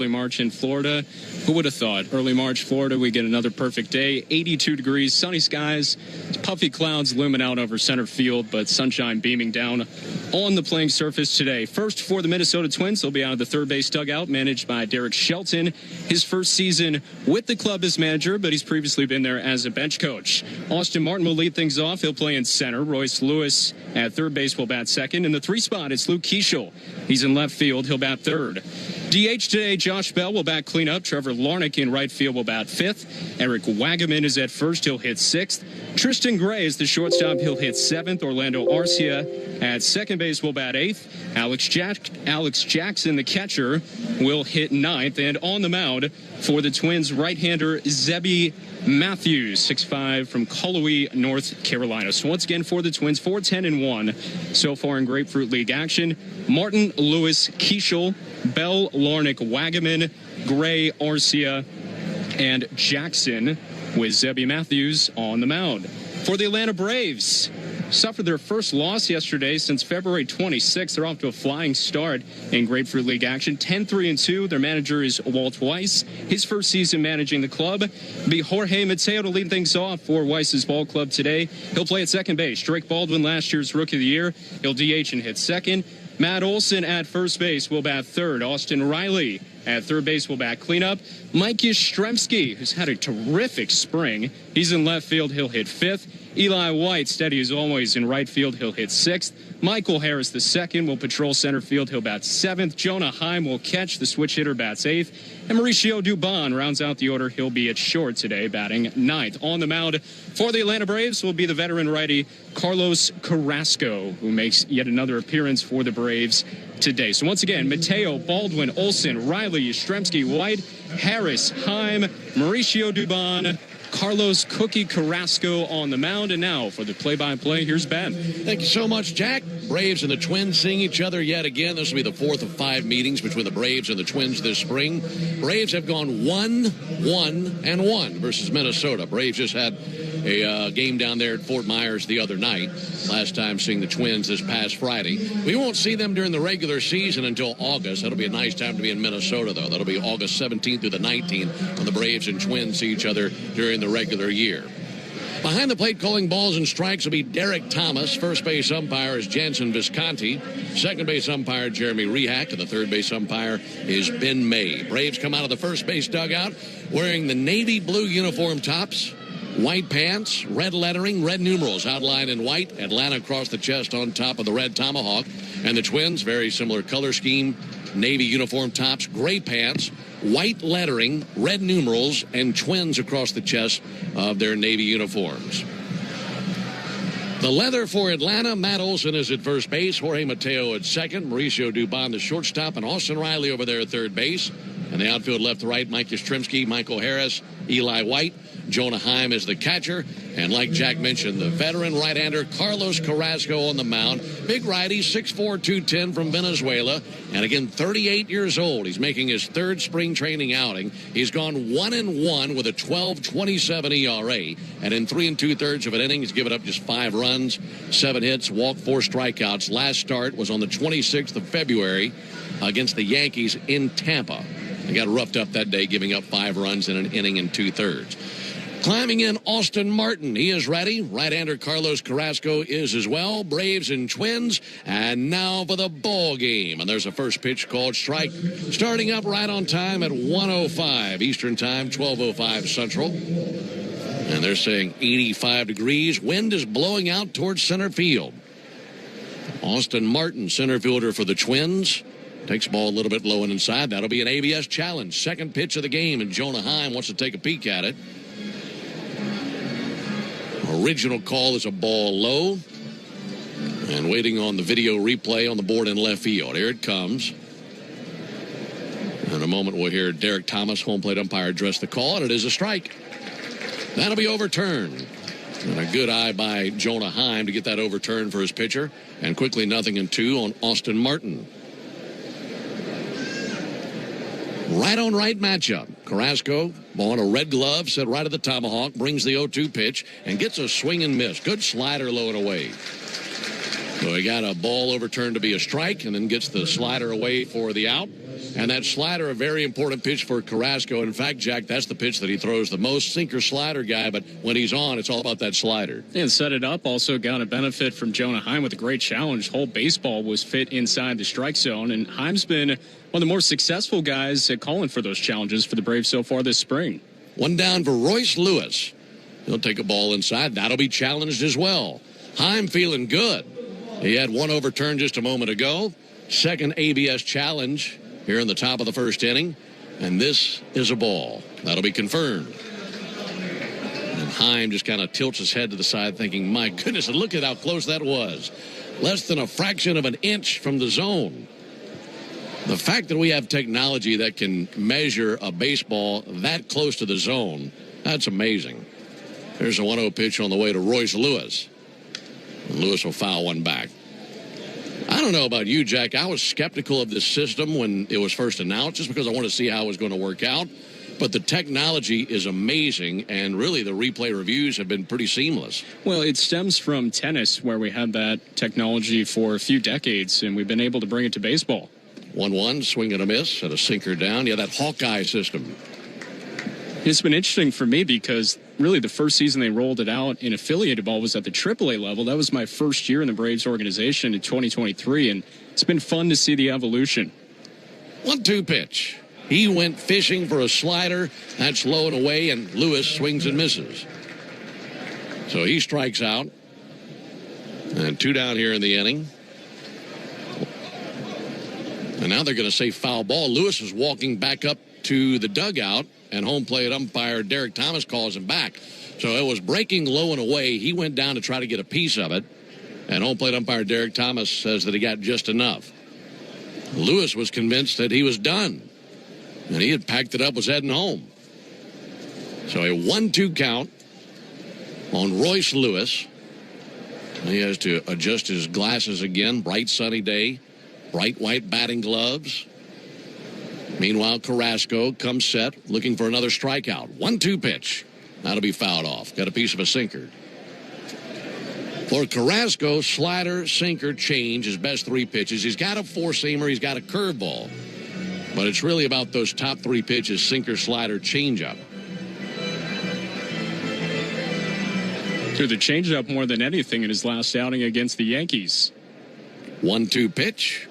Early March in Florida. Who would have thought? Early March, Florida, we get another perfect day. 82 degrees, sunny skies, puffy clouds looming out over center field, but sunshine beaming down on the playing surface today. First for the Minnesota Twins, they'll be out of the third base dugout, managed by Derek Shelton. His first season with the club as manager, but he's previously been there as a bench coach. Austin Martin will lead things off. He'll play in center. Royce Lewis at third base will bat second. In the 3 spot, it's Luke Keeschel. He's in left field. He'll bat third. DH today, Josh Bell will bat cleanup. Trevor Larnach in right field will bat fifth. Eric Wagaman is at first. He'll hit sixth. Tristan Gray is the shortstop. He'll hit seventh. Orlando Arcia at second base will bat eighth. Alex Jackson, the catcher, will hit ninth. And on the mound for the Twins, right-hander Zebby Matthews, 6'5", from Cullowhee, North Carolina. So once again for the Twins, 4-10-1 so far in Grapefruit League action. Martin, Lewis, Keeschel, Bell, Larnach, Wagaman, Gray, Arcia, and Jackson, with Zebby Matthews on the mound. For the Atlanta Braves, suffered their first loss yesterday since February 26th. They're off to a flying start in Grapefruit League action. 10-3-2. Their manager is Walt Weiss. His first season managing the club. It'll be Jorge Mateo to lead things off for Weiss's ball club today. He'll play at second base. Drake Baldwin, last year's Rookie of the Year. He'll DH and hit second. Matt Olson at first base will bat third. Austin Riley at third base will bat cleanup. Mike Yastrzemski, who's had a terrific spring, he's in left field. He'll hit fifth. Eli White, steady as always in right field. He'll hit sixth. Michael Harris, the second, will patrol center field. He'll bat seventh. Jonah Heim will catch. The switch hitter bats eighth. And Mauricio Dubon rounds out the order. He'll be at short today, batting ninth. On the mound for the Atlanta Braves will be the veteran righty Carlos Carrasco, who makes yet another appearance for the Braves today. So once again, Mateo, Baldwin, Olson, Riley, Yastrzemski, White, Harris, Heim, Mauricio Dubon, Carlos Cookie Carrasco on the mound. And now for the play-by-play, here's Ben. Thank you so much, Jack. Braves and the Twins seeing each other yet again. This will be the fourth of 5 meetings between the Braves and the Twins this spring. Braves have gone 1-1-1 versus Minnesota. Braves just had a game down there at Fort Myers the other night. Last time seeing the Twins this past Friday. We won't see them during the regular season until August. That'll be a nice time to be in Minnesota, though. That'll be August 17th through the 19th when the Braves and Twins see each other during the regular year. Behind the plate calling balls and strikes will be Derek Thomas. First base umpire is Jansen Visconti. Second base umpire Jeremy Rehak. And the third base umpire is Ben May. Braves come out of the first base dugout wearing the navy blue uniform tops, white pants, red lettering, red numerals outlined in white. Atlanta across the chest on top of the red tomahawk. And the Twins, very similar color scheme. Navy uniform tops, gray pants, white lettering, red numerals, and Twins across the chest of their Navy uniforms. The leather for Atlanta, Matt Olson is at first base, Jorge Mateo at second, Mauricio Dubon the shortstop, and Austin Riley over there at third base. And the outfield left to right, Mike Yastrzemski, Michael Harris, Eli White, Jonah Heim is the catcher. And like Jack mentioned, the veteran right-hander Carlos Carrasco on the mound. Big righty, 6'4", 210 from Venezuela. And again, 38 years old. He's making his third spring training outing. He's gone 1-1 with a 12.27 ERA. And in 3 2/3 of an inning, he's given up just 5 runs, 7 hits, walked, 4 strikeouts. Last start was on the 26th of February against the Yankees in Tampa. They got roughed up that day, giving up 5 runs in an inning and 2/3. Climbing in, Austin Martin. He is ready. Right-hander Carlos Carrasco is as well. Braves and Twins. And now for the ball game. And there's a first pitch called strike. Starting up right on time at 1:05 Eastern Time, 12:05 Central. And they're saying 85 degrees. Wind is blowing out towards center field. Austin Martin, center fielder for the Twins. Takes the ball a little bit low and inside. That'll be an ABS challenge. Second pitch of the game, and Jonah Heim wants to take a peek at it. Original call is a ball low. And waiting on the video replay on the board in left field. Here it comes. In a moment, we'll hear Derek Thomas, home plate umpire, address the call, and it is a strike. That'll be overturned. And a good eye by Jonah Heim to get that overturned for his pitcher. And quickly 0-2 on Austin Martin. Right on right matchup. Carrasco, ball on a red glove, set right at the tomahawk, brings the 0-2 pitch, and gets a swing and miss. Good slider low and away. So he got a ball overturned to be a strike and then gets the slider away for the out. And that slider, a very important pitch for Carrasco. In fact, Jack, that's the pitch that he throws the most, sinker slider guy. But when he's on, it's all about that slider. And set it up. Also got a benefit from Jonah Heim with a great challenge. Whole baseball was fit inside the strike zone. And Heim's been one of the more successful guys at calling for those challenges for the Braves so far this spring. One down for Royce Lewis. He'll take a ball inside. That'll be challenged as well. Heim feeling good. He had one overturned just a moment ago. Second ABS challenge here in the top of the first inning. And this is a ball. That'll be confirmed. And Heim just kind of tilts his head to the side thinking, my goodness, look at how close that was. Less than a fraction of an inch from the zone. The fact that we have technology that can measure a baseball that close to the zone, that's amazing. There's a 1-0 pitch on the way to Royce Lewis. And Lewis will foul one back. I don't know about you, Jack. I was skeptical of this system when it was first announced just because I wanted to see how it was going to work out. But the technology is amazing, and really the replay reviews have been pretty seamless. Well, it stems from tennis, where we had that technology for a few decades, and we've been able to bring it to baseball. 1-1, swing and a miss, and a sinker down. Yeah, that Hawkeye system. It's been interesting for me because really the first season they rolled it out in affiliated ball was at the AAA level. That was my first year in the Braves organization in 2023, and it's been fun to see the evolution. 1-2 pitch. He went fishing for a slider. That's low and away, and Lewis swings and misses. So he strikes out. And 2 down here in the inning. And now they're going to say foul ball. Lewis is walking back up to the dugout, and home plate umpire Derek Thomas calls him back. So it was breaking low and away. He went down to try to get a piece of it, and home plate umpire Derek Thomas says that he got just enough. Lewis was convinced that he was done, and he had packed it up, was heading home. So a 1-2 count on Royce Lewis. He has to adjust his glasses again. Bright sunny day, bright white batting gloves. Meanwhile, Carrasco comes set, looking for another strikeout. 1-2 pitch. That'll be fouled off. Got a piece of a sinker. For Carrasco, slider, sinker, change, his best 3 pitches. He's got a four-seamer. He's got a curveball. But it's really about those top 3 pitches, sinker, slider, changeup. Threw the changeup more than anything in his last outing against the Yankees. 1-2 pitch.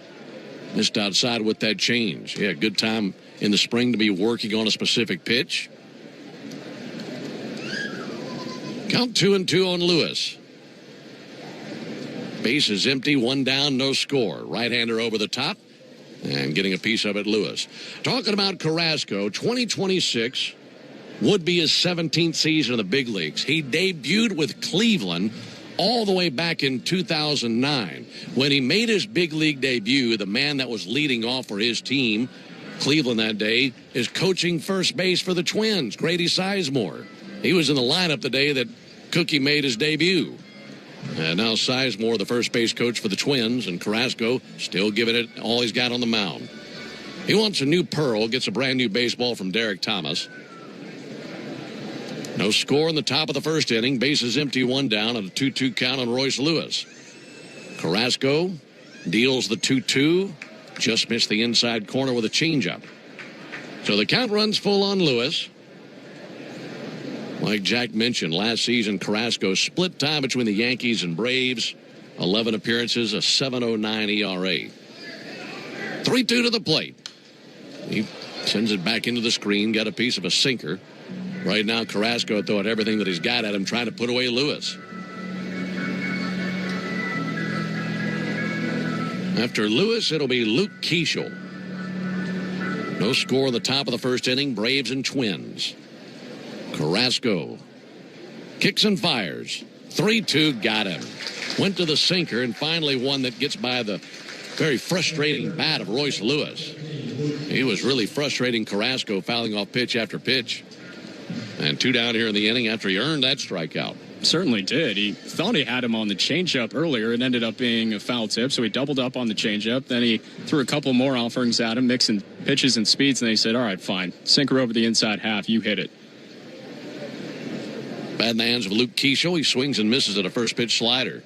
Missed outside with that change. Yeah, good time in the spring to be working on a specific pitch. Count 2-2 on Lewis. Base is empty, 1 down, no score. Right-hander over the top and getting a piece of it, Lewis. Talking about Carrasco, 2026 would be his 17th season in the big leagues. He debuted with Cleveland all the way back in 2009. When he made his big league debut, the man that was leading off for his team, Cleveland that day, is coaching first base for the Twins, Grady Sizemore. He was in the lineup the day that Cookie made his debut. And now Sizemore, the first base coach for the Twins, and Carrasco still giving it all he's got on the mound. He wants a new pearl, gets a brand new baseball from Derek Thomas. No score in the top of the first inning. Bases empty, 1 down, and a 2-2 count on Royce Lewis. Carrasco deals the 2-2. Just missed the inside corner with a changeup. So the count runs full on Lewis. Like Jack mentioned, last season, Carrasco split time between the Yankees and Braves. 11 appearances, a 7.09 ERA. 3-2 to the plate. He sends it back into the screen, got a piece of a sinker. Right now, Carrasco throwing everything that he's got at him, trying to put away Lewis. After Lewis, it'll be Luke Keeschel. No score in the top of the first inning, Braves and Twins. Carrasco kicks and fires. 3-2, got him. Went to the sinker, and finally one that gets by the very frustrating bat of Royce Lewis. He was really frustrating Carrasco, fouling off pitch after pitch. And 2 down here in the inning after he earned that strikeout. Certainly did. He thought he had him on the changeup earlier. It ended up being a foul tip, so he doubled up on the changeup. Then he threw a couple more offerings at him, mixing pitches and speeds, and then he said, all right, fine. Sinker over the inside half. You hit it. Bad in the hands of Luke Keeschel. He swings and misses at a first pitch slider.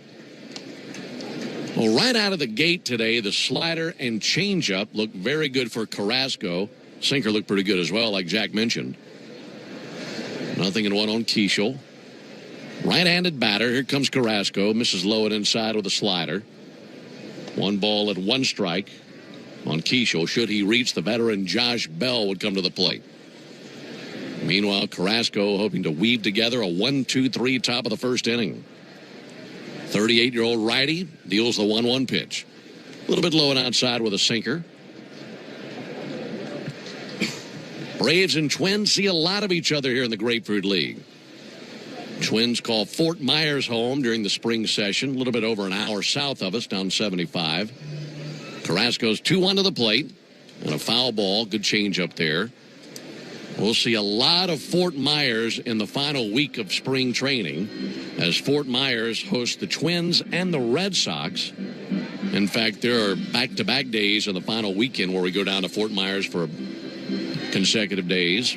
Well, right out of the gate today, the slider and changeup looked very good for Carrasco. Sinker looked pretty good as well, like Jack mentioned. 0-1 on Keishel. Right-handed batter. Here comes Carrasco. Misses low and inside with a slider. 1 ball and 1 strike on Keishel. Should he reach, the veteran Josh Bell would come to the plate. Meanwhile, Carrasco hoping to weave together a 1-2-3 top of the first inning. 38-year-old righty deals the 1-1 pitch. A little bit low and outside with a sinker. Braves and Twins see a lot of each other here in the Grapefruit League. Twins call Fort Myers home during the spring session, a little bit over an hour south of us, down 75. Carrasco's 2-1 to the plate and a foul ball. Good change up there. We'll see a lot of Fort Myers in the final week of spring training as Fort Myers hosts the Twins and the Red Sox. In fact, there are back-to-back days in the final weekend where we go down to Fort Myers for consecutive days.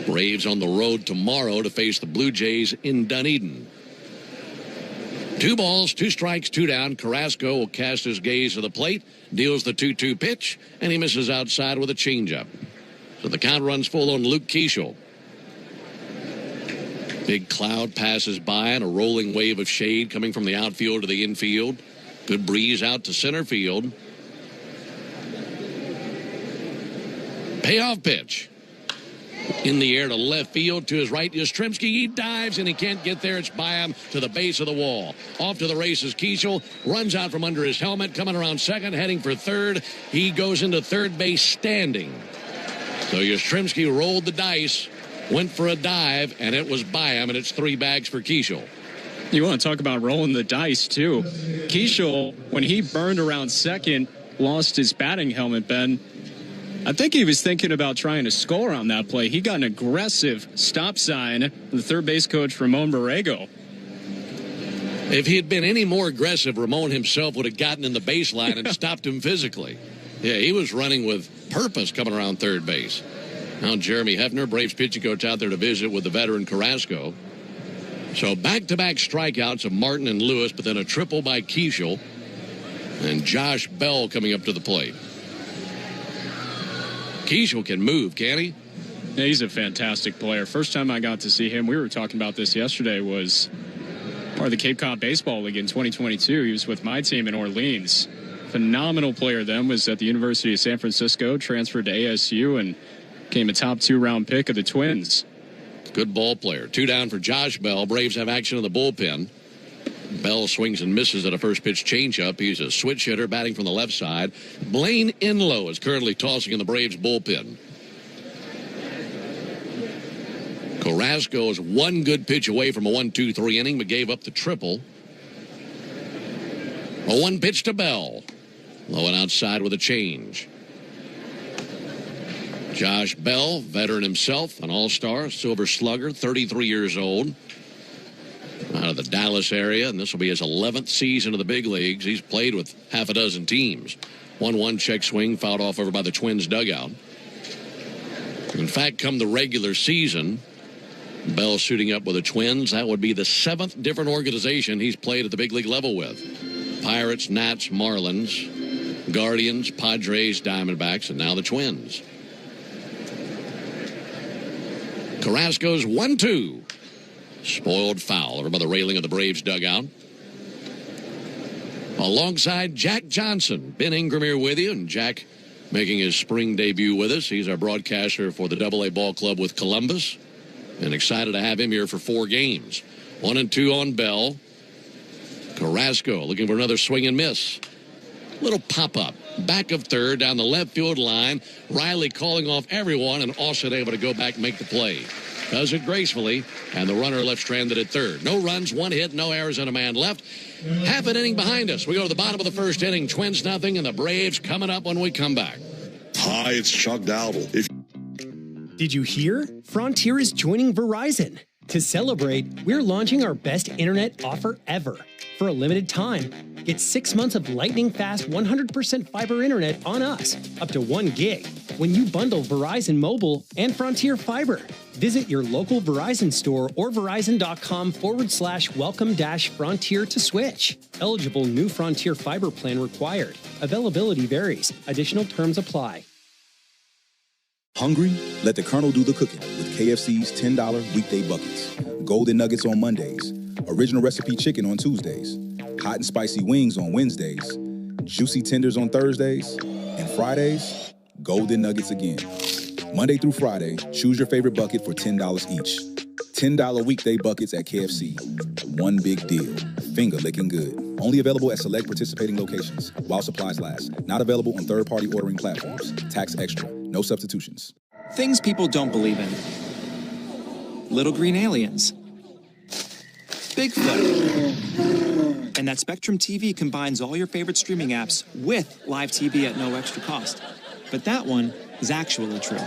Braves on the road tomorrow to face the Blue Jays in Dunedin. 2 balls, 2 strikes, 2 down. Carrasco will cast his gaze to the plate, deals the 2-2 pitch, and he misses outside with a changeup. So the count runs full on Luke Keishel. Big cloud passes by and a rolling wave of shade coming from the outfield to the infield. Good breeze out to center field. Payoff pitch. In the air to left field to his right. Yastrzemski, he dives and he can't get there. It's by him to the base of the wall. Off to the races, Keishel runs out from under his helmet, coming around second, heading for third. He goes into third base standing. So Yastrzemski rolled the dice, went for a dive, and it was by him, and it's 3 bags for Keishel. You want to talk about rolling the dice, too. Keishel, when he burned around second, lost his batting helmet, Ben. I think he was thinking about trying to score on that play. He got an aggressive stop sign from the third base coach, Ramon Borrego. If he had been any more aggressive, Ramon himself would have gotten in the baseline and stopped him physically. Yeah, he was running with purpose coming around third base. Now Jeremy Hefner, Braves pitching coach, out there to visit with the veteran Carrasco. So back-to-back strikeouts of Martin and Lewis, but then a triple by Keishel. And Josh Bell coming up to the plate. Keishel can move, can he? Yeah, he's a fantastic player. First time I got to see him, we were talking about this yesterday, was part of the Cape Cod Baseball League in 2022. He was with my team in Orleans. Phenomenal player then, was at the University of San Francisco, transferred to ASU, and became a top 2-round pick of the Twins. Good ball player. 2 down for Josh Bell. Braves have action in the bullpen. Bell swings and misses at a first pitch changeup. He's a switch hitter batting from the left side. Blaine Enlow is currently tossing in the Braves bullpen. Carrasco is 1 good pitch away from a 1-2-3 inning, but gave up the triple. A 1 pitch to Bell. Low and outside with a change. Josh Bell, veteran himself, an all-star, Silver Slugger, 33 years old. Out of the Dallas area, and this will be his 11th season of the big leagues. He's played with half a dozen teams. 1-1 check swing, fouled off over by the Twins dugout. In fact, come the regular season, Bell suiting up with the Twins, that would be the 7th different organization he's played at the big league level with. Pirates, Nats, Marlins, Guardians, Padres, Diamondbacks, and now the Twins. Carrasco's 1-2. Spoiled foul over by the railing of the Braves dugout. Alongside Jack Johnson, Ben Ingram here with you, and Jack making his spring debut with us. He's our broadcaster for the AA Ball Club with Columbus, and excited to have him here for 4 games. 1-2 on Bell. Carrasco looking for another swing and miss. Little pop-up. Back of third down the left field line. Riley calling off everyone, and Austin able to go back and make the play. Does it gracefully, and the runner left stranded at third. No runs, 1 hit, no errors, and a man left. Half an inning behind us. We go to the bottom of the first inning. Twins nothing, and the Braves coming up when we come back. Hi, it's Chuck Dowdle. Did you hear? Frontier is joining Verizon. To celebrate, we're launching our best internet offer ever. For a limited time, get 6 months of lightning fast 100% fiber internet on us, up to 1 gig, when you bundle Verizon Mobile and Frontier Fiber. Visit your local Verizon store or verizon.com/welcome-frontier to switch. Eligible new Frontier Fiber plan required. Availability varies. Additional terms apply. Hungry? Let the Colonel do the cooking with KFC's $10 weekday buckets. Golden nuggets on Mondays. Original recipe chicken on Tuesdays. Hot and spicy wings on Wednesdays. Juicy tenders on Thursdays. And Fridays, golden nuggets again. Monday through Friday, choose your favorite bucket for $10 each. $10 weekday buckets at KFC. One big deal. Finger licking good. Only available at select participating locations while supplies last. Not available on third-party ordering platforms. Tax extra. No substitutions. Things people don't believe in. Little green aliens. Bigfoot. And that Spectrum TV combines all your favorite streaming apps with live TV at no extra cost. But that one is actually true.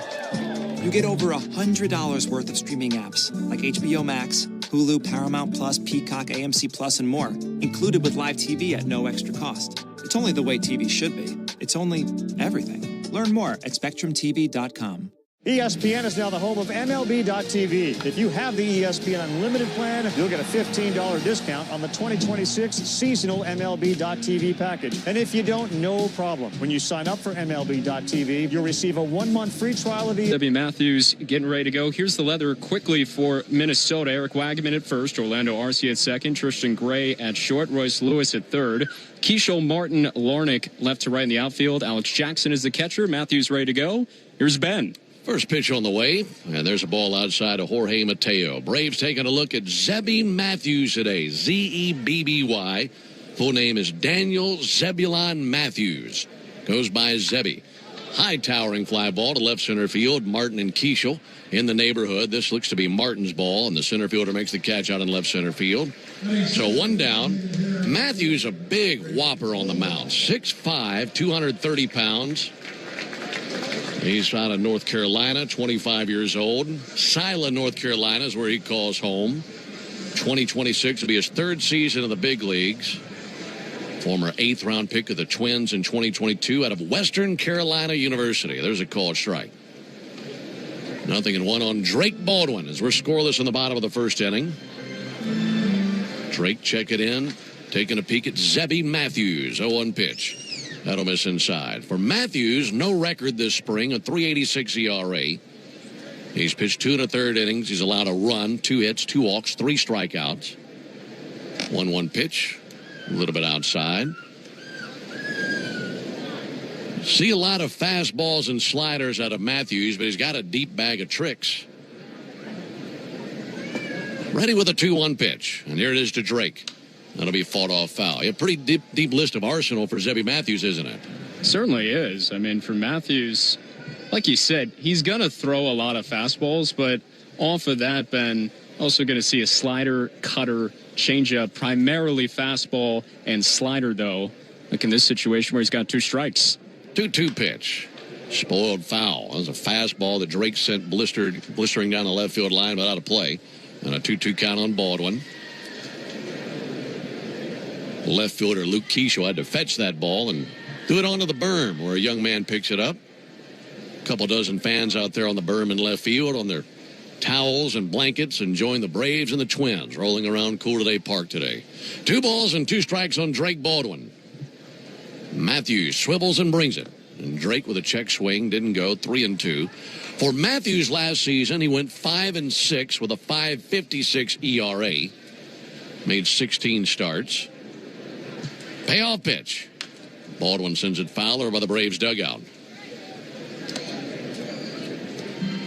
You get over $100 worth of streaming apps like HBO Max, Hulu, Paramount Plus, Peacock, AMC Plus, and more, included with live TV at no extra cost. It's only the way TV should be. It's only everything. Learn more at SpectrumTV.com. ESPN is now the home of MLB.tv. If you have the ESPN Unlimited plan, you'll get a $15 discount on the 2026 seasonal MLB.tv package. And if you don't, no problem. When you sign up for MLB.tv, you'll receive a 1-month free trial of the... Debbie Matthews getting ready to go. Here's the leather quickly for Minnesota. Eric Wagman at first, Orlando Arcia at second, Tristan Gray at short, Royce Lewis at third, Keishel Martin Larnach left to right in the outfield. Alex Jackson is the catcher. Matthews ready to go. Here's Ben. First pitch on the way, and there's a ball outside of Jorge Mateo. Braves taking a look at Zebby Matthews today. Z-E-B-B-Y. Full name is Daniel Zebulon Matthews. Goes by Zebby. High towering fly ball to left center field. Martin and Keishel in the neighborhood. This looks to be Martin's ball, and the center fielder makes the catch out in left center field. So one down. Matthews, a big whopper on the mound. 6'5", 230 pounds. He's out of North Carolina, 25 years old. Sila, North Carolina is where he calls home. 2026 will be his third season in the big leagues. Former 8th-round pick of the Twins in 2022 out of Western Carolina University. There's a called strike. 0-1 on Drake Baldwin as we're scoreless in the bottom of the first inning. Drake check it in, taking a peek at Zebby Matthews. 0-1 pitch. That'll miss inside. For Matthews, no record this spring, a .386 ERA. He's pitched 2 1/3 innings. He's allowed a run, 2 hits, 2 walks, 3 strikeouts. 1-1 pitch, a little bit outside. See a lot of fastballs and sliders out of Matthews, but he's got a deep bag of tricks. Ready with a 2-1 pitch, and here it is to Drake. That'll be fought off foul. A pretty deep list of arsenal for Zebby Matthews, isn't it? Certainly is. I mean, for Matthews, like you said, he's going to throw a lot of fastballs, but off of that, Ben, also going to see a slider, cutter, changeup, primarily fastball and slider, though. Like in this situation where he's got 2 strikes. 2-2 pitch. Spoiled foul. That was a fastball that Drake sent blistering down the left field line but out of play. And a 2-2 count on Baldwin. Left fielder Luke Keishel had to fetch that ball and threw it onto the berm where a young man picks it up. A couple dozen fans out there on the berm in left field on their towels and blankets enjoying the Braves and the Twins rolling around Cool Today Park today. 2 balls and 2 strikes on Drake Baldwin. Matthews swivels and brings it. And Drake with a check swing didn't go. 3-2. For Matthews last season, he went 5-6 with a .556 ERA. Made 16 starts. Payoff pitch. Baldwin sends it foul by the Braves dugout.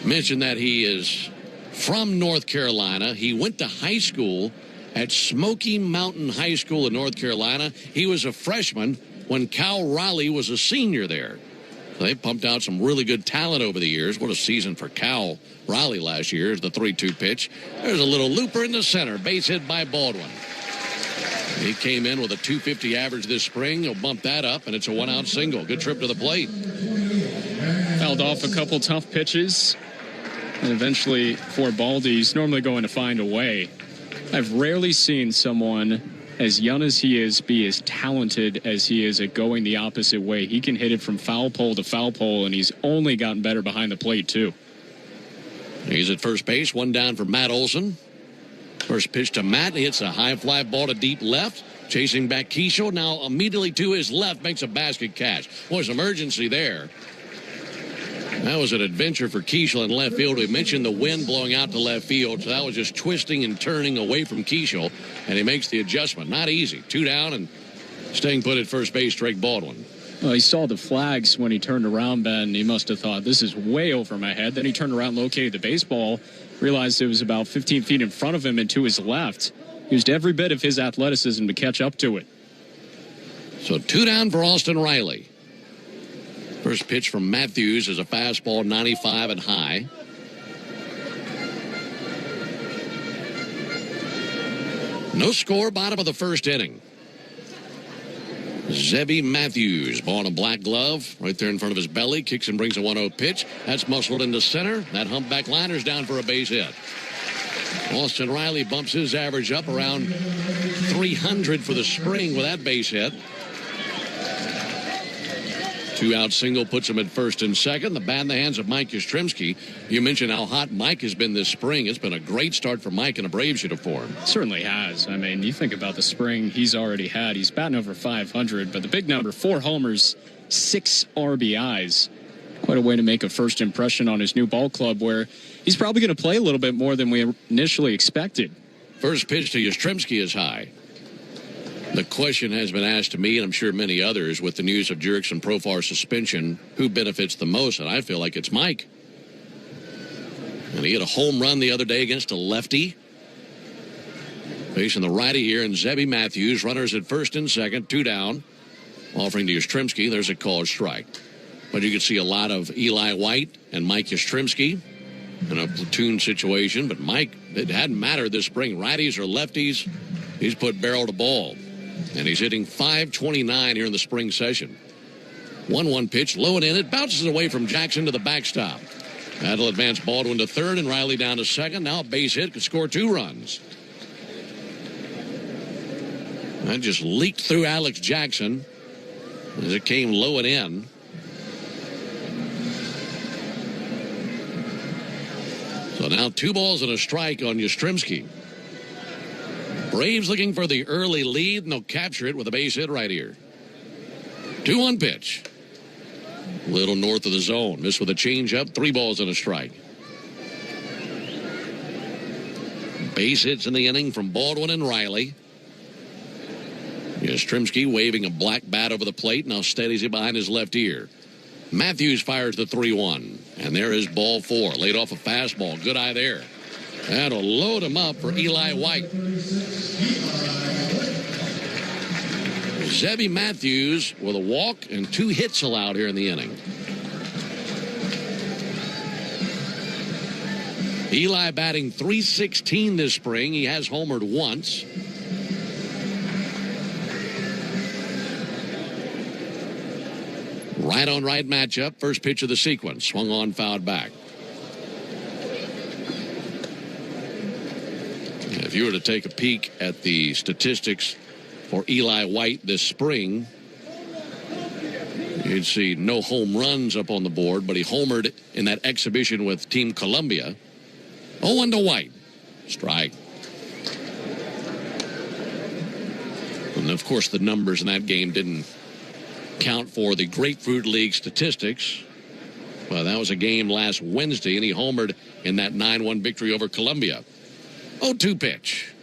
Mentioned that he is from North Carolina. He went to high school at Smoky Mountain High School in North Carolina. He was a freshman when Cal Raleigh was a senior there. So they pumped out some really good talent over the years. What a season for Cal Raleigh last year. Is the 3-2 pitch. There's a little looper in the center. Base hit by Baldwin. He came in with a .250 average this spring. He'll bump that up, and it's a 1-out single. Good trip to the plate. Fouled off a couple tough pitches. And eventually, for Baldy, he's normally going to find a way. I've rarely seen someone as young as he is, be as talented as he is at going the opposite way. He can hit it from foul pole to foul pole, and he's only gotten better behind the plate, too. He's at first base, one down for Matt Olson. First pitch to Matt. He hits a high fly ball to deep left. Chasing back Keishel. Now immediately to his left makes a basket catch. Boy, some urgency there. That was an adventure for Keishel in left field. We mentioned the wind blowing out to left field, so that was just twisting and turning away from Keishel, and he makes the adjustment. Not easy. Two down and staying put at first base, Drake Baldwin. Well, he saw the flags when he turned around, Ben. He must have thought, this is way over my head. Then he turned around, located the baseball, realized it was about 15 feet in front of him and to his left. Used every bit of his athleticism to catch up to it. So two down for Austin Riley. First pitch from Matthews is a fastball, 95 and high. No score, bottom of the first inning. Zebby Matthews, ball in a black glove, right there in front of his belly, kicks and brings a 1-0 pitch. That's muscled into center. That humpback liner's down for a base hit. Austin Riley bumps his average up around 300 for the spring with that base hit. Two-out single puts him at first and second. The bat in the hands of Mike Yastrzemski. You mentioned how hot Mike has been this spring. It's been a great start for Mike in a Braves uniform. Certainly has. I mean, you think about the spring he's already had. He's batting over 500, but the big number, 4 homers, 6 RBIs. Quite a way to make a first impression on his new ball club, where he's probably going to play a little bit more than we initially expected. First pitch to Yastrzemski is high. The question has been asked to me, and I'm sure many others, with the news of Jurickson Profar suspension, who benefits the most? And I feel like it's Mike. And he hit a home run the other day against a lefty. Facing the righty here, and Zebby Matthews, runners at first and second, 2 down. Offering to Yastrzemski, there's a called strike. But you can see a lot of Eli White and Mike Yastrzemski in a platoon situation. But Mike, it hadn't mattered this spring. Righties or lefties, he's put barrel to ball. And he's hitting .529 here in the spring session. 1-1 pitch, low and in. It bounces away from Jackson to the backstop. That'll advance Baldwin to third and Riley down to second. Now a base hit could score 2 runs. That just leaked through Alex Jackson as it came low and in. So now 2 balls and a strike on Yastrzemski. Braves looking for the early lead, and they'll capture it with a base hit right here. 2-1 pitch. A little north of the zone. Missed with a changeup. 3 balls and a strike. Base hits in the inning from Baldwin and Riley. Yastrzemski waving a black bat over the plate. Now steadies it behind his left ear. Matthews fires the 3-1. And there is ball 4. Laid off a fastball. Good eye there. That'll load him up for Eli White. Zebby Matthews with a walk and 2 hits allowed here in the inning. Eli batting .316 this spring. He has homered once. Right on right matchup. First pitch of the sequence. Swung on, fouled back. If you were to take a peek at the statistics for Eli White this spring, you'd see no home runs up on the board, but he homered in that exhibition with Team Columbia. 0-1 to White. Strike. And, of course, the numbers in that game didn't count for the Grapefruit League statistics. Well, that was a game last Wednesday, and he homered in that 9-1 victory over Columbia. 0-2 pitch.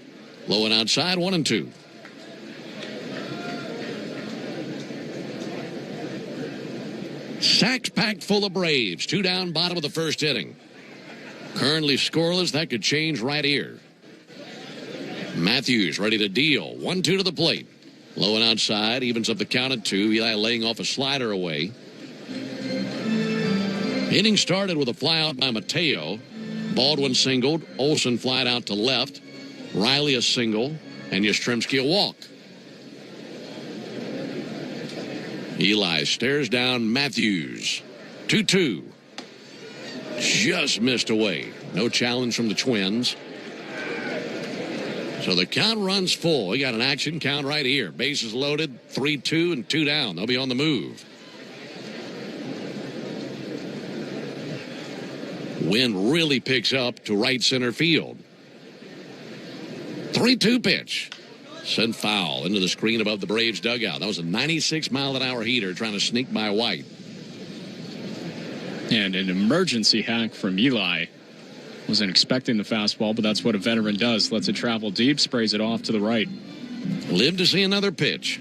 Low and outside, 1-2. Sacks packed full of Braves. 2 down, bottom of the first inning. Currently scoreless. That could change right here. Matthews ready to deal. 1-2 to the plate. Low and outside, evens up the count at 2. Eli laying off a slider away. Inning started with a flyout by Mateo. Baldwin singled. Olson flied out to left. Riley a single. And Yastrzemski a walk. Eli stares down Matthews. 2-2. Just missed away. No challenge from the Twins. So the count runs full. We got an action count right here. Bases loaded, 3-2 and 2 down. They'll be on the move. Wind really picks up to right center field. 3-2 pitch. Sent foul into the screen above the Braves dugout. That was a 96-mile-an-hour heater trying to sneak by White. And an emergency hack from Eli. Wasn't expecting the fastball, but that's what a veteran does. Lets it travel deep, sprays it off to the right. Live to see another pitch.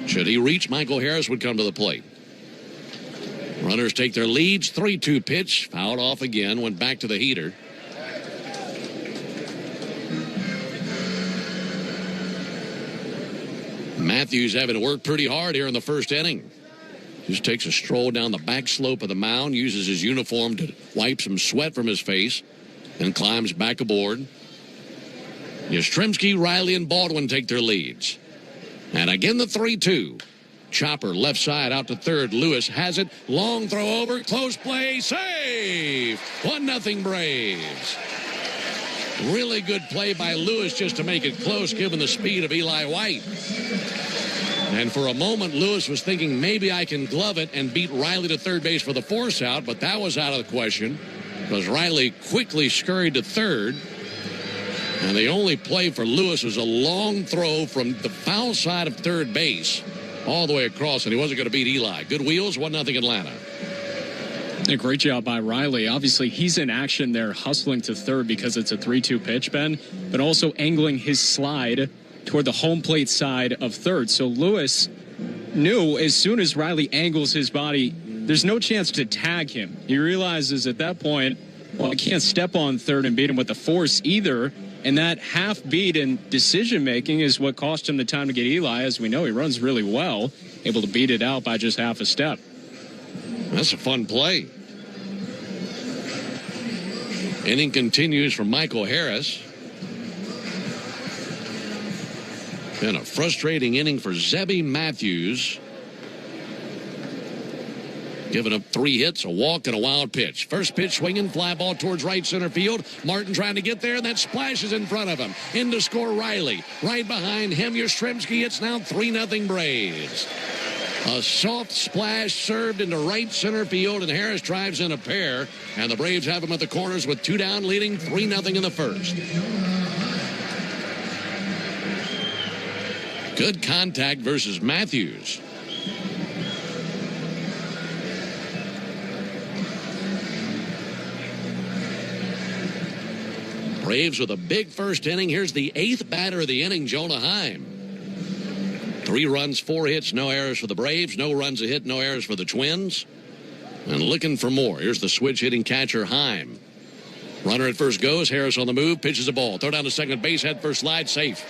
Should he reach, Michael Harris would come to the plate. Runners take their leads. 3-2 pitch. Fouled off again. Went back to the heater. Matthews having to work pretty hard here in the first inning. Just takes a stroll down the back slope of the mound, uses his uniform to wipe some sweat from his face, and climbs back aboard. Yastrzemski, Riley, and Baldwin take their leads. And again the 3-2. Chopper left side out to third. Lewis has it. Long throw over. Close play. Save. 1-0 Braves. Really good play by Lewis just to make it close given the speed of Eli White. And for a moment, Lewis was thinking maybe I can glove it and beat Riley to third base for the force out, but that was out of the question because Riley quickly scurried to third. And the only play for Lewis was a long throw from the foul side of third base all the way across, and he wasn't going to beat Eli. Good wheels, 1-0 Atlanta. A great job by Riley. Obviously, he's in action there, hustling to third because it's a 3-2 pitch, Ben, but also angling his slide toward the home plate side of third. So Lewis knew as soon as Riley angles his body, there's no chance to tag him. He realizes at that point, well, I can't step on third and beat him with the force either. And that half beat in decision making is what cost him the time to get Eli. As we know, he runs really well, able to beat it out by just half a step. That's a fun play. Inning continues from Michael Harris. Been a frustrating inning for Zebby Matthews. Giving up 3 hits, a walk, and a wild pitch. First pitch swinging, fly ball towards right center field. Martin trying to get there, and that splashes in front of him. In to score Riley. Right behind him, Yastrzemski. It's now 3-0 Braves. A soft splash served into right center field, and Harris drives in a pair. And the Braves have him at the corners with 2 down, leading 3-0 in the first. Good contact versus Matthews. Braves with a big first inning. Here's the 8th batter of the inning, Jonah Heim. 3 runs, 4 hits, no errors for the Braves. No runs, a hit, no errors for the Twins. And looking for more. Here's the switch hitting catcher, Heim. Runner at first goes. Harris on the move. Pitches a ball. Throw down to second base. Head first slide. Safe.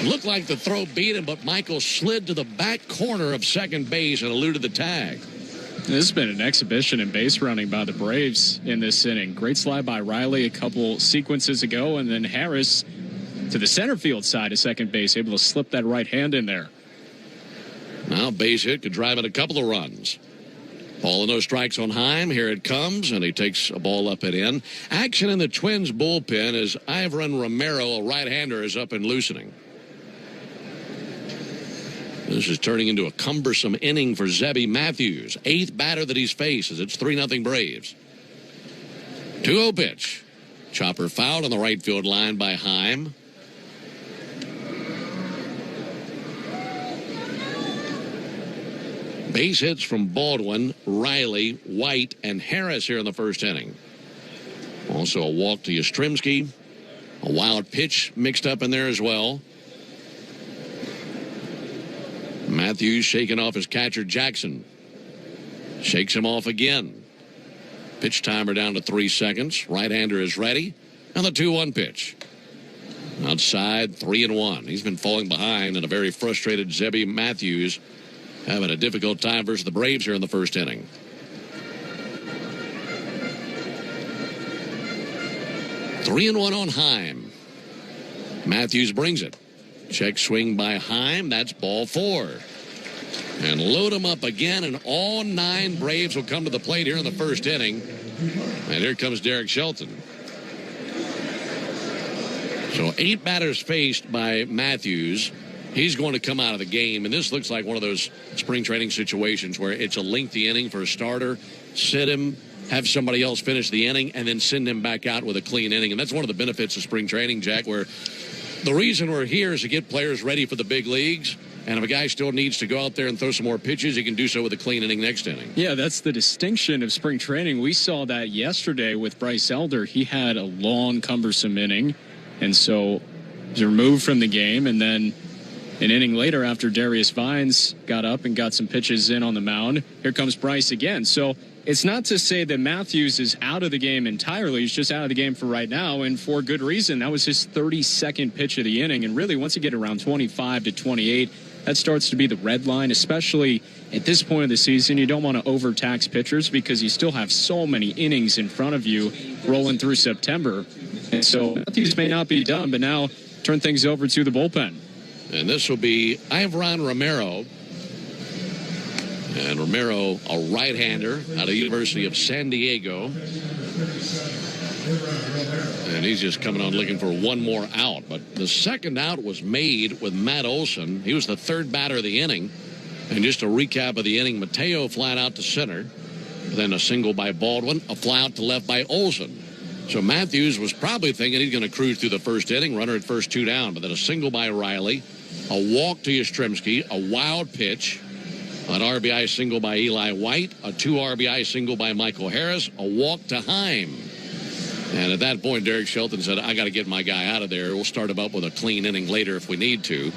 Looked like the throw beat him, but Michael slid to the back corner of second base and eluded the tag. This has been an exhibition in base running by the Braves in this inning. Great slide by Riley a couple sequences ago, and then Harris to the center field side of second base, able to slip that right hand in there. Now base hit could drive in a couple of runs. Ball and no strikes on Heim. Here it comes, and he takes a ball up and in. Action in the Twins bullpen as Ivan Romero, a right-hander, is up and loosening. This is turning into a cumbersome inning for Zebby Matthews. 8th batter that he's faced as it's 3-0 Braves. 2-0 pitch. Chopper fouled on the right field line by Heim. Base hits from Baldwin, Riley, White, and Harris here in the first inning. Also a walk to Yastrzemski. A wild pitch mixed up in there as well. Matthews shaking off his catcher, Jackson. Shakes him off again. Pitch timer down to 3 seconds. Right-hander is ready. And the 2-1 pitch. Outside, 3-1. He's been falling behind, and a very frustrated Zebby Matthews having a difficult time versus the Braves here in the first inning. Three and 1 on Heim. Matthews brings it. Check swing by Heim. That's ball 4. And load him up again, and all 9 Braves will come to the plate here in the first inning. And here comes Derek Shelton. So 8 batters faced by Matthews. He's going to come out of the game, and this looks like one of those spring training situations where it's a lengthy inning for a starter. Sit him, have somebody else finish the inning, and then send him back out with a clean inning. And that's one of the benefits of spring training, Jack, where the reason we're here is to get players ready for the big leagues. And if a guy still needs to go out there and throw some more pitches, he can do so with a clean inning next inning. Yeah, that's the distinction of spring training. We saw that yesterday with Bryce Elder. He had a long, cumbersome inning, and so he was removed from the game. And then an inning later, after Darius Vines got up and got some pitches in on the mound, here comes Bryce again. So it's not to say that Matthews is out of the game entirely. He's just out of the game for right now, and for good reason. That was his 32nd pitch of the inning, and really once you get around 25 to 28, that starts to be the red line, especially at this point of the season. You don't want to overtax pitchers because you still have so many innings in front of you rolling through September. And so Matthews may not be done, but now turn things over to the bullpen. And this will be Ivran Romero. And Romero, a right-hander out of the University of San Diego. And he's just coming on looking for one more out. But the second out was made with Matt Olson. He was the third batter of the inning. And just a recap of the inning, Mateo flat out to center. Then a single by Baldwin, a fly out to left by Olson. So Matthews was probably thinking he's going to cruise through the first inning, runner at first, 2 down. But then a single by Riley, a walk to Yastrzemski, a wild pitch, an RBI single by Eli White, a 2 RBI single by Michael Harris, a walk to Heim. And at that point, Derek Shelton said, I got to get my guy out of there. We'll start him up with a clean inning later if we need to.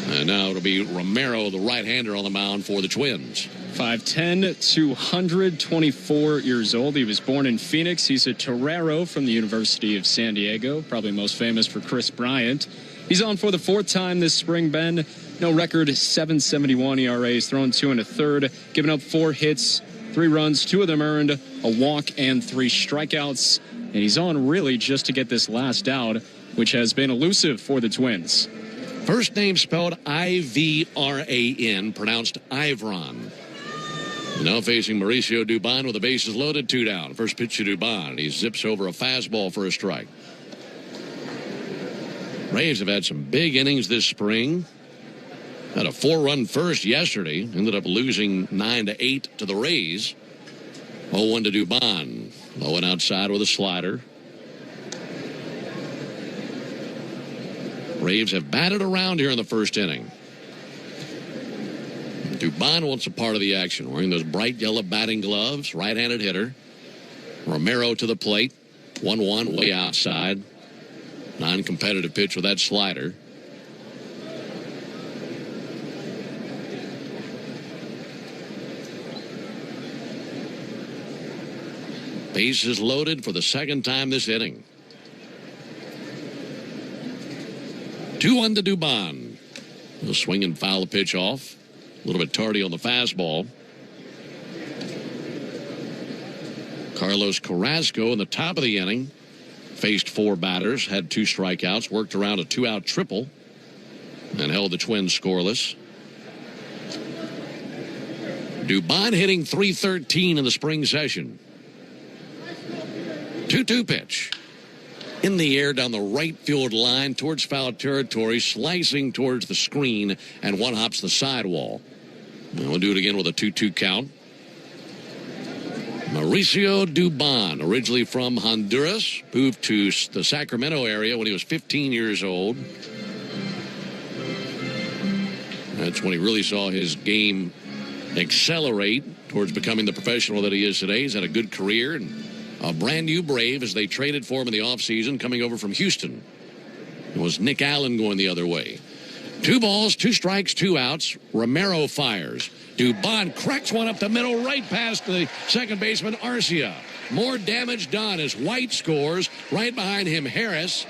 And now it'll be Romero, the right-hander, on the mound for the Twins. 5'10", 224 years old. He was born in Phoenix. He's a Torero from the University of San Diego, probably most famous for Chris Bryant. He's on for the 4th time this spring, Ben. No record, 7.71 ERA. He's thrown 2 1/3, given up 4 hits, 3 runs, 2 of them earned, a walk, and 3 strikeouts. And he's on really just to get this last out, which has been elusive for the Twins. First name spelled I-V-R-A-N, pronounced Ivran. Now facing Mauricio Dubon with the bases loaded, 2 down. First pitch to Dubon. He zips over a fastball for a strike. Braves have had some big innings this spring. Had a 4-run first yesterday. Ended up losing 9-8 to the Rays. 0-1 to Dubon. Low and outside with a slider. Braves have batted around here in the first inning. Dubon wants a part of the action, wearing those bright yellow batting gloves, right-handed hitter. Romero to the plate, 1-1 way outside. Non-competitive pitch with that slider. Bases loaded for the second time this inning. 2-1 to Dubon. He'll swing and foul the pitch off. A little bit tardy on the fastball. Carlos Carrasco in the top of the inning faced 4 batters, had 2 strikeouts, worked around a 2-out triple, and held the Twins scoreless. Dubon hitting .313 in the spring session. 2-2 pitch. In the air down the right field line towards foul territory, slicing towards the screen, and one hops the sidewall. And we'll do it again with a 2-2 count. Mauricio Dubon, originally from Honduras, moved to the Sacramento area when he was 15 years old. That's when he really saw his game accelerate towards becoming the professional that he is today. He's had a good career and a brand new Brave as they traded for him in the offseason, coming over from Houston. It was Nick Allen going the other way. 2 balls, 2 strikes, 2 outs. Romero fires. Dubon cracks one up the middle right past the second baseman Arcia. More damage done as White scores. Right behind him Harris.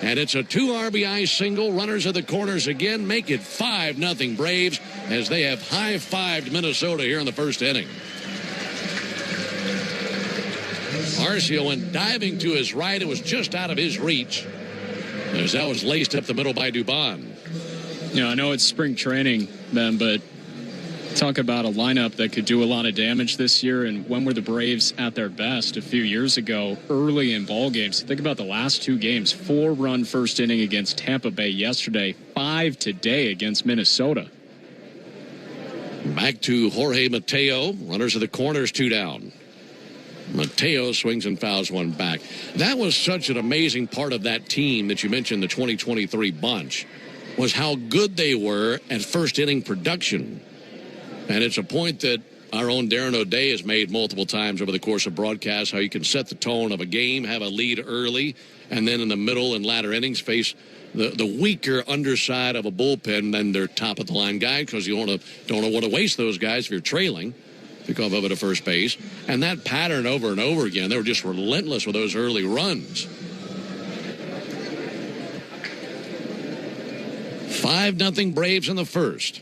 And it's a 2 RBI single. Runners at the corners again. Make it 5-0 Braves as they have high-fived Minnesota here in the first inning. Arcia went diving to his right. It was just out of his reach as that was laced up the middle by Dubon. You know, I know it's spring training, Ben, but Talk about a lineup that could do a lot of damage this year, and when were the Braves at their best a few years ago early in ball games? Think about the last 2 games. 4-run first inning against Tampa Bay yesterday, 5 today against Minnesota. Back to Jorge Mateo. Runners of the corners, 2 down. Mateo swings and fouls one back. That was such an amazing part of that team that you mentioned, the 2023 bunch, was how good they were at first inning production. And it's a point that our own Darren O'Day has made multiple times over the course of broadcasts, how you can set the tone of a game, have a lead early, and then in the middle and latter innings face the weaker underside of a bullpen than their top-of-the-line guy, because you don't want to waste those guys if you're trailing to come over to first base. And that pattern over and over again, they were just relentless with those early runs. 5-0 Braves in the first.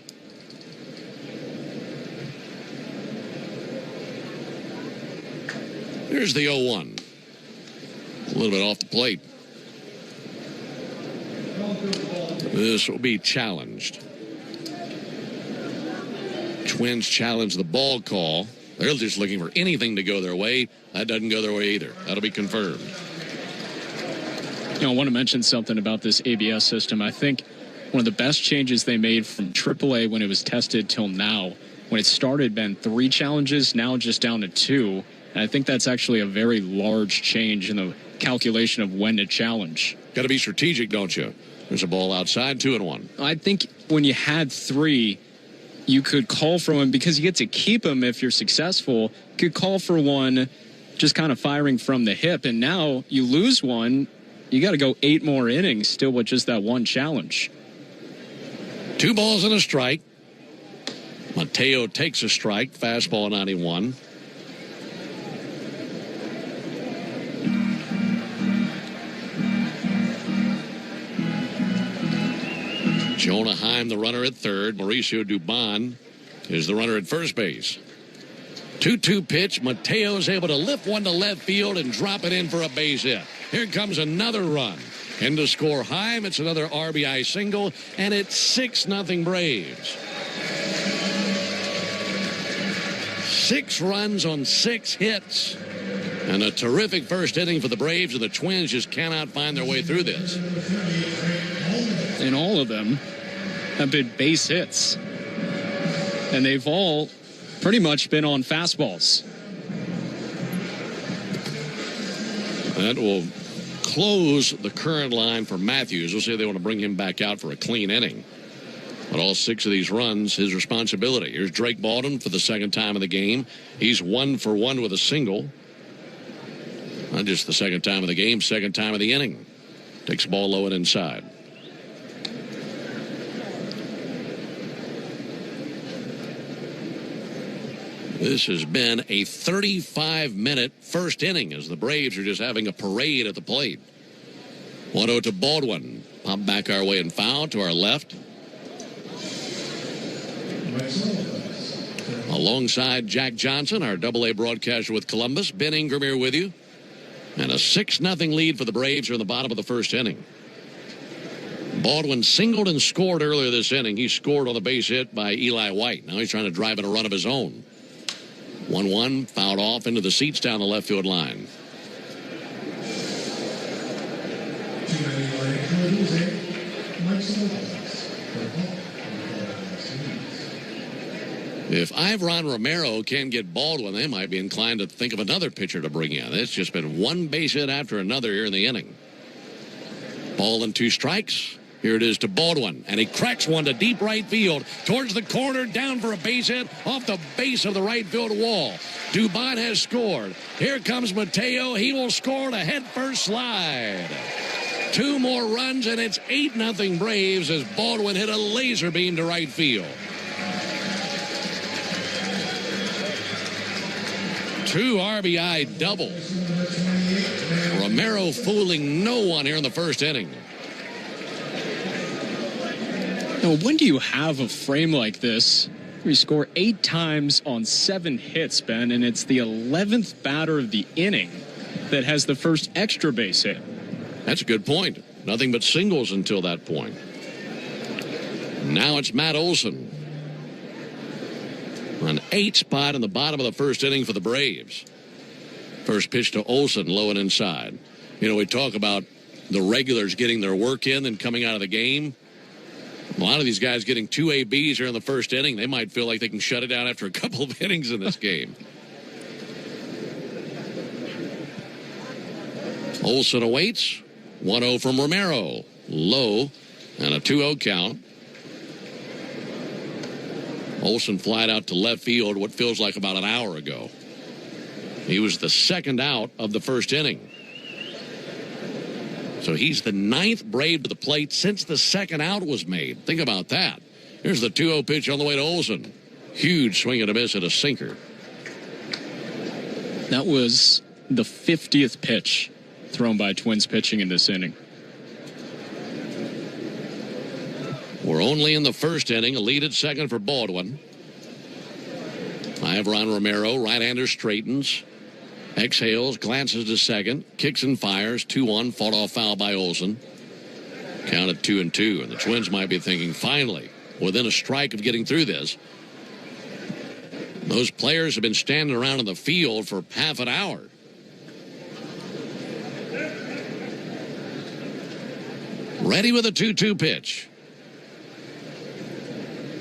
Here's the 0-1. A little bit off the plate. This will be challenged. Twins challenge the ball call. They're just looking for anything to go their way. That doesn't go their way either. That'll be confirmed. I want to mention something about this ABS system. I think one of the best changes they made from AAA when it was tested till now, when it started, been 3 challenges, now just down to 2. And I think that's actually a very large change in the calculation of when to challenge. Got to be strategic, don't you? There's a ball outside, 2-1. I think when you had 3, you could call for one because you get to keep them if you're successful. You could call for one just kind of firing from the hip. And now you lose one, you got to go 8 more innings still with just that one challenge. 2 balls and a strike. Mateo takes a strike, fastball 91. Jonah Heim, the runner at third. Mauricio Dubon is the runner at first base. 2-2 pitch. Mateo's able to lift one to left field and drop it in for a base hit. Here comes another run. And to score Heim, it's another RBI single, and it's 6-0 Braves. 6 runs on 6 hits. And a terrific first inning for the Braves, and the Twins just cannot find their way through this. And all of them have been base hits. And they've all pretty much been on fastballs. That will close the current line for Matthews. We'll say they want to bring him back out for a clean inning. But all 6 of these runs, his responsibility. Here's Drake Baldwin for the second time of the game. He's 1 for 1 with a single. Not just the second time of the game, second time of the inning. Takes the ball low and inside. This has been a 35-minute first inning as the Braves are just having a parade at the plate. 1-0 to Baldwin. Pop back our way and foul to our left. Alongside Jack Johnson, our AA broadcaster with Columbus, Ben Ingram here with you. And a 6-0 lead for the Braves here in the bottom of the first inning. Baldwin singled and scored earlier this inning. He scored on the base hit by Eli White. Now he's trying to drive in a run of his own. 1-1, fouled off into the seats down the left field line. If Ivan Romero can get Baldwin, they might be inclined to think of another pitcher to bring in. It's just been one base hit after another here in the inning. Ball and 2 strikes. Here it is to Baldwin, and he cracks one to deep right field, towards the corner, down for a base hit, off the base of the right field wall. Dubon has scored. Here comes Mateo. He will score a head-first slide. 2 more runs, and it's 8-0 Braves as Baldwin hit a laser beam to right field. 2 RBI doubles. Romero fooling no one here in the first inning. Now, when do you have a frame like this where you score 8 times on 7 hits, Ben, and it's the 11th batter of the inning that has the first extra base hit? That's a good point. Nothing but singles until that point. Now it's Matt Olson. 8 spot in the bottom of the first inning for the Braves. First pitch to Olson, low and inside. You know, we talk about the regulars getting their work in and coming out of the game. A lot of these guys getting 2 ABs here in the first inning. They might feel like they can shut it down after a couple of innings in this game. Olson awaits. 1-0 from Romero. Low and a 2-0 count. Olson flied out to left field what feels like about an hour ago. He was the second out of the first inning. So he's the 9th Brave to the plate since the second out was made. Think about that. Here's the 2-0 pitch on the way to Olson. Huge swing and a miss at a sinker. That was the 50th pitch thrown by Twins pitching in this inning. We're only in the first inning. A lead at second for Baldwin. Iván Romero, right-hander, straightens. Exhales, glances to second. Kicks and fires. 2-1, fought off foul by Olson. Count at 2-2. And the Twins might be thinking, finally, within a strike of getting through this. Those players have been standing around in the field for half an hour. Ready with a 2-2 pitch.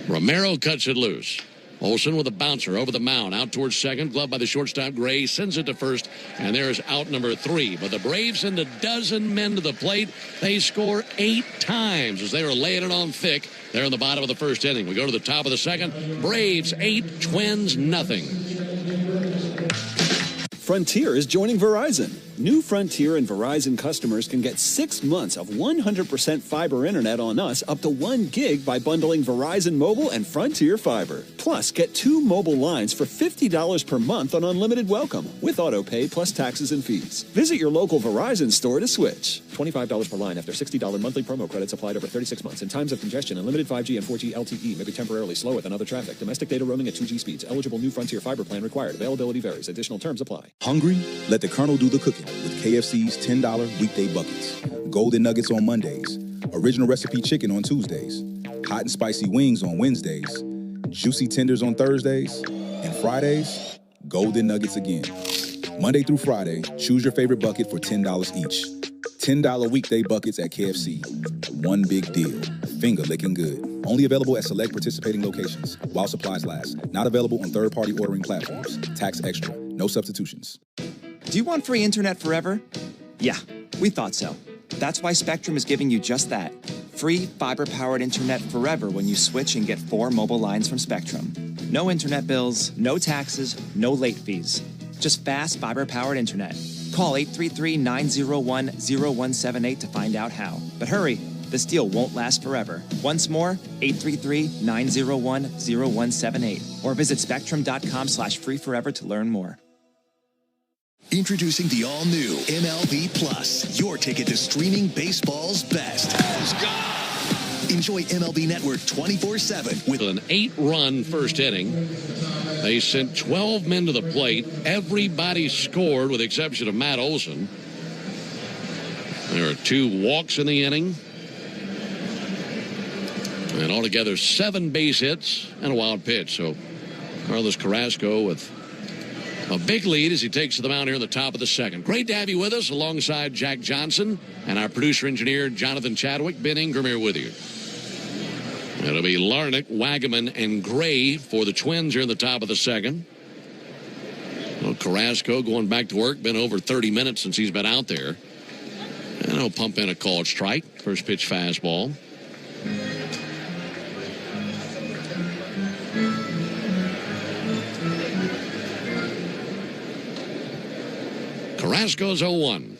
Romero cuts it loose. Olson with a bouncer over the mound. Out towards second. Gloved by the shortstop, Gray. Sends it to first. And there's out number 3. But the Braves send a dozen men to the plate. They score 8 times as they are laying it on thick. They're in the bottom of the first inning. We go to the top of the second. Braves 8, Twins nothing. Frontier is joining Verizon. New Frontier and Verizon customers can get 6 months of 100% fiber internet on us up to 1 gig by bundling Verizon Mobile and Frontier Fiber. Plus, get 2 mobile lines for $50 per month on unlimited welcome with auto pay plus taxes and fees. Visit your local Verizon store to switch. $25 per line after $60 monthly promo credits applied over 36 months. In times of congestion, unlimited 5G and 4G LTE may be temporarily slower than other traffic. Domestic data roaming at 2G speeds. Eligible new Frontier Fiber plan required. Availability varies. Additional terms apply. Hungry? Let the Colonel do the cooking with KFC's $10 weekday buckets. Golden nuggets on Mondays. Original recipe chicken on Tuesdays. Hot and spicy wings on Wednesdays. Juicy tenders on Thursdays. And Fridays, golden nuggets again. Monday through Friday, choose your favorite bucket for $10 each. $10 weekday buckets at KFC. One big deal. Finger licking good. Only available at select participating locations while supplies last. Not available on third-party ordering platforms. Tax extra. No substitutions. Do you want free internet forever? Yeah, we thought so. That's why Spectrum is giving you just that. Free fiber-powered internet forever when you switch and get 4 mobile lines from Spectrum. No internet bills, no taxes, no late fees. Just fast fiber-powered internet. Call 833-901-0178 to find out how. But hurry, this deal won't last forever. Once more, 833-901-0178. Or visit spectrum.com/free-forever to learn more. Introducing the all-new MLB Plus, your ticket to streaming baseball's best. Let's go! Enjoy MLB Network 24/7 with an 8-run first inning. They sent 12 men to the plate. Everybody scored with the exception of Matt Olson. There are 2 walks in the inning. And altogether 7 base hits and a wild pitch. So Carlos Carrasco with a big lead as he takes to the mound here in the top of the second. Great to have you with us alongside Jack Johnson and our producer-engineer Jonathan Chadwick. Ben Ingram here with you. It'll be Larnach, Wagaman, and Gray for the Twins here in the top of the second. Well, Carrasco going back to work. Been over 30 minutes since he's been out there. And he'll pump in a called strike. First pitch fastball. Carrasco's 0-1.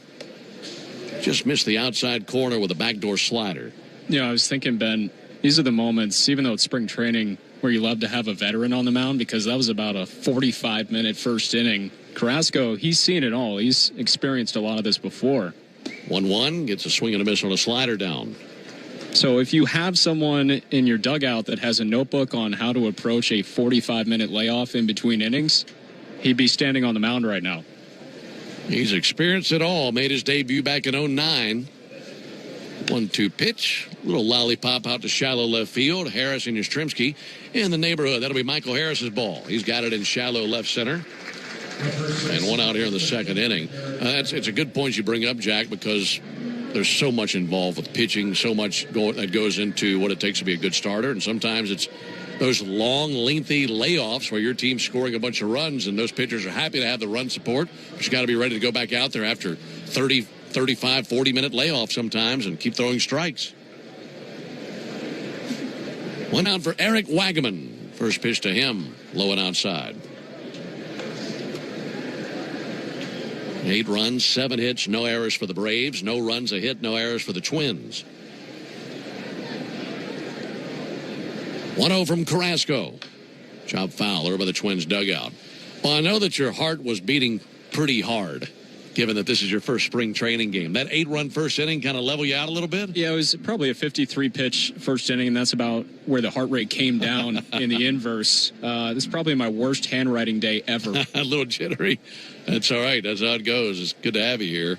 Just missed the outside corner with a backdoor slider. Yeah, I was thinking, Ben, these are the moments, even though it's spring training, where you love to have a veteran on the mound, because that was about a 45-minute first inning. Carrasco, he's seen it all. He's experienced a lot of this before. 1-1, gets a swing and a miss on a slider down. So if you have someone in your dugout that has a notebook on how to approach a 45-minute layoff in between innings, he'd be standing on the mound right now. He's experienced it all. Made his debut back in 2009. 1-2 pitch. Little lollipop out to shallow left field. Harris and Yastrzemski in the neighborhood. That'll be Michael Harris's ball. He's got it in shallow left center. And one out here in the second inning. It's a good point you bring up, Jack, because there's so much involved with pitching, so much that goes into what it takes to be a good starter. And sometimes it's those long, lengthy layoffs where your team's scoring a bunch of runs, and those pitchers are happy to have the run support. But you got to be ready to go back out there after 30, 35, 40-minute layoff sometimes and keep throwing strikes. One out for Eric Wagaman. First pitch to him, low and outside. 8 runs, 7 hits, no errors for the Braves. No runs, a hit, no errors for the Twins. 1-0 from Carrasco. Chop foul over by the Twins dugout. Well, I know that your heart was beating pretty hard, given that this is your first spring training game. That 8-run first inning kind of level you out a little bit? Yeah, it was probably a 53-pitch first inning, and that's about where the heart rate came down in the inverse. This is probably my worst handwriting day ever. A little jittery. That's all right. That's how it goes. It's good to have you here.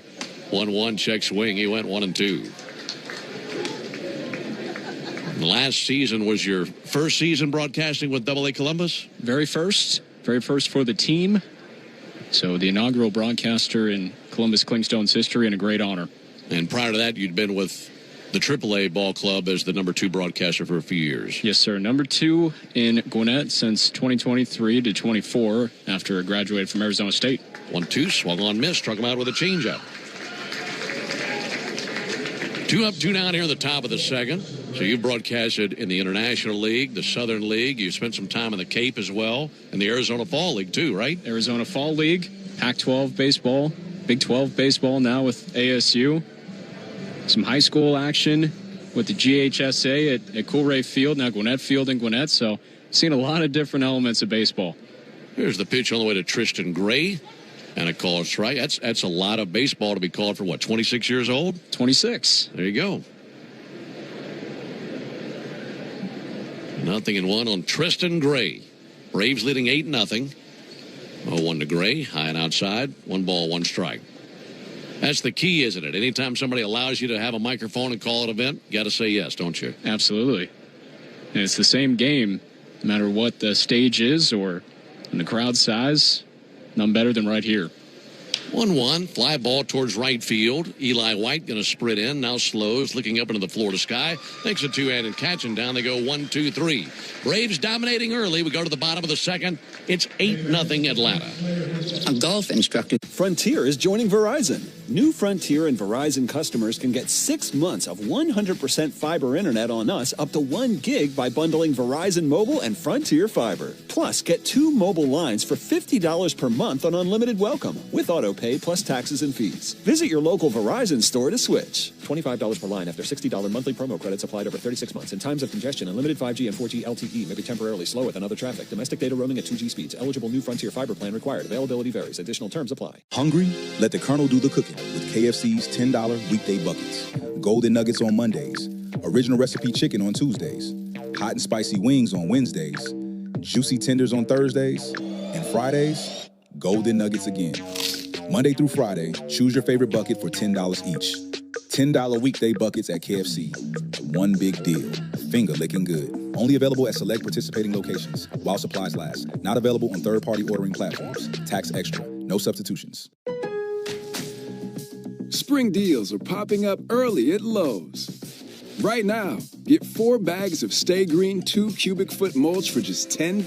1-1 check swing. He went 1-2. Last season was your first season broadcasting with AA Columbus? Very first for the team. So the inaugural broadcaster in Columbus Clingstone's history, and a great honor. And prior to that, you'd been with the AAA ball club as the number 2 broadcaster for a few years. Yes, sir. Number 2 in Gwinnett since 2023 to 24 after I graduated from Arizona State. 1-2, swung on, miss, struck him out with a changeup. 2 up, 2 down here in the top of the second. So you've broadcasted in the International League, the Southern League. You've spent some time in the Cape as well, and the Arizona Fall League too, right? Arizona Fall League, Pac-12 baseball, Big 12 baseball now with ASU. Some high school action with the GHSA at Coolray Field, now Gwinnett Field in Gwinnett. So seen a lot of different elements of baseball. Here's the pitch on the way to Tristan Gray. And a call strike. That's a lot of baseball to be called for, what, 26 years old? 26. There you go. 0-1 on Tristan Gray. Braves leading 8-0. 0-1 to Gray. High and outside. 1 ball, 1 strike. That's the key, isn't it? Anytime somebody allows you to have a microphone and call an event, you got to say yes, don't you? Absolutely. And it's the same game, no matter what the stage is or in the crowd size. None better than right here. 1-1, fly ball towards right field. Eli White going to sprint in, now slows, looking up into the Florida sky. Makes a 2-handed catch, and down they go 1-2-3. Braves dominating early. We go to the bottom of the second. It's 8-0 Atlanta. A golf instructor. Frontier is joining Verizon. New Frontier and Verizon customers can get 6 months of 100% fiber internet on us up to 1 gig by bundling Verizon Mobile and Frontier Fiber. Plus, get 2 mobile lines for $50 per month on unlimited welcome with auto pay plus taxes and fees. Visit your local Verizon store to switch. $25 per line after $60 monthly promo credits applied over 36 months. In times of congestion, unlimited 5G and 4G LTE may be temporarily slower than other traffic. Domestic data roaming at 2G speeds. Eligible new Frontier Fiber plan required. Availability varies. Additional terms apply. Hungry? Let the Colonel do the cooking with KFC's $10 weekday buckets. Golden Nuggets on Mondays. Original recipe chicken on Tuesdays. Hot and spicy wings on Wednesdays. Juicy tenders on Thursdays. And Fridays, Golden Nuggets again. Monday through Friday, choose your favorite bucket for $10 each. $10 weekday buckets at KFC. One big deal. Finger licking good. Only available at select participating locations while supplies last. Not available on third-party ordering platforms. Tax extra. No substitutions. Spring deals are popping up early at Lowe's. Right now, get 4 bags of Stay Green 2 cubic foot mulch for just $10.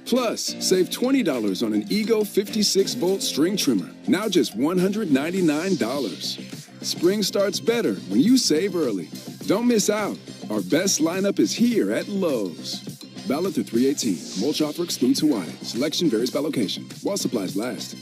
Plus, save $20 on an Ego 56-volt string trimmer, now just $199. Spring starts better when you save early. Don't miss out. Our best lineup is here at Lowe's. Valid through 3/18. Mulch offer excludes Hawaii. Selection varies by location, while supplies last.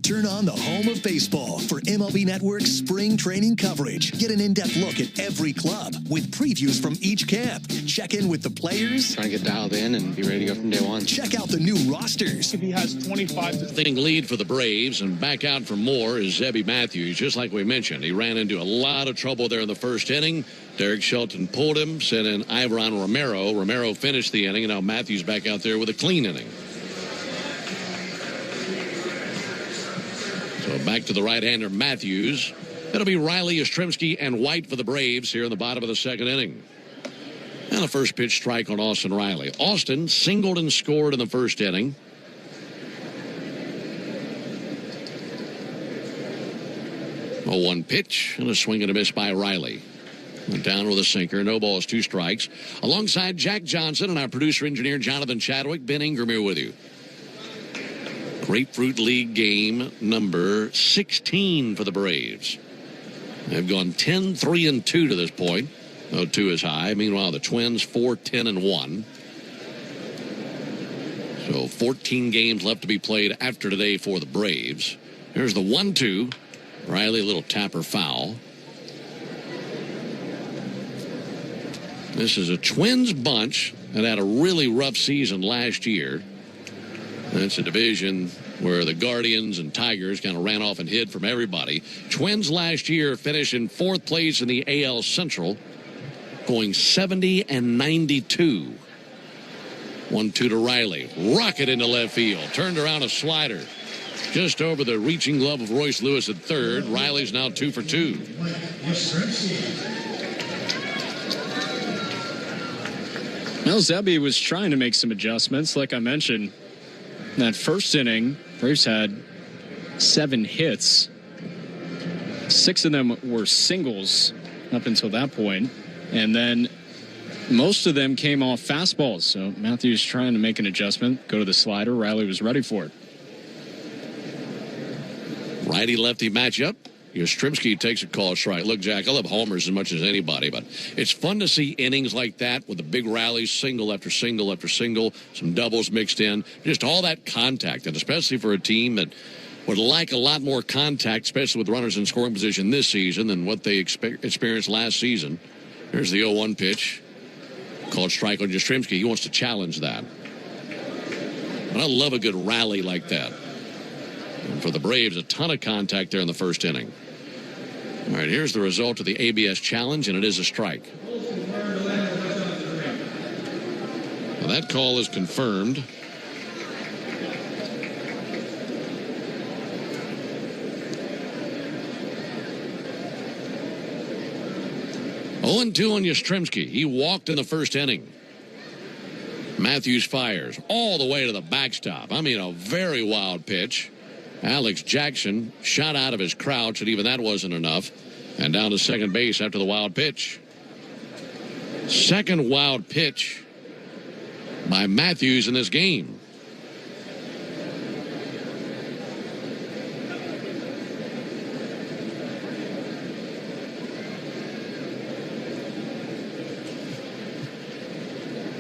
Turn on the home of baseball for MLB Network's spring training coverage. Get an in-depth look at every club with previews from each camp. Check in with the players. Trying to get dialed in and be ready to go from day one. Check out the new rosters. If he has 25 to lead for the Braves, and back out for more is Zebby Matthews. Just like we mentioned, he ran into a lot of trouble there in the first inning. Derek Shelton pulled him, sent in Ivan Romero. Romero finished the inning, and now Matthews back out there with a clean inning. So back to the right-hander Matthews. It'll be Riley, Yastrzemski, and White for the Braves here in the bottom of the second inning. And a first pitch strike on Austin Riley. Austin singled and scored in the first inning. A 1 pitch and a swing and a miss by Riley. Went down with a sinker. No balls, 2 strikes. Alongside Jack Johnson and our producer engineer Jonathan Chadwick, Ben Ingram here with you. Grapefruit League game number 16 for the Braves. They've gone 10-3-2 to this point. No 2 is high. Meanwhile, the Twins 4-10-1. So 14 games left to be played after today for the Braves. Here's the 1-2. Riley, a little tapper foul. This is a Twins bunch that had a really rough season last year. That's a division where the Guardians and Tigers kind of ran off and hid from everybody. Twins last year finished in 4th place in the AL Central, going 70-92. 1-2 to Riley. Rocket into left field. Turned around a slider. Just over the reaching glove of Royce Lewis at third. Riley's now 2 for 2. Well, Zebby was trying to make some adjustments. Like I mentioned, in that first inning, Braves had 7 hits. 6 of them were singles up until that point. And then most of them came off fastballs. So Matthews trying to make an adjustment, go to the slider. Riley was ready for it. Righty-lefty matchup. Yastrzemski takes a call strike. Look, Jack, I love homers as much as anybody, but it's fun to see innings like that with the big rallies, single after single after single, some doubles mixed in, just all that contact, and especially for a team that would like a lot more contact, especially with runners in scoring position this season than what they experienced last season. Here's the 0-1 pitch. Called strike on Yastrzemski. He wants to challenge that. But I love a good rally like that. And for the Braves, a ton of contact there in the first inning. All right, here's the result of the ABS challenge, and it is a strike. Now that call is confirmed. Oh, 0-2 on Yastrzemski. He walked in the first inning. Matthews fires all the way to the backstop. I mean, a very wild pitch. Alex Jackson shot out of his crouch, and even that wasn't enough. And down to second base after the wild pitch. Second wild pitch by Matthews in this game.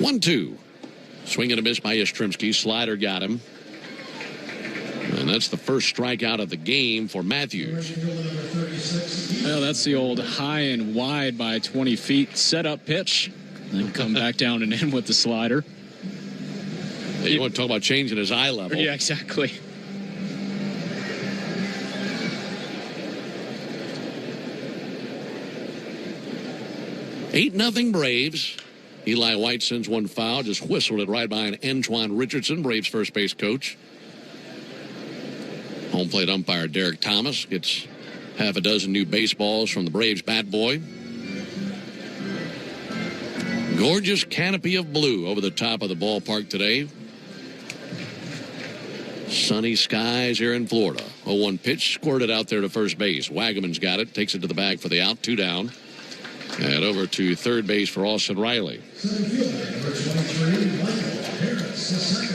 One-two. Swing and a miss by Yastrzemski. Slider got him. And that's the first strikeout of the game for Matthews. Well, that's the old high and wide by 20 feet setup pitch. Then come back down and in with the slider. Yeah, you want to talk about changing his eye level. Yeah, exactly. Eight 0 Braves. Eli White sends one foul, just whistled it right behind Antoine Richardson, Braves first base coach. Home plate umpire Derek Thomas gets half a dozen new baseballs from the Braves bat boy. Gorgeous canopy of blue over the top of the ballpark today. Sunny skies here in Florida. 0-1 pitch squirted out there to first base. Wagaman's got it, takes it to the bag for the out, 2 down. And over to third base for Austin Riley.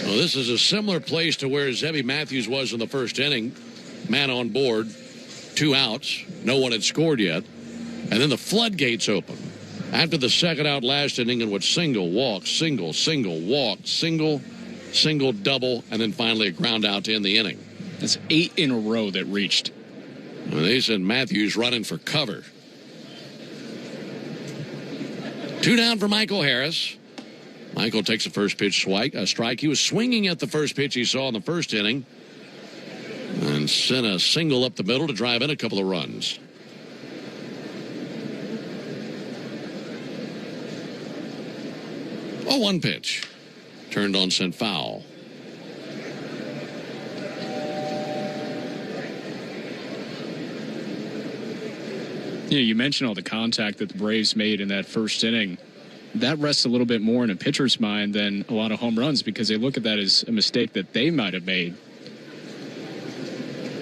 Well, this is a similar place to where Zebby Matthews was in the first inning. Man on board, 2 outs. No one had scored yet. And then the floodgates open. After the second out last inning, and with single, walk, single, walk, single, double, and then finally a ground out to end the inning. That's 8 in a row that reached. Well, they said Matthews running for cover. 2 down for Michael Harris. Michael takes the first pitch strike. He was swinging at the first pitch he saw in the first inning and sent a single up the middle to drive in a couple of runs. Oh, 1 pitch. Turned on, sent foul. You mentioned all the contact that the Braves made in that first inning. That rests a little bit more in a pitcher's mind than a lot of home runs because they look at that as a mistake that they might have made.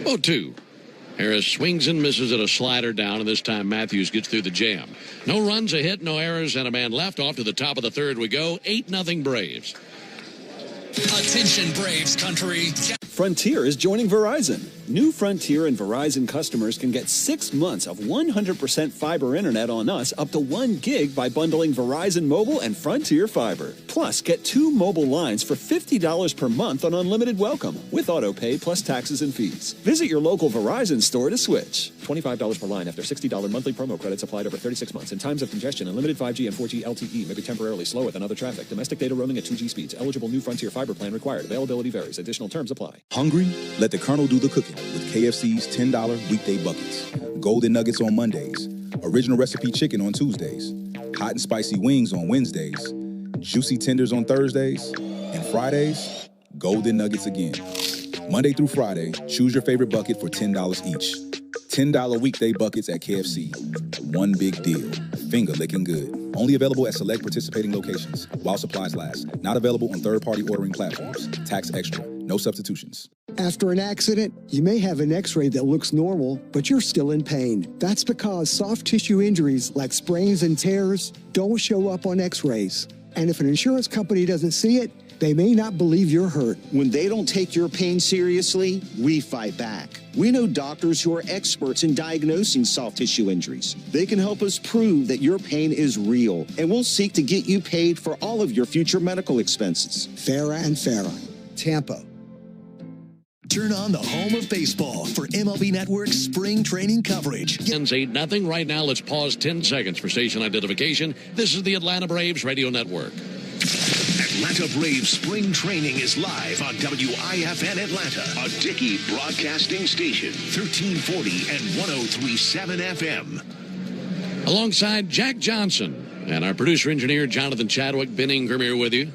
0-2. Harris swings and misses at a slider down, and this time Matthews gets through the jam. No runs, a hit, no errors, and a man left. Off to the top of the third we go. 8-0 Braves. Attention, Braves country. Frontier is joining Verizon. New Frontier and Verizon customers can get 6 months of 100% fiber internet on us up to 1 gig by bundling Verizon Mobile and Frontier Fiber. Plus, get 2 mobile lines for $50 per month on unlimited welcome with auto pay plus taxes and fees. Visit your local Verizon store to switch. $25 per line after $60 monthly promo credits applied over 36 months. In times of congestion, unlimited 5G and 4G LTE may be temporarily slower than other traffic. Domestic data roaming at 2G speeds. Eligible new Frontier Fiber plan required. Availability varies. Additional terms apply. Hungry? Let the Colonel do the cooking with KFC's $10 weekday buckets. Golden Nuggets on Mondays. Original recipe chicken on Tuesdays. Hot and spicy wings on Wednesdays. Juicy tenders on Thursdays. And Fridays, Golden Nuggets again. Monday through Friday, choose your favorite bucket for $10 each. $10 weekday buckets at KFC. One big deal. Finger licking good. Only available at select participating locations while supplies last. Not available on third-party ordering platforms. Tax extra. No substitutions. After an accident, you may have an x-ray that looks normal, but you're still in pain. That's because soft tissue injuries like sprains and tears don't show up on x-rays. And if an insurance company doesn't see it, they may not believe you're hurt. When they don't take your pain seriously, we fight back. We know doctors who are experts in diagnosing soft tissue injuries. They can help us prove that your pain is real, and we'll seek to get you paid for all of your future medical expenses. Farah and Farah, Tampa. Turn on the home of baseball for MLB Network's spring training coverage. 8-0. Right now, let's pause 10 seconds for station identification. This is the Atlanta Braves Radio Network. Atlanta Braves spring training is live on WIFN Atlanta, a Dickey broadcasting station, 1340 and 103.7 FM. Alongside Jack Johnson and our producer-engineer Jonathan Chadwick, Ben Ingram here with you.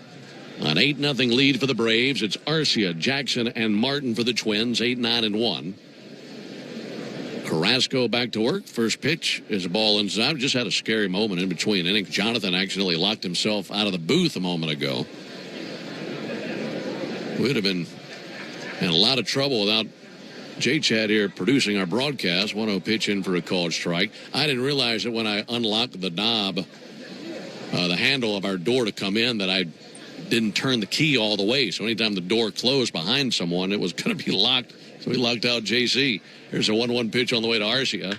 An 8-0 lead for the Braves. It's Arcia, Jackson, and Martin for the Twins, 8-9-1. Carrasco back to work. First pitch is a ball inside. Just had a scary moment in between innings. Jonathan accidentally locked himself out of the booth a moment ago. We'd have been in a lot of trouble without J-Chad here producing our broadcast. 1-0 pitch in for a called strike. I didn't realize that when I unlocked the knob, the handle of our door to come in, that I didn't turn the key all the way. So anytime the door closed behind someone, it was going to be locked. So we locked out JC. Here's a 1-1 pitch on the way to Arcia.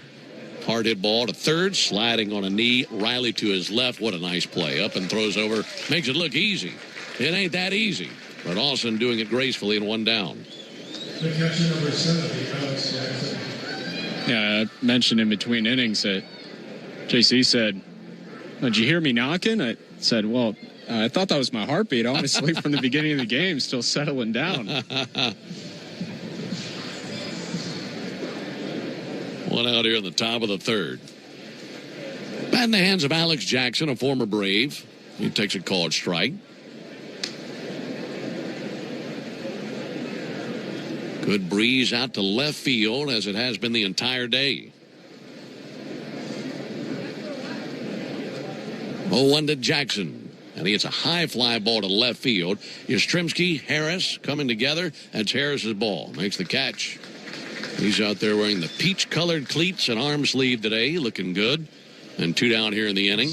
Hard hit ball to third, sliding on a knee. Riley to his left. What a nice play. Up and throws over. Makes it look easy. It ain't that easy. But Austin doing it gracefully and 1 down. The catcher number 70, Alex Jackson. Yeah, I mentioned in between innings that JC said, "Did you hear me knocking?" I said, "Well, I thought that was my heartbeat, honestly, from the beginning of the game, still settling down." One out here in the top of the third. Bat in the hands of Alex Jackson, a former Brave. He takes a called strike. Good breeze out to left field, as it has been the entire day. 0-1 to Jackson. And he hits a high fly ball to left field. Yastrzemski, Harris coming together. That's Harris's ball. Makes the catch. He's out there wearing the peach-colored cleats and arm sleeve today, looking good. And 2 down here in the inning.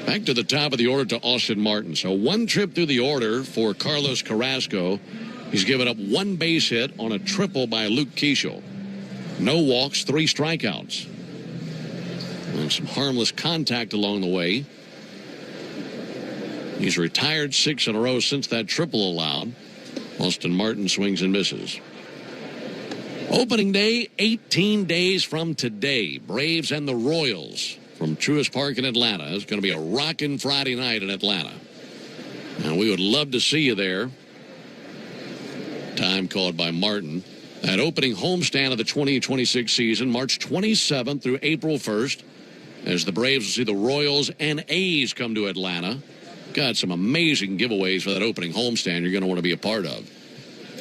Back to the top of the order to Austin Martin. So 1 trip through the order for Carlos Carrasco. He's given up 1 base hit on a triple by Luke Keeschel. No walks, 3 strikeouts. And some harmless contact along the way. He's retired 6 in a row since that triple allowed. Austin Martin swings and misses. Opening day, 18 days from today. Braves and the Royals from Truist Park in Atlanta. It's going to be a rocking Friday night in Atlanta. And we would love to see you there. Time called by Martin. That opening homestand of the 2026 season, March 27th through April 1st, as the Braves will see the Royals and A's come to Atlanta. Got some amazing giveaways for that opening homestand you're going to want to be a part of.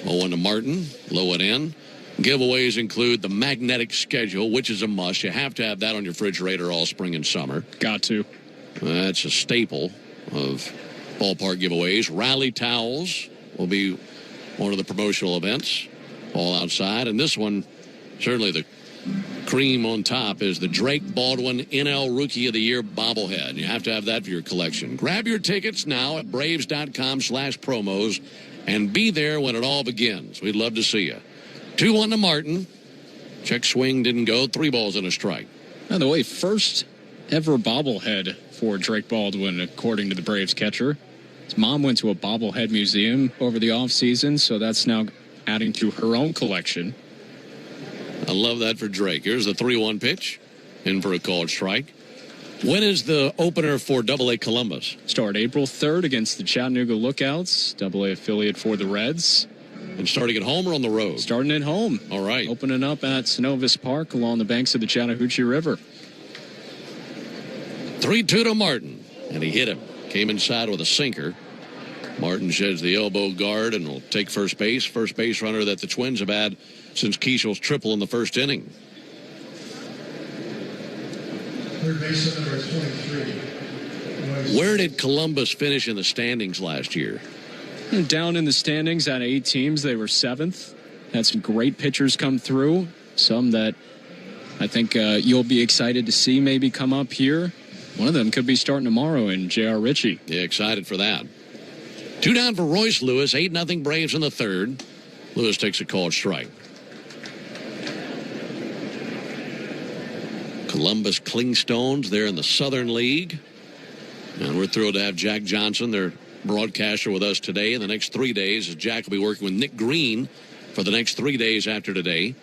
0-1 to Martin, low and in. Giveaways include the magnetic schedule, which is a must. You have to have that on your refrigerator all spring and summer. Got to. That's a staple of ballpark giveaways. Rally towels will be one of the promotional events, all outside. And this one, certainly the cream on top, is the Drake Baldwin NL Rookie of the Year bobblehead. You have to have that for your collection. Grab your tickets now at braves.com/promos and be there when it all begins. We'd love to see you. 2-1 to Martin. Check swing didn't go. 3 balls and a strike. By the way, first ever bobblehead for Drake Baldwin, according to the Braves catcher. His mom went to a bobblehead museum over the offseason, so that's now adding to her own collection. I love that for Drake. Here's the 3-1 pitch. In for a called strike. When is the opener for AA Columbus? Start April 3rd against the Chattanooga Lookouts, AA affiliate for the Reds. And starting at home or on the road? Starting at home. All right. Opening up at Synovus Park along the banks of the Chattahoochee River. 3-2 to Martin, and he hit him. Came inside with a sinker. Martin sheds the elbow guard and will take first base. First base runner that the Twins have had since Keishel's triple in the first inning. Third baseman number 23. Where did Columbus finish in the standings last year? Down in the standings out of 8 teams, they were 7th. Had some great pitchers come through. Some that I think you'll be excited to see maybe come up here. One of them could be starting tomorrow in J.R. Ritchie. Yeah, excited for that. 2 down for Royce Lewis. 8-0 Braves in the third. Lewis takes a called strike. Columbus Clingstones, they're in the Southern League. And we're thrilled to have Jack Johnson, their broadcaster, with us today. In the next 3 days, as Jack will be working with Nick Green for the next 3 days after today.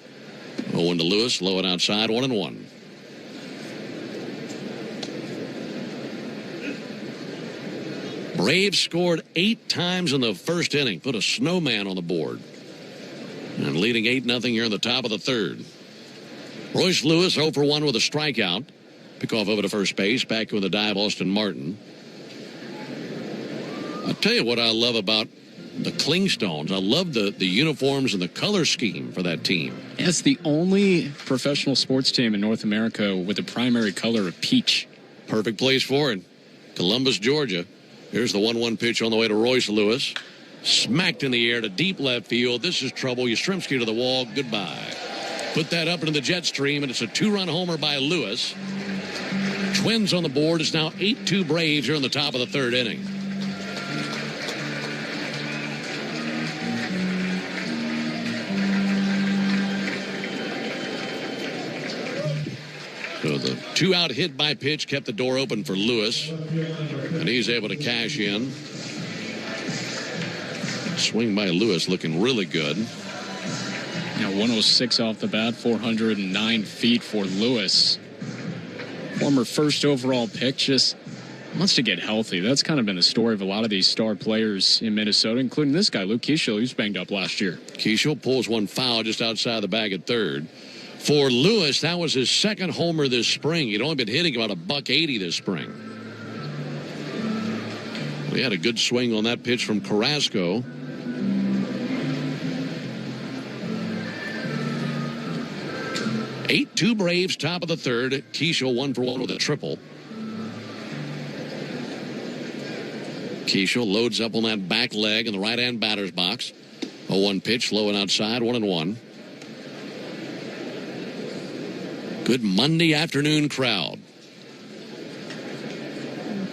0-1 to Lewis, low and outside, 1-1. Braves scored 8 times in the first inning, put a snowman on the board. And leading 8-0 here in the top of the third. Royce Lewis 0 for 1 with a strikeout. Pick off over to first base, back with a dive, Austin Martin. I'll tell you what I love about the Clingstones. I love the uniforms and the color scheme for that team. It's the only professional sports team in North America with a primary color of peach. Perfect place for it. Columbus, Georgia. Here's the 1-1 pitch on the way to Royce Lewis. Smacked in the air to deep left field. This is trouble. Yastrzemski to the wall. Goodbye. Put that up into the jet stream, and it's a 2-run homer by Lewis. Twins on the board. It's now 8-2 Braves here in the top of the third inning. So the 2-out hit by pitch kept the door open for Lewis, and he's able to cash in. Swing by Lewis looking really good. Now 106 off the bat, 409 feet for Lewis. Former first overall pick, just wants to get healthy. That's kind of been the story of a lot of these star players in Minnesota, including this guy, Luke Keeschel, who's banged up last year. Keeschel pulls one foul just outside the bag at third. For Lewis, that was his second homer this spring. He'd only been hitting about $180 this spring. We had a good swing on that pitch from Carrasco. Eight-2 Braves, top of the third. Keeschel 1 for 1 with a triple. Keeschel loads up on that back leg in the right-hand batter's box. 0-1 pitch, low and outside, 1-1. Good Monday afternoon crowd.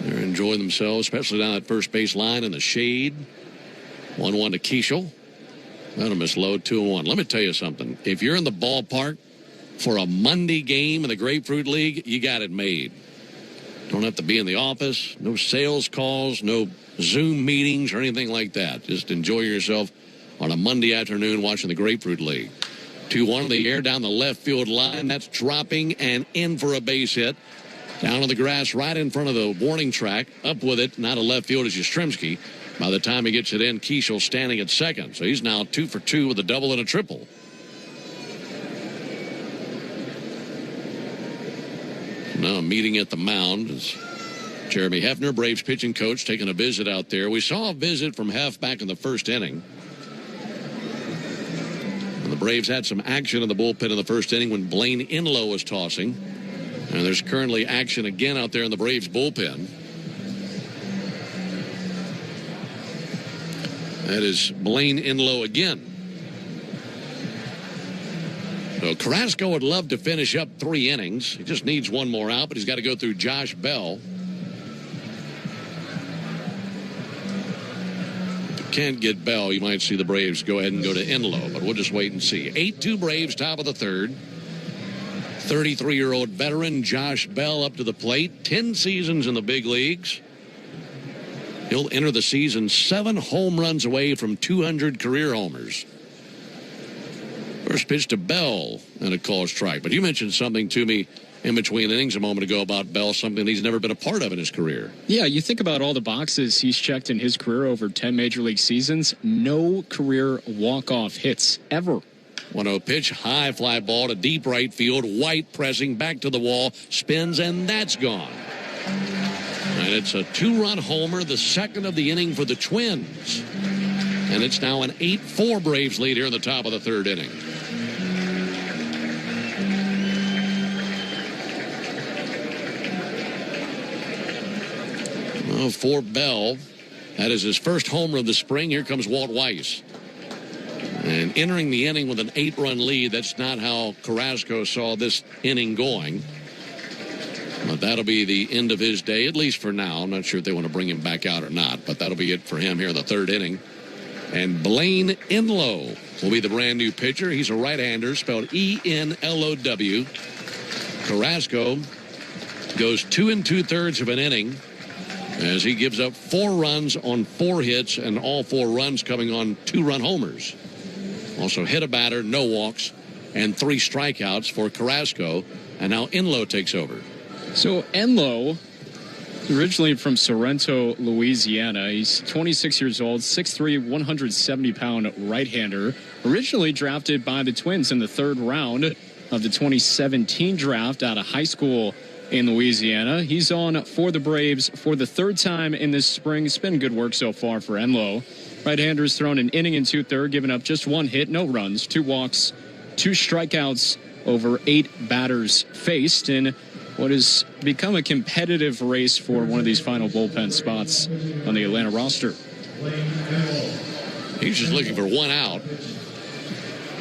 They're enjoying themselves, especially down that first base line in the shade. 1-1 to Keeschel. That'll miss low, 2-1. Let me tell you something. If you're in the ballpark for a Monday game in the Grapefruit League, you got it made. Don't have to be in the office, no sales calls, no Zoom meetings or anything like that. Just enjoy yourself on a Monday afternoon watching the Grapefruit League. 2-1 in the air down the left field line. That's dropping and in for a base hit. Down on the grass right in front of the warning track. Up with it, not a left field is Yastrzemski. By the time he gets it in, Keeschel standing at second. So he's now 2 for 2 with a double and a triple. Now a meeting at the mound is Jeremy Hefner, Braves pitching coach, taking a visit out there. We saw a visit from Hef back in the first inning. And the Braves had some action in the bullpen in the first inning when Blaine Inlow was tossing. And there's currently action again out there in the Braves bullpen. That is Blaine Inlow again. So Carrasco would love to finish up 3 innings. He just needs one more out, but he's got to go through Josh Bell. If you can't get Bell, you might see the Braves go ahead and go to Inlow, but we'll just wait and see. 8-2 Braves, top of the third. 33-year-old veteran Josh Bell up to the plate. 10 seasons in the big leagues. He'll enter the season 7 home runs away from 200 career homers. First pitch to Bell and a call strike. But you mentioned something to me in between innings a moment ago about Bell, something he's never been a part of in his career. Yeah, you think about all the boxes he's checked in his career over 10 major league seasons. No career walk-off hits ever. 1-0 pitch, high fly ball to deep right field. White pressing back to the wall, spins, and that's gone. And it's a 2-run homer, the second of the inning for the Twins. And it's now an 8-4 Braves lead here in the top of the third inning. Well, for Bell, that is his first homer of the spring. Here comes Walt Weiss. And entering the inning with an 8-run lead, that's not how Carrasco saw this inning going. But that'll be the end of his day, at least for now. I'm not sure if they want to bring him back out or not, but that'll be it for him here in the third inning. And Blaine Inlow will be the brand new pitcher. He's a right-hander, spelled E-N-L-O-W. Carrasco goes 2 2/3 of an inning as he gives up 4 runs on 4 hits, and all 4 runs coming on 2-run homers. Also hit a batter, no walks, and 3 strikeouts for Carrasco. And now Inlow takes over. So Inlow, originally from Sorrento, Louisiana. He's 26 years old, 6'3", 170-pound right-hander. Originally drafted by the Twins in the 3rd round of the 2017 draft out of high school in Louisiana. He's on for the Braves for the 3rd time in this spring. It's been good work so far for Inlow. Right-hander's thrown an inning and 2/3, giving up just 1 hit, no runs, 2 walks, 2 strikeouts over 8 batters faced in what has become a competitive race for one of these final bullpen spots on the Atlanta roster. He's just looking for 1 out.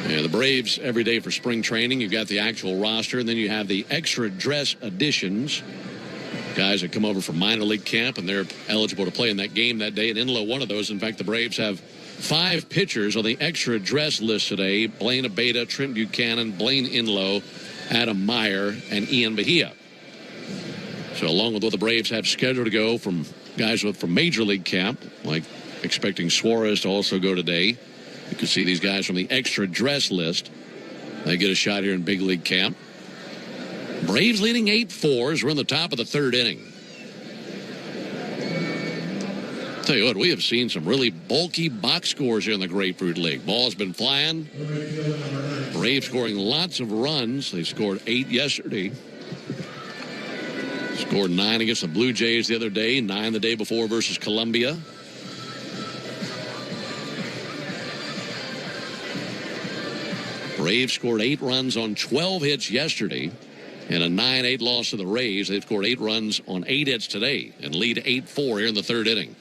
Yeah, the Braves every day for spring training. You've got the actual roster, and then you have the extra dress additions. Guys that come over from minor league camp, and they're eligible to play in that game that day. And Inlow, one of those. In fact, the Braves have 5 pitchers on the extra dress list today. Blaine Abeda, Trent Buchanan, Blaine Inlow, Adam Meyer, and Ian Bahia. So along with what the Braves have scheduled to go from guys from major league camp, like expecting Suarez to also go today. You can see these guys from the extra dress list. They get a shot here in big league camp. Braves leading 8-4 as we're in the top of the 3rd inning. Tell you what, we have seen some really bulky box scores here in the Grapefruit League. Ball's been flying. Braves scoring lots of runs. They scored 8 yesterday. Scored 9 against the Blue Jays the other day, 9 the day before versus Columbia. Braves scored 8 runs on 12 hits yesterday in a 9-8 loss to the Rays. They've scored 8 runs on 8 hits today and lead 8-4 here in the 3rd inning.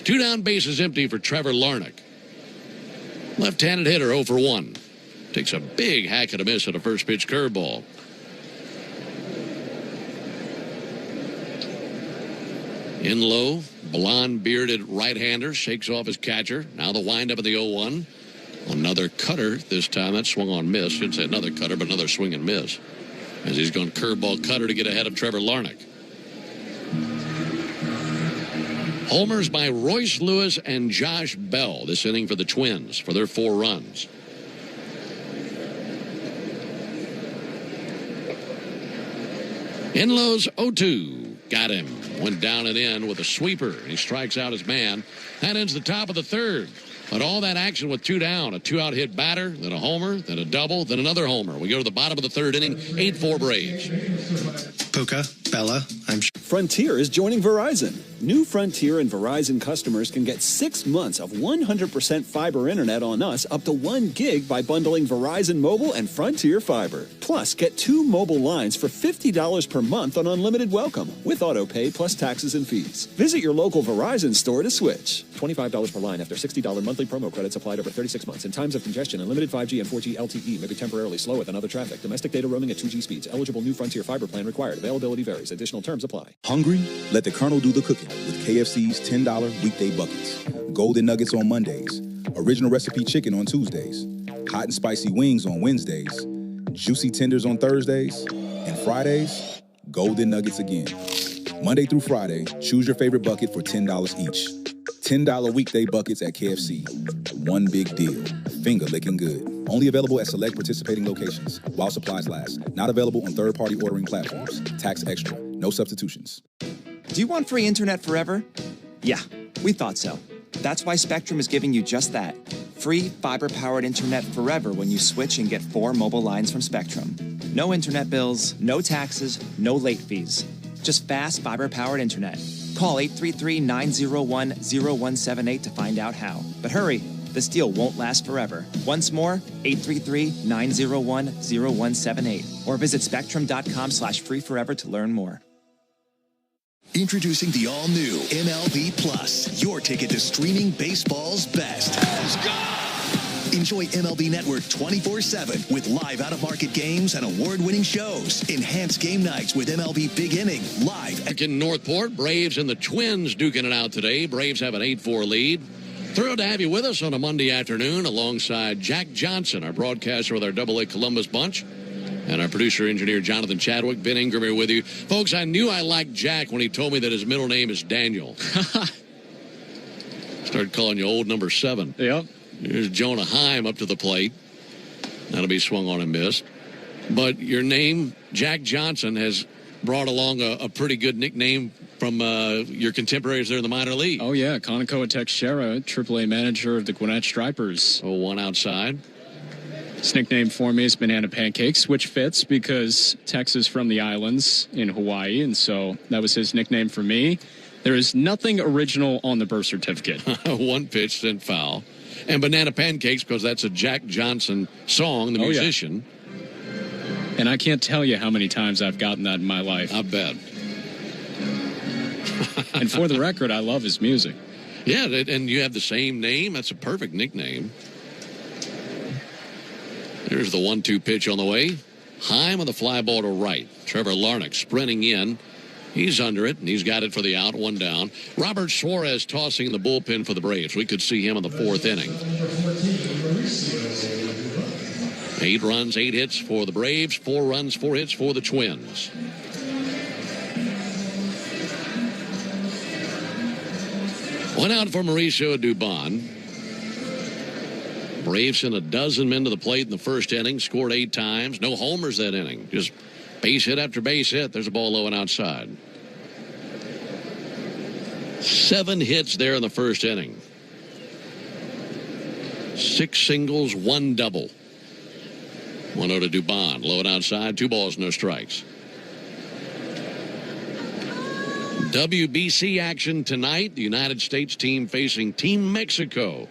2 down, bases empty for Trevor Larnach. Left-handed hitter 0 for 1. Takes a big hack and a miss at a first pitch curveball. Inlow, blonde-bearded right-hander, shakes off his catcher. Now the windup of the 0-1. Another cutter this time. That swung on miss. Shouldn't say another cutter, but another swing and miss. As he's going curveball cutter to get ahead of Trevor Larnach. Homers by Royce Lewis and Josh Bell this inning for the Twins for their 4 runs. Inlow's 0-2. Got him. Went down and in with a sweeper. He strikes out his man. That ends the top of the 3rd. But all that action with 2 down, a 2-out hit batter, then a homer, then a double, then another homer. We go to the bottom of the 3rd inning, 8-4 Braves. Puka, Bella, I'm Frontier is joining Verizon. New Frontier and Verizon customers can get 6 months of 100% fiber internet on us up to 1 gig by bundling Verizon Mobile and Frontier Fiber. Plus, get 2 mobile lines for $50 per month on unlimited welcome with auto pay plus taxes and fees. Visit your local Verizon store to switch. $25 per line after $60 monthly promo credits applied over 36 months. In times of congestion, unlimited 5G and 4G LTE may be temporarily slower than other traffic. Domestic data roaming at 2G speeds. Eligible New Frontier Fiber plan required. Availability varies. Additional terms apply. Hungry? Let the Colonel do the cooking with KFC's $10 weekday buckets. Golden Nuggets on Mondays. Original recipe chicken on Tuesdays. Hot and spicy wings on Wednesdays. Juicy tenders on Thursdays. And Fridays, Golden Nuggets again. Monday through Friday, choose your favorite bucket for $10 each. $10 weekday buckets at KFC. One big deal. Finger licking good. Only available at select participating locations while supplies last. Not available on third-party ordering platforms. Tax extra. No substitutions. Do you want free internet forever? Yeah, we thought so. That's why Spectrum is giving you just that. Free fiber-powered internet forever when you switch and get 4 mobile lines from Spectrum. No internet bills, no taxes, no late fees. Just fast fiber-powered internet. Call 833-901-0178 to find out how. But hurry, this deal won't last forever. Once more, 833-901-0178. Or visit spectrum.com/free forever to learn more. Introducing the all-new MLB Plus, your ticket to streaming baseball's best. Let's go! Enjoy MLB Network 24/7 with live out-of-market games and award-winning shows. Enhanced game nights with MLB Big Inning live. In Northport, Braves and the Twins duking it out today. Braves have an 8-4 lead. Thrilled to have you with us on a Monday afternoon alongside Jack Johnson, our broadcaster with our AA Columbus bunch. And our producer-engineer, Jonathan Chadwick. Ben Ingram here with you. Folks, I knew I liked Jack when he told me that his middle name is Daniel. Started calling you old number 7. Yep. Here's Jonah Heim up to the plate. That'll be swung on and missed. But your name, Jack Johnson, has brought along a pretty good nickname from your contemporaries there in the minor league. Oh, yeah. Kanekoa Teixeira, AAA manager of the Gwinnett Stripers. Oh, one outside. His nickname for me is Banana Pancakes, which fits because Tex is from the islands in Hawaii, and so that was his nickname for me. There is nothing original on the birth certificate. One pitch sent foul. And Banana Pancakes because that's a Jack Johnson song, the musician. Yeah. And I can't tell you how many times I've gotten that in my life. I bet. And for the record, I love his music. Yeah, and you have the same name. That's a perfect nickname. There's the 1-2 pitch on the way. Heim on the fly ball to right. Trevor Larnach sprinting in. He's under it, and he's got it for the out, 1 down. Robert Suarez tossing in the bullpen for the Braves. We could see him in the 4th inning. 8 runs, 8 hits for the Braves. 4 runs, 4 hits for the Twins. One out for Mauricio Dubon. Braves sent a dozen men to the plate in the first inning, scored 8 times. No homers that inning. Just base hit after base hit. There's a ball low and outside. 7 hits there in the first inning. 6 singles, 1 double. 1-0 to Dubon. Low and outside. 2 balls, no strikes. WBC action tonight. The United States team facing Team Mexico.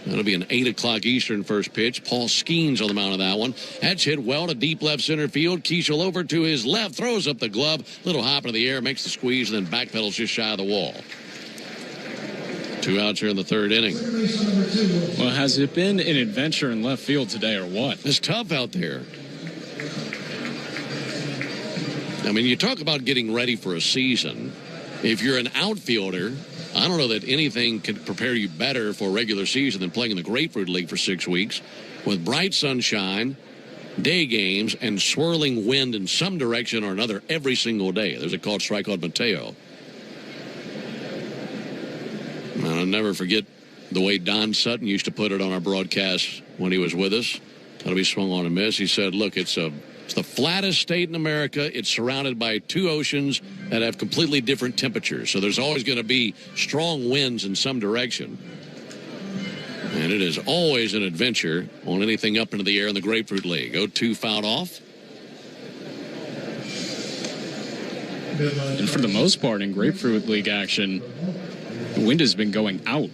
That'll be an 8 o'clock Eastern first pitch. Paul Skeens on the mound of that one. That's hit well to deep left center field. Keishel over to his left, throws up the glove. Little hop into the air, makes the squeeze, and then backpedals just shy of the wall. 2 outs here in the 3rd inning. Well, has it been an adventure in left field today or what? It's tough out there. I mean, you talk about getting ready for a season. If you're an outfielder, I don't know that anything can prepare you better for a regular season than playing in the Grapefruit League for 6 weeks with bright sunshine, day games, and swirling wind in some direction or another every single day. There's a called strike on Mateo. I'll never forget the way Don Sutton used to put it on our broadcast when he was with us. That'll be swung on and miss. He said, look, it's the flattest state in America. It's surrounded by 2 oceans that have completely different temperatures. So there's always going to be strong winds in some direction. And it is always an adventure on anything up into the air in the Grapefruit League. 0-2 fouled off. And for the most part in Grapefruit League action, the wind has been going out.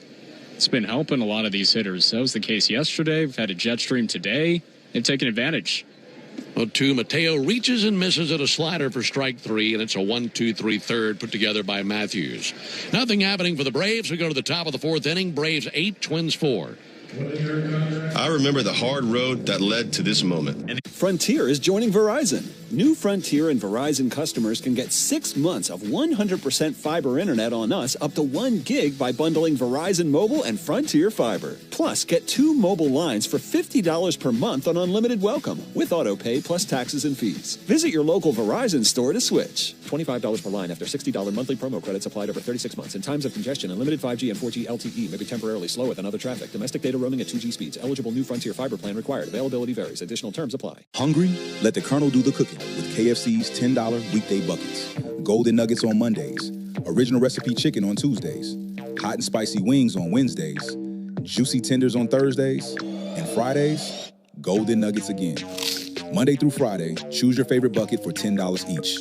It's been helping a lot of these hitters. That was the case yesterday. We've had a jet stream today. They've taken advantage. 0-2, Mateo reaches and misses at a slider for strike three, and it's a 1-2-3 third put together by Matthews. Nothing happening for the Braves. We go to the top of the fourth inning. Braves 8, Twins 4. I remember the hard road that led to this moment. Frontier is joining Verizon. New Frontier and Verizon customers can get 6 months of 100% fiber internet on us up to 1 gig by bundling Verizon Mobile and Frontier Fiber. Plus, get 2 mobile lines for $50 per month on unlimited welcome with auto pay plus taxes and fees. Visit your local Verizon store to switch. $25 per line after $60 monthly promo credits applied over 36 months. In times of congestion, unlimited 5G and 4G LTE may be temporarily slower than other traffic. Domestic data roaming at 2G speeds. Eligible new Frontier Fiber plan required. Availability varies. Additional terms apply. Hungry? Let the Colonel do the cooking with KFC's $10 weekday buckets. Golden Nuggets on Mondays. Original recipe chicken on Tuesdays. Hot and spicy wings on Wednesdays. Juicy tenders on Thursdays. And Fridays, Golden Nuggets again. Monday through Friday, choose your favorite bucket for $10 each.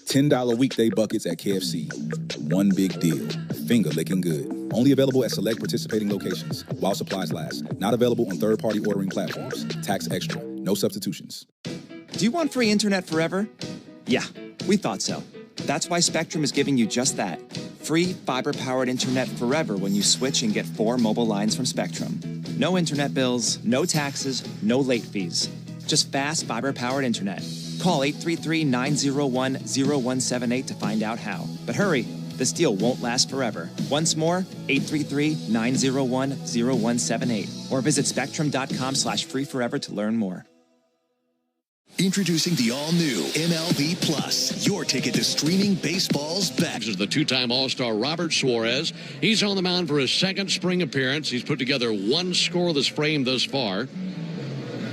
$10 weekday buckets at KFC. One big deal. Finger licking good. Only available at select participating locations while supplies last. Not available on third-party ordering platforms. Tax extra. No substitutions. Do you want free internet forever? Yeah, we thought so. That's why Spectrum is giving you just that. Free fiber-powered internet forever when you switch and get 4 mobile lines from Spectrum. No internet bills, no taxes, no late fees. Just fast fiber-powered internet. Call 833-901-0178 to find out how. But hurry, this deal won't last forever. Once more, 833-901-0178. Or visit spectrum.com/freeforever to learn more. Introducing the all-new MLB Plus, your ticket to streaming baseball's best. This is the two-time All-Star Robert Suarez. He's on the mound for his second spring appearance. He's put together 1 scoreless frame thus far.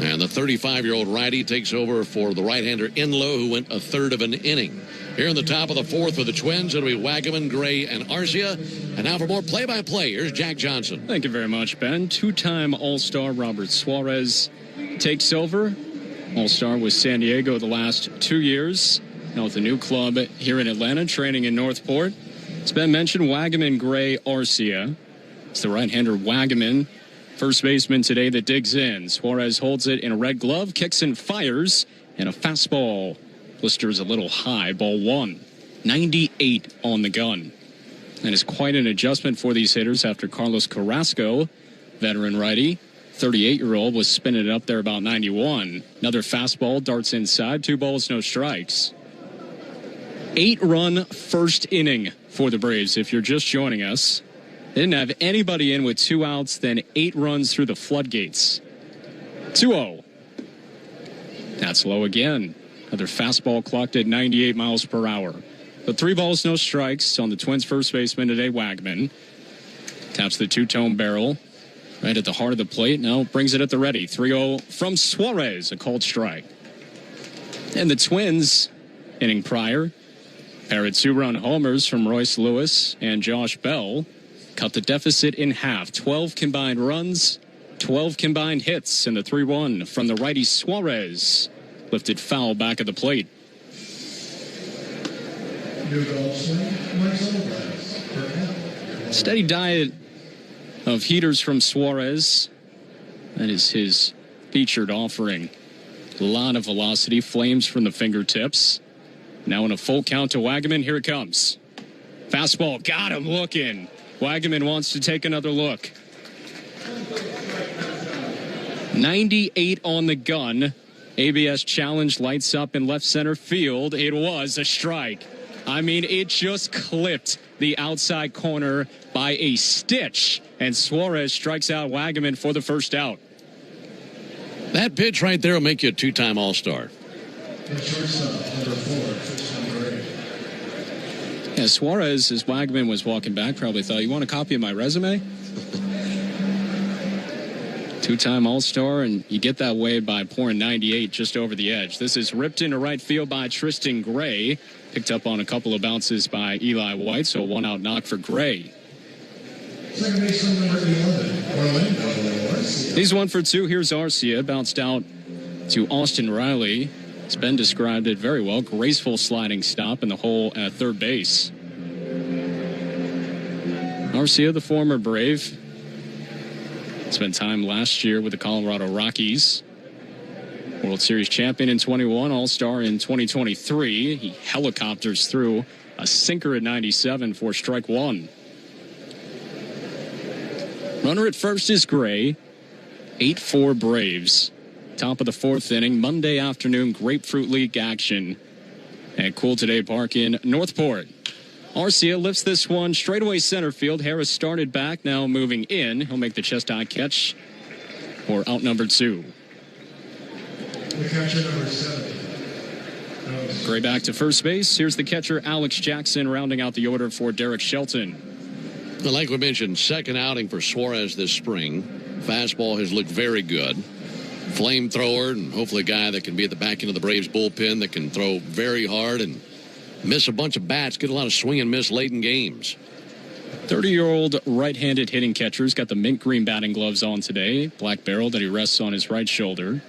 And the 35-year-old righty takes over for the right-hander Enlow, who went a third of an inning. Here in the top of the fourth for the Twins, it'll be Wagaman, Gray, and Arcia. And now for more play-by-play, here's Jack Johnson. Thank you very much, Ben. Two-time All-Star Robert Suarez takes over. All-Star with San Diego the last 2 years. Now with a new club here in Atlanta, training in Northport. It's been mentioned, Wagaman, Gray, Arcia. It's the right-hander Wagaman, first baseman today, that digs in. Suarez holds it in a red glove, kicks and fires, and a fastball blisters a little high. Ball 1. 98 on the gun. And it's quite an adjustment for these hitters after Carlos Carrasco, veteran righty, 38-year-old, was spinning it up there about 91. Another fastball darts inside. 2 balls, no strikes. 8-run first inning for the Braves. If you're just joining us, they didn't have anybody in with 2 outs, then 8 runs through the floodgates. 2-0. That's low again. Another fastball clocked at 98 miles per hour. But 3 balls, no strikes on the Twins' first baseman today, Wagaman. Taps the two-tone barrel right at the heart of the plate. Now brings it at the ready. 3-0 from Suarez, a called strike. And the Twins, inning prior, paired 2-run homers from Royce Lewis and Josh Bell. Cut the deficit in half. 12 combined runs, 12 combined hits, and the 3-1 from the righty Suarez. Lifted foul back at the plate. Steady diet of heaters from Suarez. That is his featured offering. A lot of velocity, flames from the fingertips. Now in a full count to Wagaman. Here it comes. Fastball, got him looking. Wagaman wants to take another look. 98 on the gun. ABS challenge lights up in left center field. It was a strike. I mean, it just clipped the outside corner by a stitch. And Suarez strikes out Wagaman for the first out. That pitch right there will make you a 2-time All-Star. Yeah, Suarez, as Wagaman was walking back, probably thought, you want a copy of my resume? 2-time All-Star, and you get that way by pouring 98 just over the edge. This is ripped into right field by Tristan Gray. Picked up on a couple of bounces by Eli White, so a 1-out knock for Gray. Second baseman number 11, Orlando Arcia. He's 1 for 2. Here's Arcia. Bounced out to Austin Riley. It's been described it very well. Graceful sliding stop in the hole at third base. Arcia, the former Brave, spent time last year with the Colorado Rockies. World Series champion in 21, All-Star in 2023. He helicopters through a sinker at 97 for strike one. Runner at first is Gray. 8-4 Braves. Top of the fourth inning, Monday afternoon Grapefruit League action at Cool Today Park in Northport. Arcia lifts this one straightaway center field. Harris started back, now moving in. He'll make the chest-high catch for out number 2. The catcher, number 70. Gray back to first base. Here's the catcher, Alex Jackson, rounding out the order for Derek Shelton. Well, like we mentioned, second outing for Suarez this spring. Fastball has looked very good. Flamethrower, and hopefully a guy that can be at the back end of the Braves bullpen that can throw very hard and miss a bunch of bats, get a lot of swing and miss late in games. 30-year-old right-handed hitting catcher's got the mint green batting gloves on today. Black barrel that he rests on his right shoulder.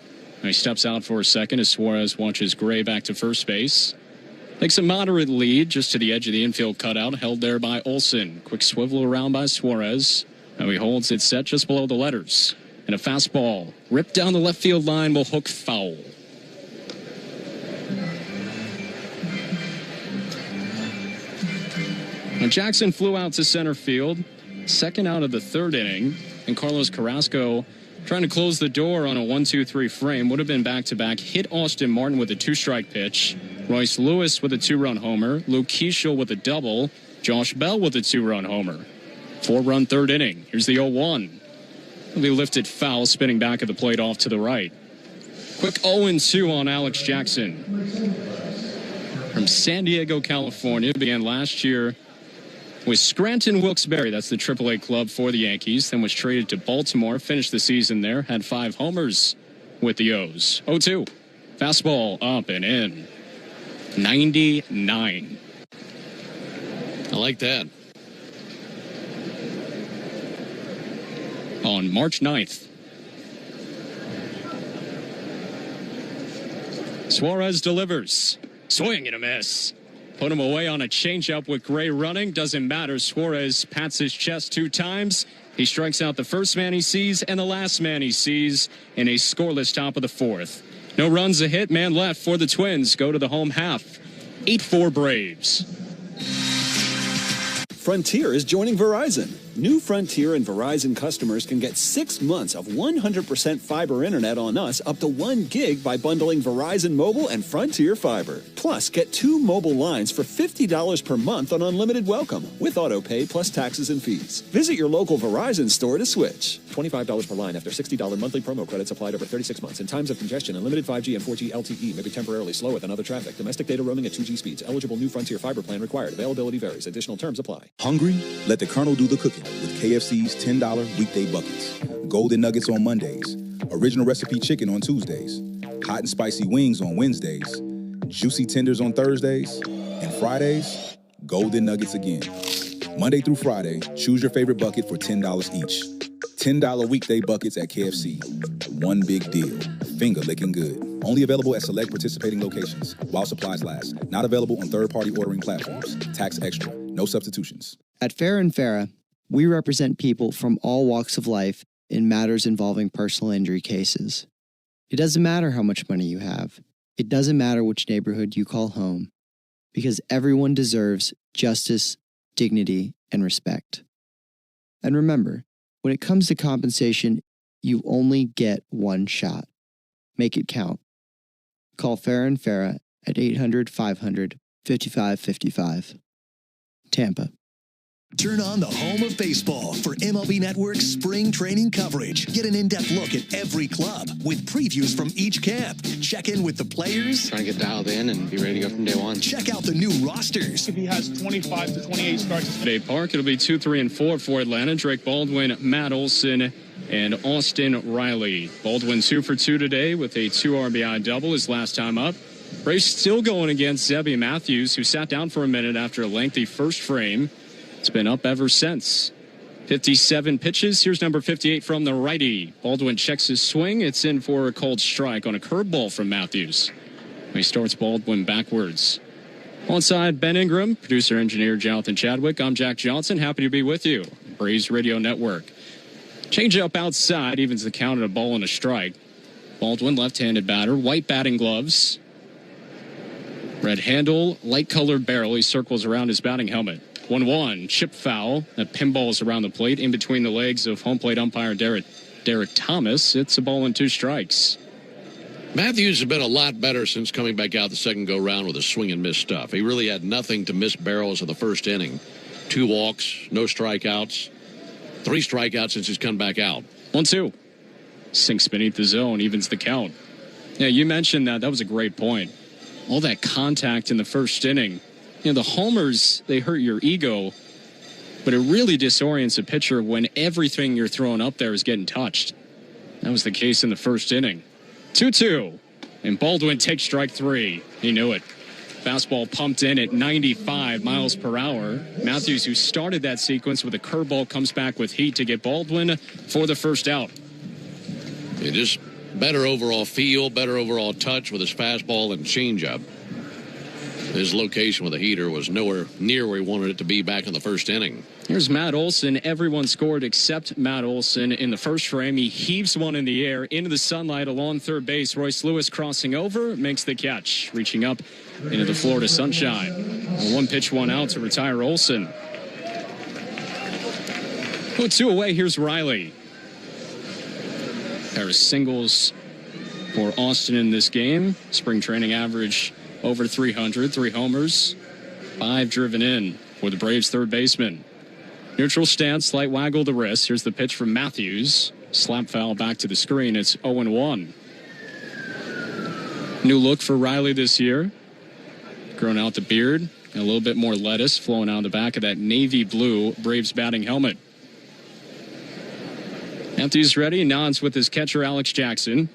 Now he steps out for a second as Suarez watches Gray back to first base. Takes a moderate lead just to the edge of the infield cutout, held there by Olsen. Quick swivel around by Suarez. Now he holds it set just below the letters. And a fastball ripped down the left field line will hook foul. Now Jackson flew out to center field, second out of the third inning, and Carlos Carrasco trying to close the door on a 1-2-3 frame. Would have been back-to-back. Hit Austin Martin with a 2-strike pitch. Royce Lewis with a 2-run homer. Luke Keeschel with a double. Josh Bell with a 2-run homer. 4-run third inning. Here's the 0-1. He'll be lifted foul, spinning back at the plate off to the right. Quick 0-2 on Alex Jackson. From San Diego, California. Began last year with Scranton Wilkes-Barre. That's the AAA club for the Yankees. Then was traded to Baltimore. Finished the season there. Had 5 homers with the O's. 0-2. Fastball up and in. 99. I like that. On March 9th. Suarez delivers. Swing and a miss. Put him away on a changeup with Gray running. Doesn't matter. Suarez pats his chest 2 times. He strikes out the first man he sees and the last man he sees in a scoreless top of the fourth. No runs, a hit, man left for the Twins. Go to the home half. 8-4 Braves. Frontier is joining Verizon. New Frontier and Verizon customers can get 6 months of 100% fiber internet on us up to 1 gig by bundling Verizon Mobile and Frontier Fiber. Plus, get 2 mobile lines for $50 per month on unlimited welcome with auto pay plus taxes and fees. Visit your local Verizon store to switch. $25 per line after $60 monthly promo credits applied over 36 months. In times of congestion, unlimited 5G and 4G LTE may be temporarily slower than other traffic. Domestic data roaming at 2G speeds. Eligible new Frontier Fiber plan required. Availability varies. Additional terms apply. Hungry? Let the Colonel do the cooking with KFC's $10 weekday buckets. Golden Nuggets on Mondays. Original recipe chicken on Tuesdays. Hot and spicy wings on Wednesdays. Juicy tenders on Thursdays. And Fridays, Golden Nuggets again. Monday through Friday, choose your favorite bucket for $10 each. $10 weekday buckets at KFC. One big deal. Finger licking good. Only available at select participating locations while supplies last. Not available on third-party ordering platforms. Tax extra. No substitutions. At Farah & Farah, we represent people from all walks of life in matters involving personal injury cases. It doesn't matter how much money you have. It doesn't matter which neighborhood you call home. Because everyone deserves justice, dignity, and respect. And remember, when it comes to compensation, you only get one shot. Make it count. Call Farah & Farah at 800-500-5555. Tampa. Turn on the home of baseball for MLB Network's spring training coverage. Get an in-depth look at every club with previews from each camp. Check in with the players. Trying to get dialed in and be ready to go from day one. Check out the new rosters. If he has 25 to 28 starts. Bay Park, it'll be 2, 3, and 4 for Atlanta. Drake Baldwin, Matt Olson, and Austin Riley. Baldwin 2 for 2 today with a 2 RBI double his last time up. Braves still going against Zebby Matthews, who sat down for a minute after a lengthy first frame. It's been up ever since. 57 pitches. Here's number 58 from the righty. Baldwin checks his swing. It's in for a cold strike on a curveball from Matthews. He starts Baldwin backwards. Onside, Ben Ingram, producer-engineer Jonathan Chadwick. I'm Jack Johnson. Happy to be with you. Braves Radio Network. Change up outside, evens the count at a ball and a strike. Baldwin, left-handed batter, white batting gloves. Red handle, light-colored barrel. He circles around his batting helmet. 1-1, chip foul. That pinballs around the plate in between the legs of home plate umpire Derek Thomas. It's a ball and 2 strikes. Matthews has been a lot better since coming back out the second go-round with his swing and miss stuff. He really had nothing to miss barrels in the first inning. 2 walks, no strikeouts. 3 strikeouts since he's come back out. 1-2. Sinks beneath the zone, evens the count. Yeah, you mentioned that. That was a great point. All that contact in the first inning. You know, the homers, they hurt your ego, but it really disorients a pitcher when everything you're throwing up there is getting touched. That was the case in the first inning. 2-2, and Baldwin takes strike 3. He knew it. Fastball pumped in at 95 miles per hour. Matthews, who started that sequence with a curveball, comes back with heat to get Baldwin for the first out. It is better overall feel, better overall touch with his fastball and changeup. His location with the heater was nowhere near where he wanted it to be back in the first inning. Here's Matt Olson. Everyone scored except Matt Olson in the first frame. He heaves one in the air into the sunlight along third base. Royce Lewis crossing over, makes the catch, reaching up into the Florida sunshine. A 1 pitch, 1 out to retire Olson. 2 away. Here's Riley. Pair of singles for Austin in this game. Spring training average over 300, 3 homers, 5 driven in for the Braves third baseman. Neutral stance, slight waggle the wrist. Here's the pitch from Matthews. Slap foul back to the screen. It's 0-1. New look for Riley this year. Grown out the beard. And a little bit more lettuce flowing out the back of that navy blue Braves batting helmet. Matthews ready. Nods with his catcher Alex Jackson.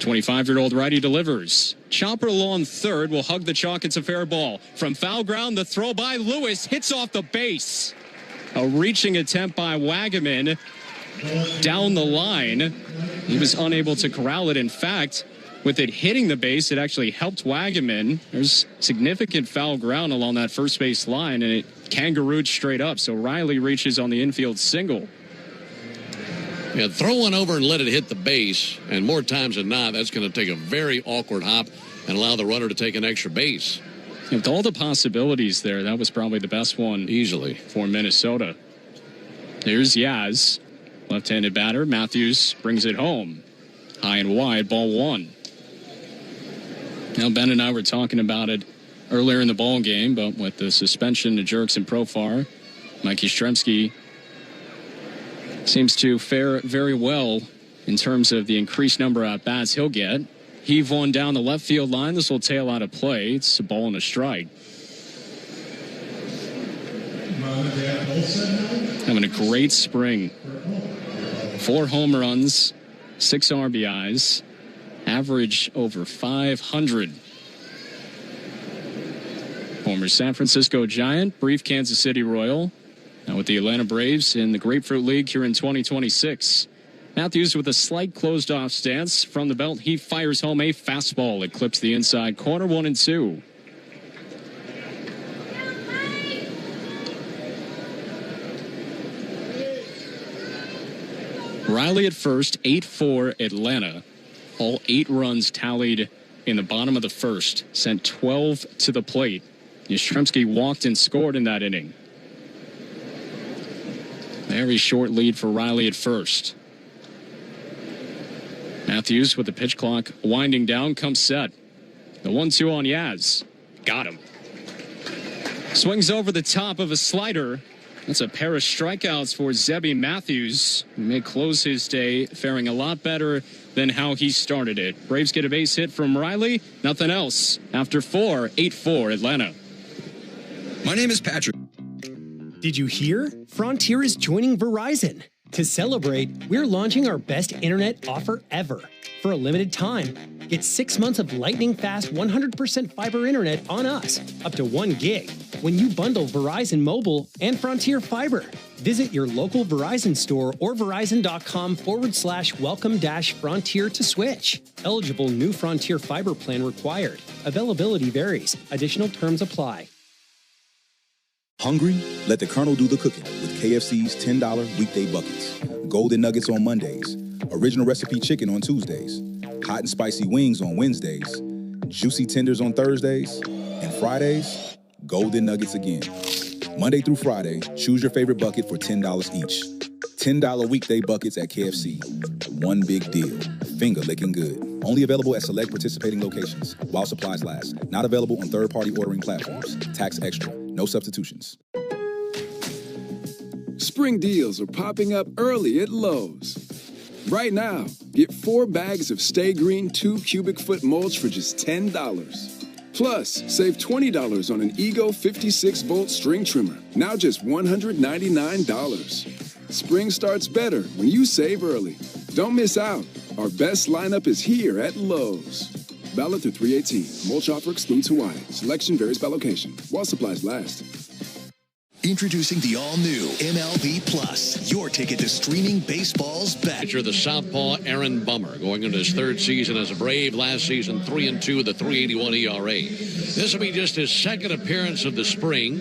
25-year-old righty delivers. Chopper along third will hug the chalk. It's a fair ball. From foul ground, the throw by Lewis hits off the base. A reaching attempt by Wagaman down the line. He was unable to corral it. In fact, with it hitting the base, it actually helped Wagaman. There's significant foul ground along that first base line, and it kangarooed straight up. So Riley reaches on the infield single. Yeah, throw one over and let it hit the base, and more times than not, that's going to take a very awkward hop and allow the runner to take an extra base. With all the possibilities there, that was probably the best one easily for Minnesota. There's Yaz, left-handed batter. Matthews brings it home. High and wide, ball 1. Now, Ben and I were talking about it earlier in the ball game, but with the suspension to Jerks and Profar, Mike Yastrzemski seems to fare very well in terms of the increased number of at-bats he'll get. Heave one down the left field line. This will tail out of play. It's a ball and a strike. Having a great spring. 4 home runs, 6 RBIs, average over 500. Former San Francisco Giant, brief Kansas City Royal. Now with the Atlanta Braves in the Grapefruit League here in 2026. Matthews with a slight closed-off stance. From the belt, he fires home a fastball. It clips the inside corner, 1-2. Riley at first, 8-4 Atlanta. All 8 runs tallied in the bottom of the first. Sent 12 to the plate. Yastrzemski walked and scored in that inning. Very short lead for Riley at first. Matthews with the pitch clock winding down, comes set. The 1-2 on Yaz. Got him. Swings over the top of a slider. That's a pair of strikeouts for Zebby Matthews. He may close his day faring a lot better than how he started it. Braves get a base hit from Riley. Nothing else. After 4, 8-4 Atlanta. My name is Patrick. Did you hear? Frontier is joining Verizon. To celebrate, we're launching our best internet offer ever. For a limited time, get 6 months of lightning fast 100% fiber internet on us, up to 1 gig. when you bundle Verizon Mobile and Frontier Fiber. Visit your local Verizon store or verizon.com/welcome-frontier to switch. Eligible new Frontier Fiber plan required. Availability varies. Additional terms apply. Hungry? Let the Colonel do the cooking with KFC's $10 weekday buckets. Golden Nuggets on Mondays. Original recipe chicken on Tuesdays. Hot and spicy wings on Wednesdays. Juicy tenders on Thursdays. And Fridays, Golden Nuggets again. Monday through Friday, choose your favorite bucket for $10 each. $10 weekday buckets at KFC. One big deal. Finger licking good. Only available at select participating locations while supplies last. Not available on third-party ordering platforms. Tax extra. No substitutions. Spring deals are popping up early at Lowe's. Right now, get 4 bags of Stay Green 2 cubic foot mulch for just $10. Plus, save $20 on an Ego 56-volt string trimmer, now just $199. Spring starts better when you save early. Don't miss out. Our best lineup is here at Lowe's. Valid through 3/18. Mulch offer excludes Hawaii. Selection varies by location. While supplies last. Introducing the all-new MLB Plus, your ticket to streaming baseball's best. Pitcher, the southpaw Aaron Bummer, going into his 3rd season as a Brave. Last season, 3-2 with a 3.81 ERA. This will be just his 2nd appearance of the spring.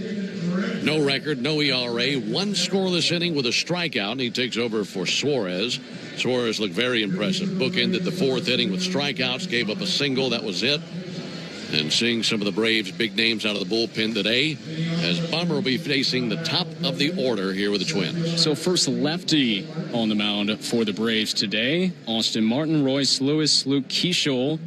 No record, no ERA, 1 scoreless inning with a strikeout, and he takes over for Suarez. Suarez looked very impressive. Bookended the 4th inning with strikeouts, gave up a single, that was it. And seeing some of the Braves' big names out of the bullpen today, as Bummer will be facing the top of the order here with the Twins. So first lefty on the mound for the Braves today. Austin Martin, Royce Lewis, Luke Keeschel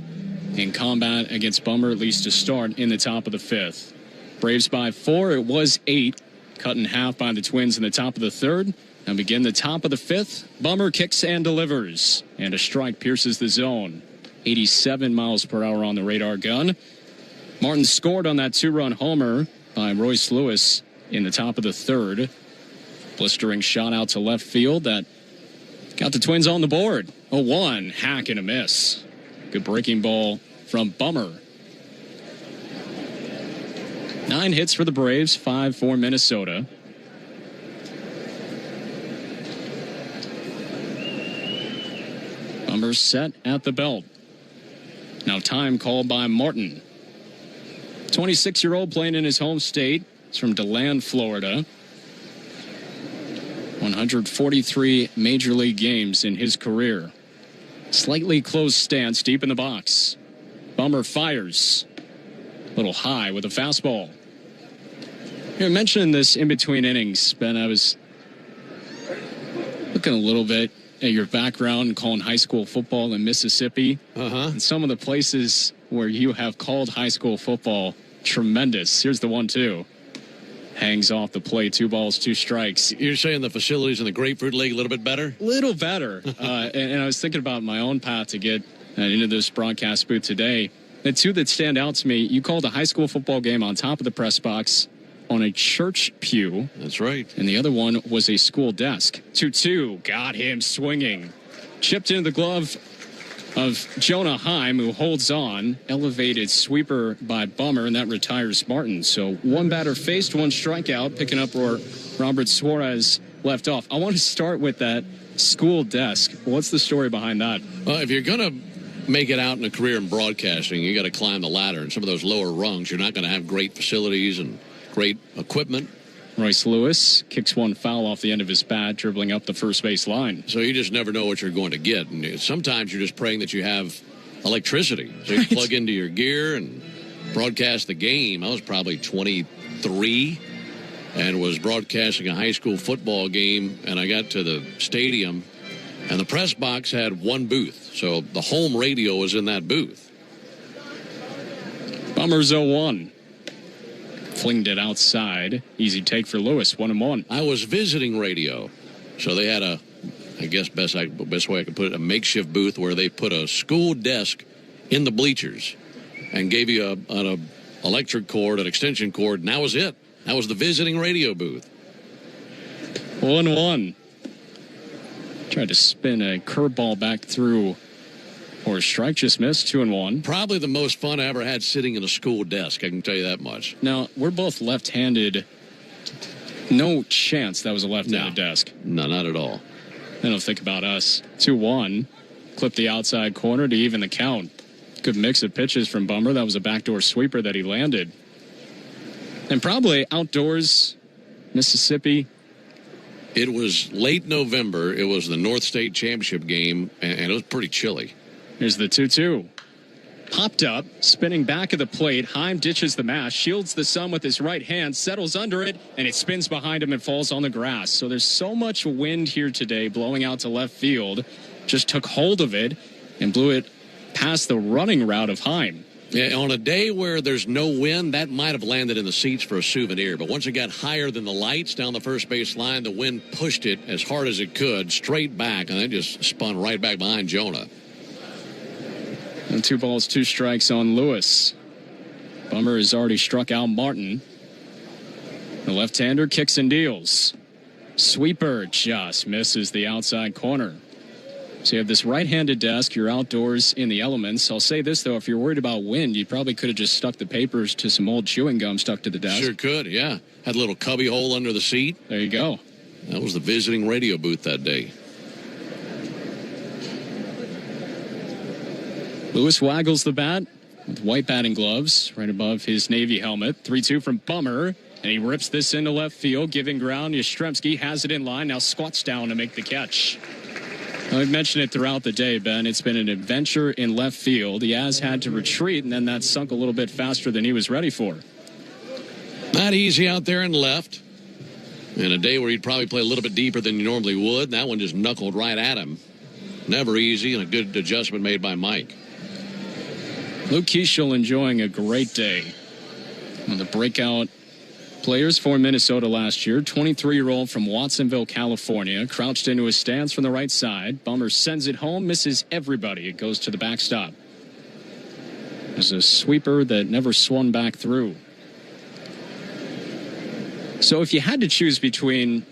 in combat against Bummer, at least to start in the top of the 5th. Braves by 4. It was 8. Cut in half by the Twins in the top of the 3rd. Now begin the top of the 5th. Bummer kicks and delivers. And a strike pierces the zone. 87 miles per hour on the radar gun. Martin scored on that 2-run homer by Royce Lewis in the top of the 3rd. Blistering shot out to left field that got the Twins on the board. A 1, hack and a miss. Good breaking ball from Bummer. 9 hits for the Braves, 5 for Minnesota. Bummer set at the belt. Now time called by Martin. 26-year-old playing in his home state. He's from DeLand, Florida. 143 Major League games in his career. Slightly closed stance deep in the box. Bummer fires. A little high with a fastball. You're mentioning this in between innings, Ben. I was looking a little bit at your background calling high school football in Mississippi. And some of the places where you have called high school football, tremendous. Here's the 1-2. Hangs off the plate, 2 balls, 2 strikes. You're saying the facilities in the Grapefruit League a little bit better? Little better. And I was thinking about my own path to get into this broadcast booth today. The 2 that stand out to me, you called a high school football game on top of the press box on a church pew. That's right. And the other one was a school desk. 2-2, got him swinging. Chipped into the glove of Jonah Heim, who holds on. Elevated sweeper by Bummer, and that retires Martin. So 1 batter faced, 1 strikeout, picking up where Robert Suarez left off. I want to start with that school desk. What's the story behind that? Well, if you're going to make it out in a career in broadcasting, you got to climb the ladder. And some of those lower rungs, you're not going to have great facilities and great equipment. Royce Lewis kicks 1 foul off the end of his bat, dribbling up the first base line. So you just never know what you're going to get. And sometimes you're just praying that you have electricity. So you plug into your gear and broadcast the game. I was probably 23 and was broadcasting a high school football game. And I got to the stadium, and the press box had 1 booth. So the home radio was in that booth. Bummer's 0-1. Flinged it outside. Easy take for Lewis, 1-1. I was visiting radio, so they had I guess best way I could put it, a makeshift booth where they put a school desk in the bleachers and gave you an electric cord, an extension cord, and that was it. That was the visiting radio booth. 1-1. Tried to spin a curveball back through Or strike just missed, 2-1. Probably the most fun I ever had sitting in a school desk, I can tell you that much. Now, we're both left-handed. No chance that was a left-handed desk. No, not at all. Then I'll think about us. 2-1. Clip the outside corner to even the count. Good mix of pitches from Bummer. That was a backdoor sweeper that he landed. And probably outdoors, Mississippi. It was late November. It was the North State Championship game, and it was pretty chilly. Here's the 2-2. Popped up, spinning back of the plate. Heim ditches the mash, shields the sun with his right hand, settles under it, and it spins behind him and falls on the grass. So there's so much wind here today blowing out to left field. Just took hold of it and blew it past the running route of Heim. Yeah, on a day where there's no wind, that might have landed in the seats for a souvenir. But once it got higher than the lights down the first base line, the wind pushed it as hard as it could, straight back, and then just spun right back behind Jonah. And 2 balls, 2 strikes on Lewis. Bummer has already struck out Martin. The left-hander kicks and deals. Sweeper just misses the outside corner. So you have this right-handed desk. You're outdoors in the elements. I'll say this, though. If you're worried about wind, you probably could have just stuck the papers to some old chewing gum stuck to the desk. Sure could, yeah. Had a little cubby hole under the seat. There you go. That was the visiting radio booth that day. Lewis waggles the bat with white batting gloves right above his Navy helmet. 3-2 from Bummer, and he rips this into left field, giving ground. Yastrzemski has it in line, now squats down to make the catch. I've mentioned it throughout the day, Ben. It's been an adventure in left field. He has had to retreat, and then that sunk a little bit faster than he was ready for. Not easy out there in left. And a day where he'd probably play a little bit deeper than you normally would. That one just knuckled right at him. Never easy, and a good adjustment made by Mike. Luke Keeschel enjoying a great day. One of the breakout players for Minnesota last year. 23-year-old from Watsonville, California. Crouched into his stance from the right side. Bummer sends it home, misses everybody. It goes to the backstop. There's a sweeper that never swung back through. So if you had to choose between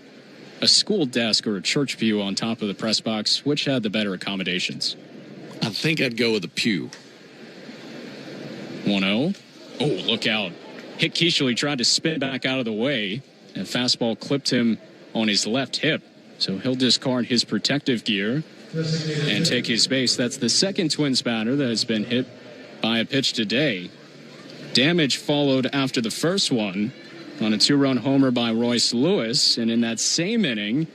a school desk or a church pew on top of the press box, which had the better accommodations? I think I'd go with the pew. 1-0. Oh, look out. Hit Keeschel. He tried to spin back out of the way, and fastball clipped him on his left hip. So he'll discard his protective gear and take his base. That's the second Twins batter that has been hit by a pitch today. Damage followed after the first one on a 2-run homer by Royce Lewis. And in that same inning,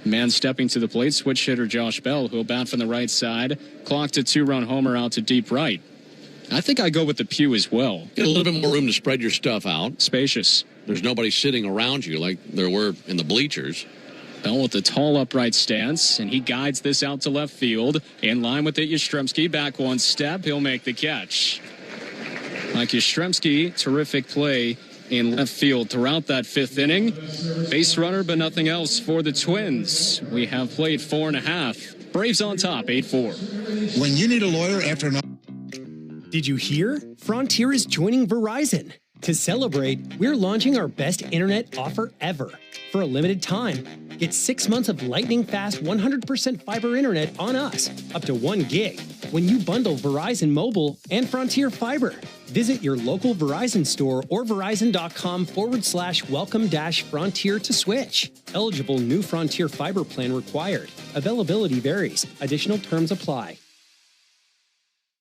man stepping to the plate, switch hitter Josh Bell, who'll bat from the right side, clocked a 2-run homer out to deep right. I think I go with the pew as well. Get a little bit more room to spread your stuff out. Spacious. There's nobody sitting around you like there were in the bleachers. Bell with the tall upright stance, and he guides this out to left field. In line with it, Yastrzemski back one step. He'll make the catch. Mike Yastrzemski, terrific play in left field throughout that 5th inning. Base runner, but nothing else for the Twins. We have played 4.5. Braves on top, 8-4. When you need a lawyer after an... Did you hear? Frontier is joining Verizon. To celebrate, we're launching our best internet offer ever. For a limited time, get 6 months of lightning-fast 100% fiber internet on us, up to 1 gig, when you bundle Verizon Mobile and Frontier Fiber. Visit your local Verizon store or verizon.com/welcome-frontier to switch. Eligible new Frontier Fiber plan required. Availability varies. Additional terms apply.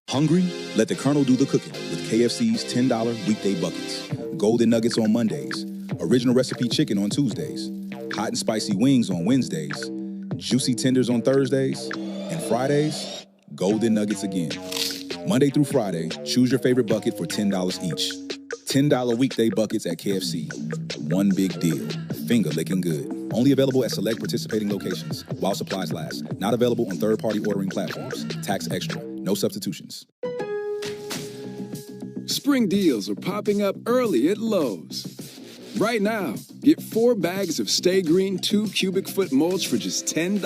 Hungry? Let the Colonel do the cooking with KFC's $10 weekday buckets. Golden Nuggets on Mondays. Original recipe chicken on Tuesdays. Hot and spicy wings on Wednesdays. Juicy tenders on Thursdays. And Fridays, Golden Nuggets again. Monday through Friday, choose your favorite bucket for $10 each. $10 weekday buckets at KFC. One big deal. Finger licking good. Only available at select participating locations while supplies last. Not available on third-party ordering platforms. Tax extra. No substitutions. Spring deals are popping up early at Lowe's. Right now, get 4 bags of Stay Green 2 cubic foot mulch for just $10.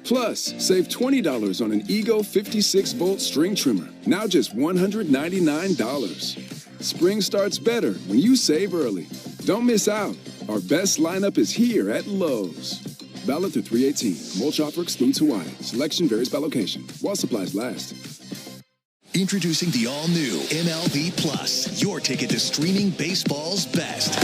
Plus, save $20 on an Ego 56-volt string trimmer, now just $199. Spring starts better when you save early. Don't miss out. Our best lineup is here at Lowe's. Valid through 3/18. Mulch offer excludes Hawaii. Selection varies by location. While supplies last. Introducing the all-new MLB Plus, your ticket to streaming baseball's best.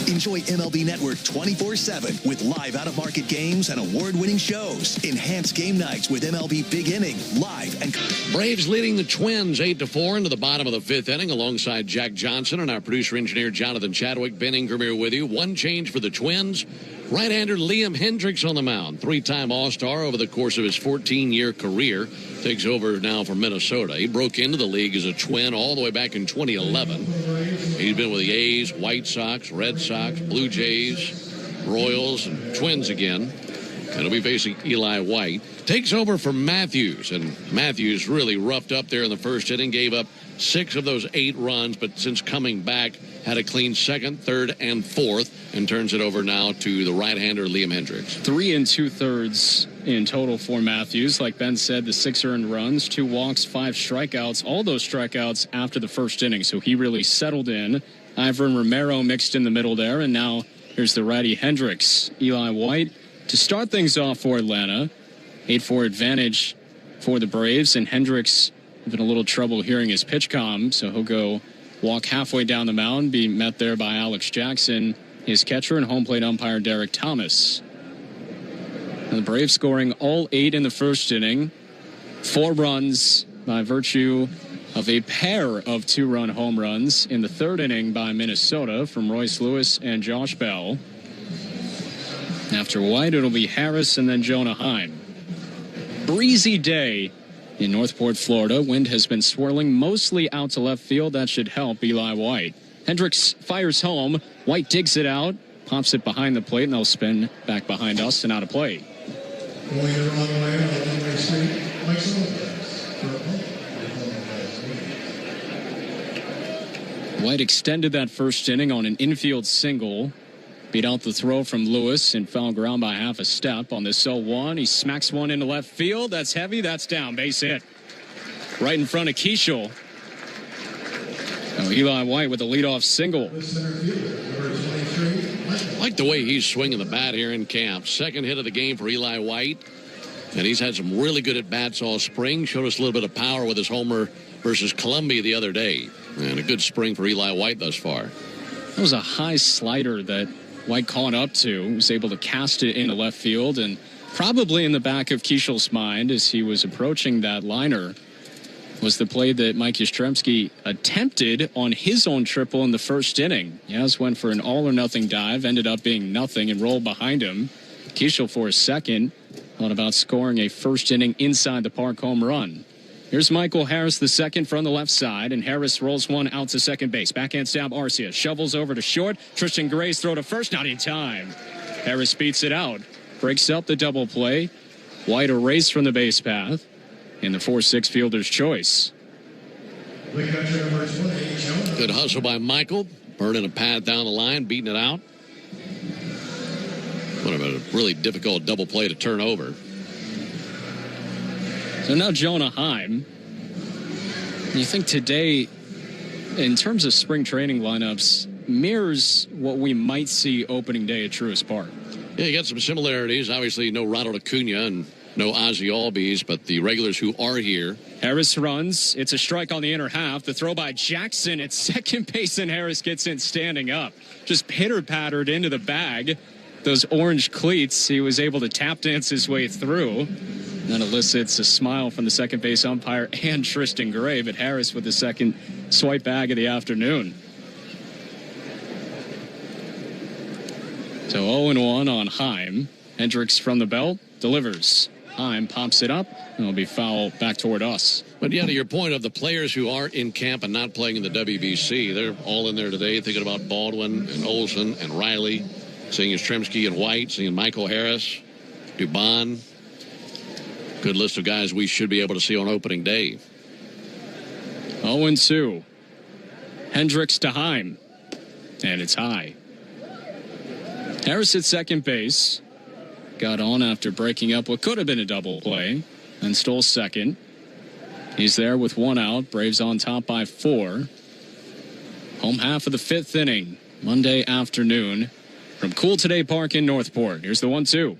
Enjoy MLB Network 24/7 with live out-of-market games and award-winning shows. Enhanced game nights with MLB Big Inning, live and... Braves leading the Twins 8-4 into the bottom of the fifth inning alongside Jack Johnson and our producer-engineer Jonathan Chadwick. Ben Ingram here with you. One change for the Twins. Right-hander Liam Hendriks on the mound. Three-time All-Star over the course of his 14-year career. Takes over now for Minnesota. He broke into the league as a Twin all the way back in 2011. He's been with the A's, White Sox, Red Sox, Blue Jays, Royals, and Twins again. And he'll be facing Eli White. Takes over for Matthews, and Matthews really roughed up there in the first inning, gave up 6 of those 8 runs, but since coming back, had a clean second, third, and fourth, and turns it over now to the right-hander Liam Hendriks. 3 2/3 in total for Matthews. Like Ben said, the 6 earned runs, 2 walks, 5 strikeouts, all those strikeouts after the first inning, so he really settled in. Ivan Romero mixed in the middle there, and now here's the righty Hendriks. Eli White to start things off for Atlanta. 8-4 advantage for the Braves, and Hendriks having a little trouble hearing his pitch comm, so he'll go walk halfway down the mound, be met there by Alex Jackson, his catcher, and home plate umpire Derek Thomas. And the Braves scoring all 8 in the first inning, 4 runs by virtue of a pair of 2-run home runs in the third inning by Minnesota from Royce Lewis and Josh Bell. After White, it'll be Harris and then Jonah Heim. Breezy day in Northport, Florida. Wind has been swirling mostly out to left field. That should help Eli White. Hendriks fires home. White digs it out, pops it behind the plate, and they'll spin back behind us and out of play. Going the wrong way on the one-way street, Mike Sullivan. White extended that first inning on an infield single. Beat out the throw from Lewis and foul ground by half a step on this 0-1. He smacks one into left field. That's heavy. That's down. Base hit. Right in front of Keishel. Oh, Eli White with a leadoff single. I like the way he's swinging the bat here in camp. Second hit of the game for Eli White. And he's had some really good at-bats all spring. Showed us a little bit of power with his homer versus Columbia the other day. And a good spring for Eli White thus far. That was a high slider that White caught up to, was able to cast it into left field, and probably in the back of Keishel's mind as he was approaching that liner was the play that Mike Yastrzemski attempted on his own triple in the first inning. Yaz went for an all-or-nothing dive, ended up being nothing, and rolled behind him. Keishel for a second thought about scoring a first inning inside the park home run. Here's Michael Harris, the second from the left side, and Harris rolls one out to second base. Backhand stab, Arcia shovels over to short. Tristan Gray's throw to first, not in time. Harris beats it out, breaks up the double play. White erased from the base path, and the 4-6 fielder's choice. Good hustle by Michael, burning a pad down the line, beating it out. What a really difficult double play to turn over. So now Jonah Heim. You think today, in terms of spring training lineups, mirrors what we might see opening day at Truist Park. Yeah, you got some similarities. Obviously, no Ronald Acuna and no Ozzie Albies, but the regulars who are here. Harris runs. It's a strike on the inner half. The throw by Jackson at second base, and Harris gets in standing up. Just pitter-pattered into the bag. Those orange cleats, he was able to tap dance his way through. That elicits a smile from the second base umpire and Tristan Gray, but Harris with the second swipe bag of the afternoon. So 0-1 on Heim. Hendriks from the belt delivers. Heim pops it up, and it'll be foul back toward us. But yeah, to your point of the players who are in camp and not playing in the WBC, they're all in there today thinking about Baldwin and Olson and Riley, seeing Yastrzemski and White, seeing Michael Harris, Dubon. Good list of guys we should be able to see on opening day. 0-2. Hendriks to Heim. And it's high. Harris at second base. Got on after breaking up what could have been a double play. And stole second. He's there with one out. Braves on top by 4. Home half of the 5th inning. Monday afternoon. From Cool Today Park in Northport. Here's the 1-2.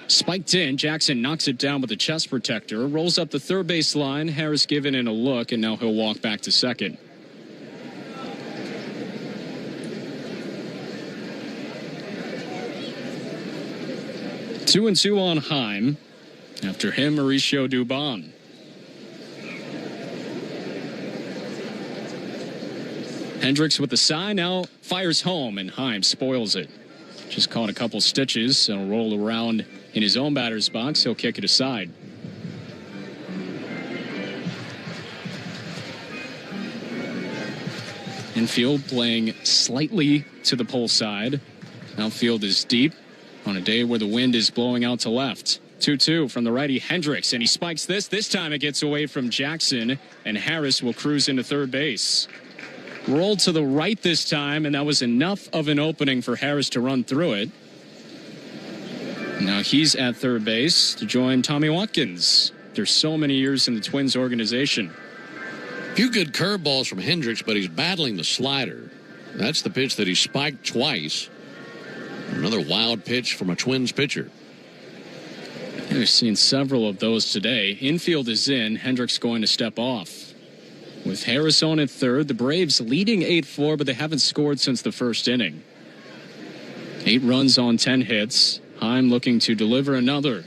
Spiked in, Jackson knocks it down with a chest protector, rolls up the third base line. Harris giving in a look, and now he'll walk back to second. Two and two on Heim. After him, Mauricio Dubon. Hendricks with the sign now fires home, and Heim spoils it. Just caught a couple stitches and will roll around in his own batter's box. He'll kick it aside. Infield playing slightly to the pole side. Outfield is deep on a day where the wind is blowing out to left. 2-2 from the righty Hendricks, and he spikes this. This time it gets away from Jackson, and Harris will cruise into third base. Rolled to the right this time, and that was enough of an opening for Harris to run through it. Now he's at third base to join Tommy Watkins. There's so many years in the Twins organization. A few good curveballs from Hendricks, but he's battling the slider. That's the pitch that he spiked twice. Another wild pitch from a Twins pitcher. We've seen several of those today. Infield is in. Hendricks going to step off. With Harris on at third, the Braves leading 8-4, but they haven't scored since the first inning. 8 runs on 10 hits. Heim looking to deliver another.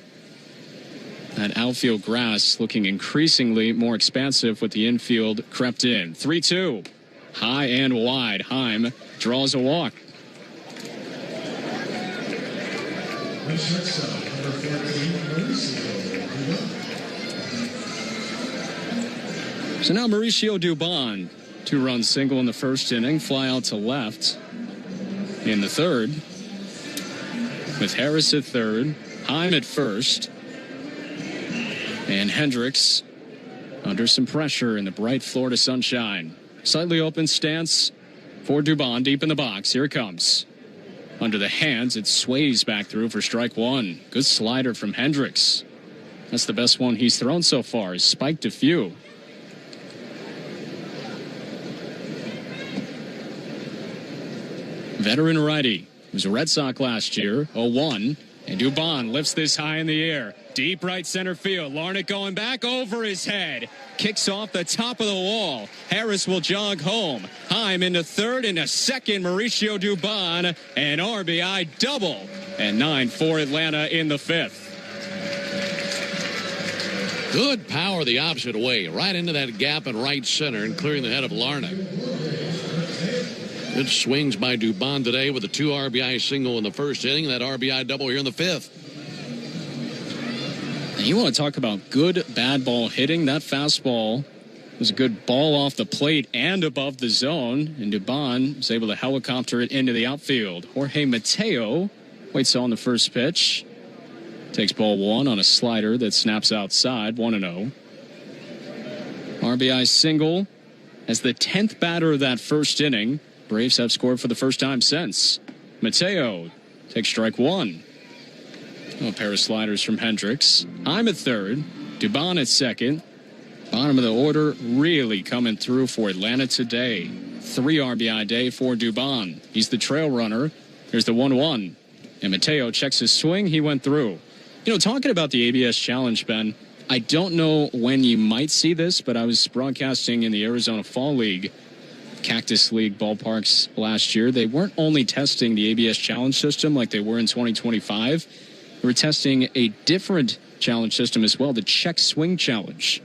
That outfield grass looking increasingly more expansive with the infield crept in. 3-2. High and wide. Heim draws a walk. So now Mauricio Dubon, 2-run single in the first inning, fly out to left in the third. With Harris at third, Heim at first, and Hendricks under some pressure in the bright Florida sunshine. Slightly open stance for Dubon deep in the box. Here it comes. Under the hands, it sways back through for strike one. Good slider from Hendricks. That's the best one he's thrown so far. He's spiked a few. Veteran righty. He was a Red Sox last year, 0-1. And Dubon lifts this high in the air. Deep right center field. Larnach going back over his head. Kicks off the top of the wall. Harris will jog home. Heim into third, into second. Mauricio Dubon, an RBI double. And 9-4 Atlanta in the fifth. Good power the opposite way. Right into that gap in right center and clearing the head of Larnach. Good swings by Dubon today with a 2 RBI single in the first inning. That RBI double here in the fifth. And you want to talk about good bad ball hitting. That fastball was a good ball off the plate and above the zone. And Dubon was able to helicopter it into the outfield. Jorge Mateo waits on the first pitch. Takes ball one on a slider that snaps outside. 1-0. RBI single as the 10th batter of that first inning. Braves have scored for the first time since. Mateo takes strike one. A pair of sliders from Hendricks. I'm at third. Dubon at second. Bottom of the order really coming through for Atlanta today. 3 RBI day for Dubon. He's the trail runner. Here's the 1-1. And Mateo checks his swing. He went through. You know, talking about the ABS Challenge, Ben, I don't know when you might see this, but I was broadcasting in the Arizona Fall League, Cactus League ballparks last year. They weren't only testing the ABS Challenge system like they were in 2025. They were testing a different challenge system as well, the check swing challenge.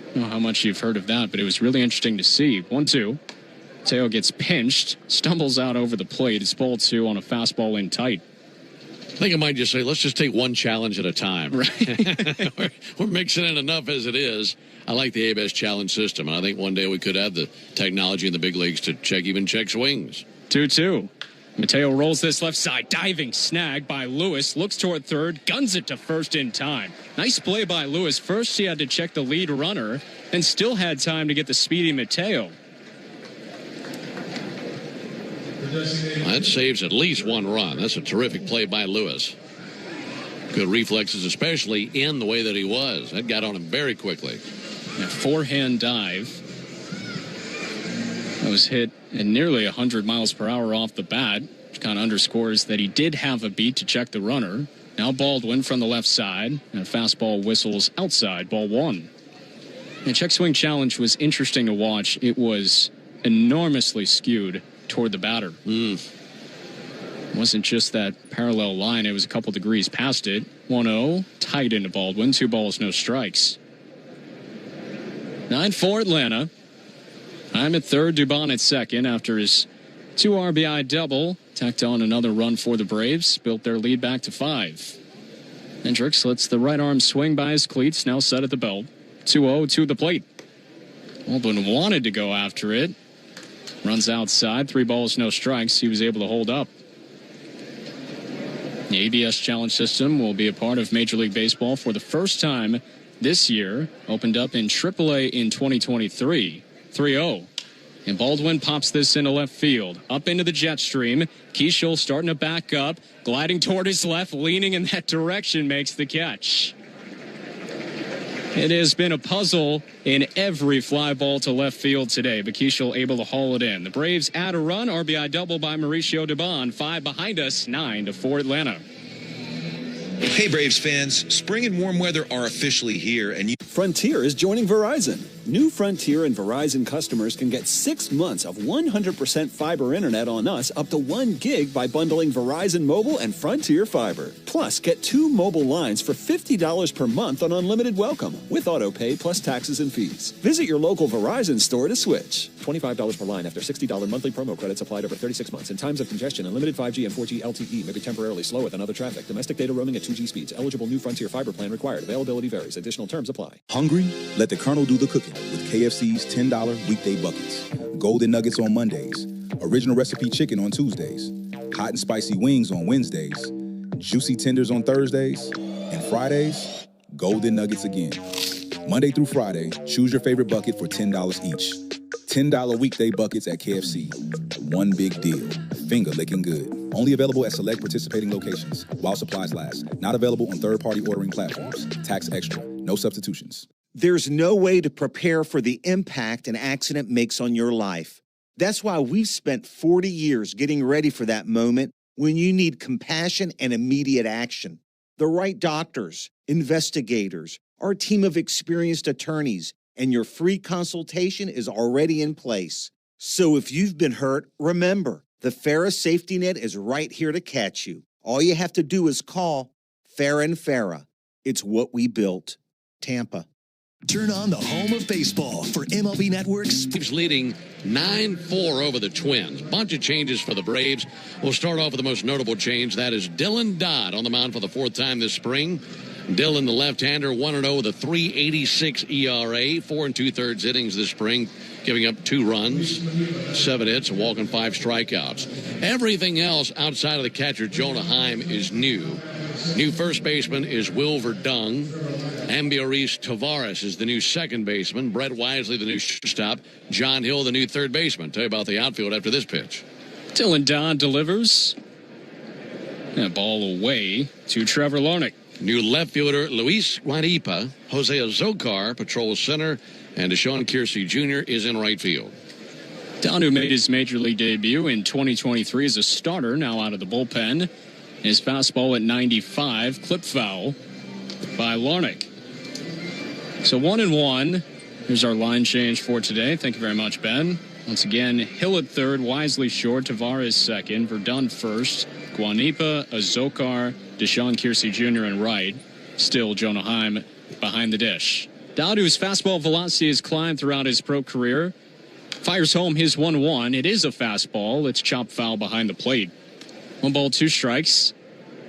I don't know how much you've heard of that, but it was really interesting to see. 1-2. Mateo gets pinched, stumbles out over the plate. It's ball 2 on a fastball in tight. I think I might just say, let's just take one challenge at a time. Right. we're mixing in enough as it is. I like the ABS Challenge system. And I think one day we could have the technology in the big leagues to check swings. 2-2. Mateo rolls this left side. Diving snag by Lewis. Looks toward third. Guns it to first in time. Nice play by Lewis. First he had to check the lead runner and still had time to get the speedy Mateo. That saves at least 1 run. That's a terrific play by Lewis. Good reflexes, especially in the way that he was. That got on him very quickly. A forehand dive. That was hit at nearly 100 miles per hour off the bat, which kind of underscores that he did have a beat to check the runner. Now Baldwin from the left side. And a fastball whistles outside, ball one. The check swing challenge was interesting to watch. It was enormously skewed toward the batter. It wasn't just that parallel line. It was a couple degrees past it. 1-0, tight into Baldwin. 2 balls, no strikes. 9-4 Atlanta. I'm at third, Dubon at second after his 2 RBI double. Tacked on another run for the Braves. Built their lead back to 5. Hendricks lets the right arm swing by his cleats. Now set at the belt. 2-0 to the plate. Baldwin wanted to go after it. Runs outside. 3 balls, no strikes. He was able to hold up. The ABS challenge system will be a part of Major League Baseball for the first time this year. Opened up in AAA in 2023. 3-0. And Baldwin pops this into left field. Up into the jet stream. Keishel starting to back up. Gliding toward his left. Leaning in that direction. Makes the catch. It has been a puzzle in every fly ball to left field today, but Keishel able to haul it in. The Braves add a run, RBI double by Mauricio Dubon. 5 behind us, 9-4 Atlanta. Hey Braves fans, spring and warm weather are officially here, and Frontier is joining Verizon. New Frontier and Verizon customers can get 6 months of 100% fiber internet on us up to 1 gig by bundling Verizon Mobile and Frontier Fiber. Plus, get 2 mobile lines for $50 per month on unlimited welcome with auto pay plus taxes and fees. Visit your local Verizon store to switch. $25 per line after $60 monthly promo credits applied over 36 months. In times of congestion, unlimited 5G and 4G LTE may be temporarily slower than other traffic. Domestic data roaming at 2G speeds. Eligible new Frontier Fiber plan required. Availability varies. Additional terms apply. Hungry? Let the Colonel do the cooking with KFC's $10 weekday buckets. Golden Nuggets on Mondays. Original recipe chicken on Tuesdays. Hot and spicy wings on Wednesdays. Juicy tenders on Thursdays. And Fridays, Golden Nuggets again. Monday through Friday, choose your favorite bucket for $10 each. $10 weekday buckets at KFC. One big deal. Finger licking good. Only available at select participating locations while supplies last. Not available on third-party ordering platforms. Tax extra. No substitutions. There's no way to prepare for the impact an accident makes on your life. That's why we've spent 40 years getting ready for that moment when you need compassion and immediate action. The right doctors, investigators, our team of experienced attorneys, and your free consultation is already in place. So if you've been hurt, remember, the Farah Safety Net is right here to catch you. All you have to do is call Farah and Farah. It's what we built. Tampa. Turn on the home of baseball for MLB Network's. Braves leading 9-4 over the Twins. Bunch of changes for the Braves. We'll start off with the most notable change. That is Dylan Dodd on the mound for the 4th time this spring. Dylan, the left-hander, 1-0 with a 3.86 ERA, 4 2/3 innings this spring, giving up 2 runs, 7 hits, a walk, and 5 strikeouts. Everything else outside of the catcher, Jonah Heim, is new. New first baseman is Will Verdung. Ambioris Tavares is the new second baseman. Brett Wisely, the new shortstop. John Hill, the new third baseman. Tell you about the outfield after this pitch. Dylan Dodd delivers. And a ball away to Trevor Larnach. New left fielder Luis Guanipa. Jose Azocar patrols center. And Deshaun Kiersey Jr. is in right field. Dodd, who made his major league debut in 2023 as a starter, now out of the bullpen. His fastball at 95, clip foul by Larnach. So 1-1. Here's our line change for today. Thank you very much, Ben. Once again, Hill at third, Wisely short, Tavares second, Verdun first, Guanipa, Azocar, Deshaun Kiersey Jr. in right. Still Jonah Heim behind the dish. Dodd, whose fastball velocity has climbed throughout his pro career, fires home his 1-1. It is a fastball. It's chopped foul behind the plate. 1 ball, 2 strikes.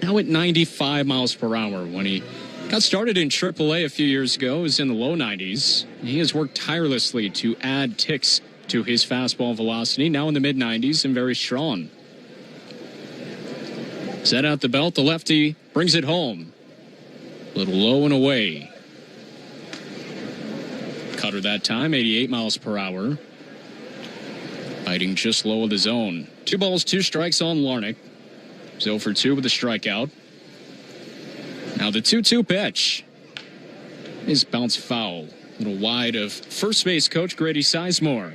Now at 95 miles per hour. When he got started in AAA a few years ago, he was in the low 90s. He has worked tirelessly to add ticks to his fastball velocity. Now in the mid-90s and very strong. Set out the belt. The lefty brings it home. A little low and away. Cutter that time, 88 miles per hour. Biting just low of the zone. 2 balls, 2 strikes on Larnach. 0 for 2 with a strikeout. Now the 2-2 pitch is bounced foul. A little wide of first base coach Grady Sizemore.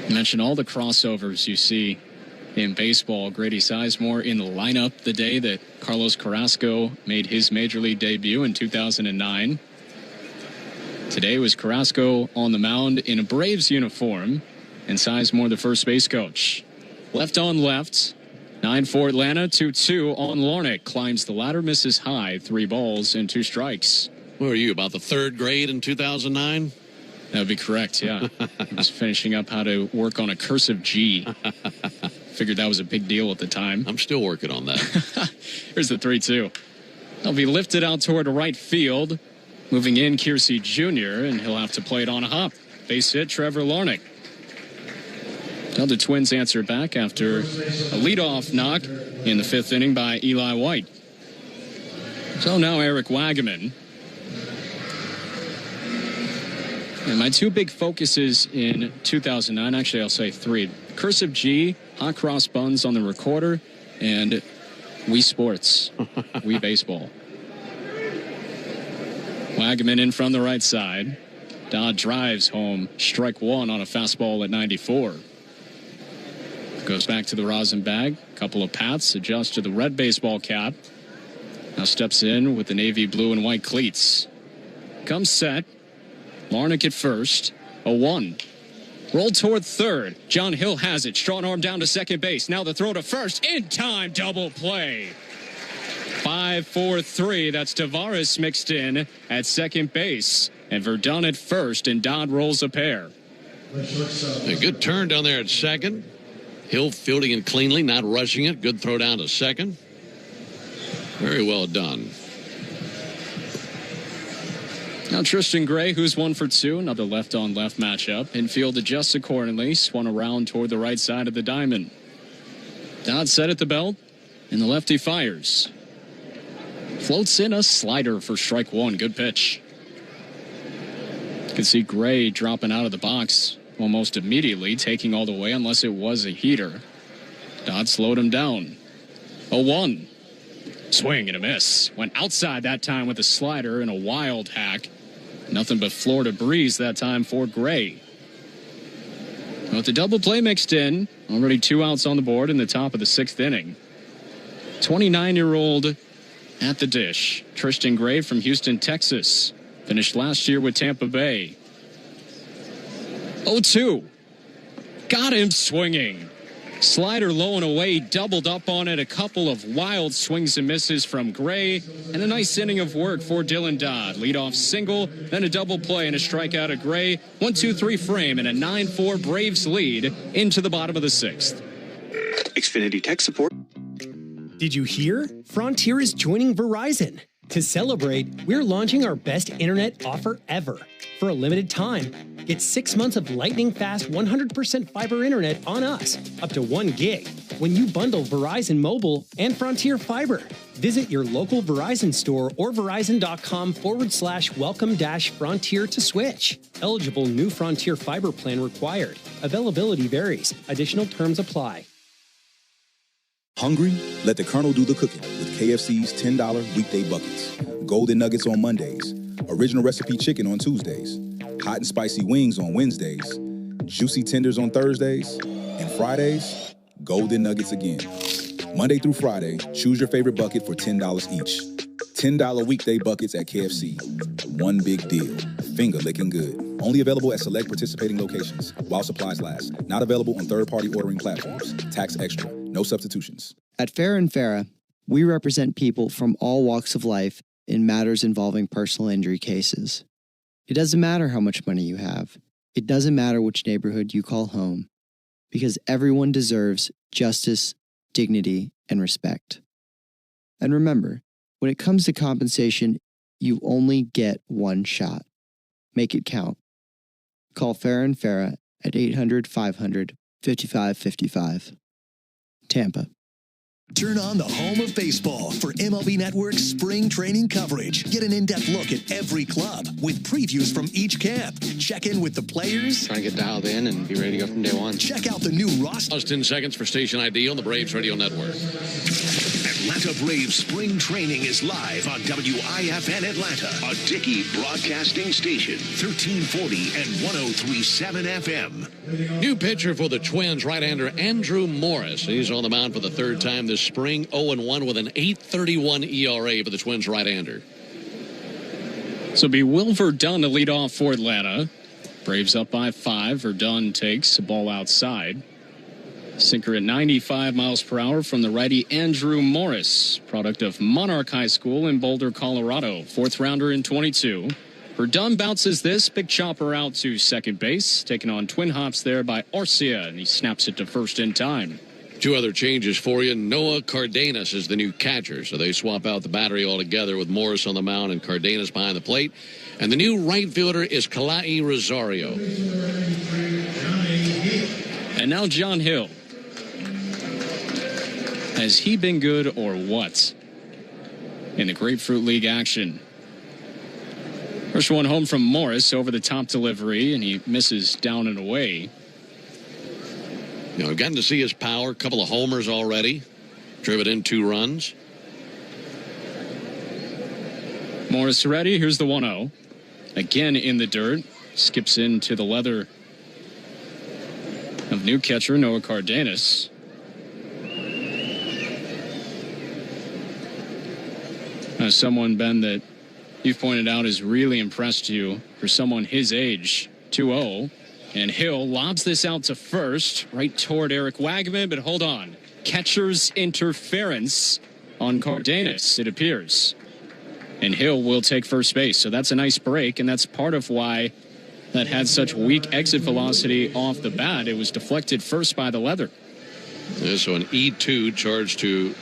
I mentioned all the crossovers you see in baseball. Grady Sizemore in the lineup the day that Carlos Carrasco made his major league debut in 2009. Today was Carrasco on the mound in a Braves uniform, and Sizemore the first base coach. Left on left, 9-4 Atlanta, 2-2 on Larnach. Climbs the ladder, misses high, 3 balls and 2 strikes. What were you, about the 3rd grade in 2009? That would be correct, yeah. He was finishing up how to work on a cursive G. Figured that was a big deal at the time. I'm still working on that. Here's the 3-2. He'll be lifted out toward right field. Moving in, Kiersey Jr., and he'll have to play it on a hop. Base hit, Trevor Larnach. Now the Twins answer back after a leadoff knock in the 5th inning by Eli White. So now Eric Wagaman. And my 2 big focuses in 2009, actually I'll say 3. Cursive G, hot cross buns on the recorder, and Wii Sports, Wii Baseball. Wagaman in from the right side. Dodd drives home, strike 1 on a fastball at 94. Goes back to the rosin bag, couple of pats, adjusts to the red baseball cap. Now steps in with the navy blue and white cleats. Comes set. Larnach at first, 0-1. Roll toward third. John Hill has it. Strong arm down to second base. Now the throw to first. In time, double play. 5-4-3. That's Tavares mixed in at second base. And Verdun at first, and Dodd rolls a pair. A good turn down there at second. Hill fielding it cleanly, not rushing it. Good throw down to second. Very well done. Now Tristan Gray, who's 1 for 2, another left-on-left matchup. Infield adjusts accordingly, swung around toward the right side of the diamond. Dodd set at the belt, and the lefty fires. Floats in a slider for strike 1. Good pitch. You can see Gray dropping out of the box almost immediately, taking all the way unless it was a heater. Dodd slowed him down. 0-1. Swing and a miss. Went outside that time with a slider and a wild hack. Nothing but Florida breeze that time for Gray. With the double play mixed in, already 2 outs on the board in the top of the 6th inning. 29-year-old at the dish, Tristan Gray from Houston, Texas. Finished last year with Tampa Bay. 0-2. Got him swinging. Slider low and away, doubled up on it. A couple of wild swings and misses from Gray. And a nice inning of work for Dylan Dodd. Leadoff single, then a double play and a strikeout of Gray. 1-2-3 frame and a 9-4 Braves lead into the bottom of the 6th. Xfinity tech support. Did you hear? Frontier is joining Verizon. To celebrate, we're launching our best internet offer ever. For a limited time, get 6 months of lightning-fast 100% fiber internet on us, up to 1 gig, when you bundle Verizon Mobile and Frontier Fiber. Visit your local Verizon store or verizon.com/welcome-frontier to switch. Eligible new Frontier Fiber plan required. Availability varies. Additional terms apply. Hungry? Let the Colonel do the cooking with KFC's $10 weekday buckets. Golden Nuggets on Mondays. Original recipe chicken on Tuesdays. Hot and spicy wings on Wednesdays. Juicy tenders on Thursdays. And Fridays, Golden Nuggets again. Monday through Friday, choose your favorite bucket for $10 each. $10 weekday buckets at KFC. One big deal. Finger licking good. Only available at select participating locations while supplies last. Not available on third-party ordering platforms. Tax extra. No substitutions. At Farah & Farah, we represent people from all walks of life in matters involving personal injury cases. It doesn't matter how much money you have. It doesn't matter which neighborhood you call home. Because everyone deserves justice, dignity, and respect. And remember, when it comes to compensation, you only get one shot. Make it count. Call Farah & Farah at 800-500-5555. Tampa. Turn on the home of baseball for MLB Network's spring training coverage. Get an in-depth look at every club with previews from each camp. Check in with the players. Trying to get dialed in and be ready to go from day one. Check out the new roster. Plus 10 seconds for station ID on the Braves Radio Network. Atlanta Braves spring training is live on WIFN Atlanta, a Dickey broadcasting station, 1340 and 103.7 FM. New pitcher for the Twins, right-hander Andrew Morris. He's on the mound for the third time this spring, 0-1 with an 8.31 ERA for the Twins right-hander. So be Will Verdun to lead off for Atlanta. Braves up by 5. Verdun takes a ball outside. Sinker at 95 miles per hour from the righty Andrew Morris, product of Monarch High School in Boulder, Colorado. Fourth rounder in 22. Verdun bounces this. Big chopper out to second base. Taken on twin hops there by Arcia, and he snaps it to first in time. Two other changes for you. Noah Cardenas is the new catcher, so they swap out the battery altogether with Morris on the mound and Cardenas behind the plate. And the new right fielder is Kalai Rosario. And now John Hill. Has he been good or what in the Grapefruit League action? First one home from Morris, over the top delivery, and he misses down and away. You know, I've gotten to see his power, a couple of homers already, driven in 2 runs. Morris ready, here's the 1-0. Again in the dirt, skips into the leather of new catcher Noah Cardenas. Someone, Ben, that you've pointed out has really impressed you for someone his age. 2-0. And Hill lobs this out to first, right toward Eric Wagaman, but hold on. Catcher's interference on Cardenas, it appears. And Hill will take first base, so that's a nice break, and that's part of why that had such weak exit velocity off the bat. It was deflected first by the leather. Yeah, so an E2 charged to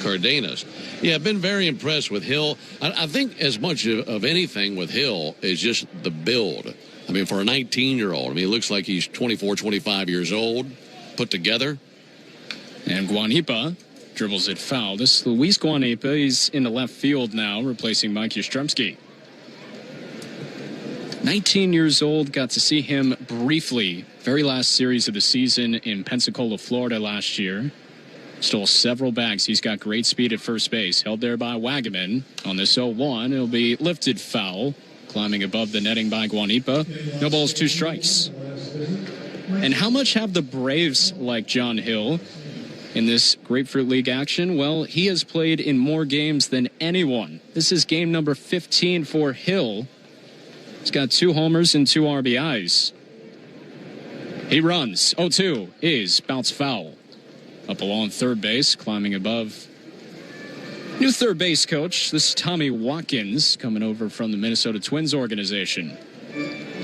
Cardenas. Yeah, I've been very impressed with Hill. I think as much of anything with Hill is just the build. I mean, for a 19-year-old, I mean, it looks like he's 24, 25 years old, put together. And Guanipa dribbles it foul. This is Luis Guanipa. He's in the left field now, replacing Mike Yastrzemski. 19 years old, got to see him briefly, very last series of the season in Pensacola, Florida last year. Stole several bags. He's got great speed at first base. Held there by Wagaman. On this 0-1, it'll be lifted foul. Climbing above the netting by Guanipa. No balls, 2 strikes. And how much have the Braves liked John Hill in this Grapefruit League action? Well, he has played in more games than anyone. This is game number 15 for Hill. He's got 2 homers and 2 RBIs. He runs. 0-2 is bounce foul. Up along third base, climbing above. New third base coach, this is Tommy Watkins, coming over from the Minnesota Twins organization.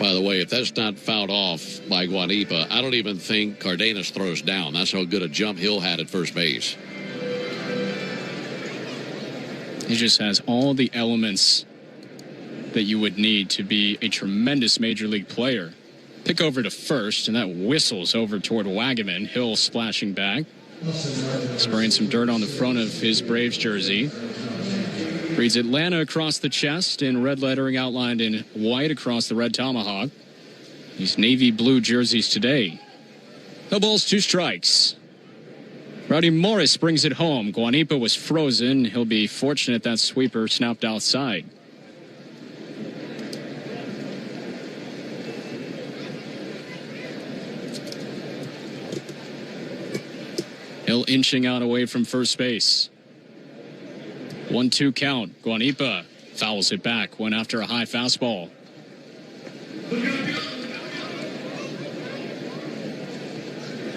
By the way, if that's not fouled off by Guanipa, I don't even think Cardenas throws down. That's how good a jump Hill had at first base. He just has all the elements that you would need to be a tremendous major league player. Pick over to first, and that whistles over toward Wagaman. Hill splashing back. Spraying some dirt on the front of his Braves jersey. Reads Atlanta across the chest in red lettering outlined in white across the red tomahawk. These navy blue jerseys today. No balls, 2 strikes. Rowdy Morris brings it home. Guanipa was frozen. He'll be fortunate that sweeper snapped outside. Hill inching out away from first base. 1-2 count. Guanipa fouls it back. Went after a high fastball.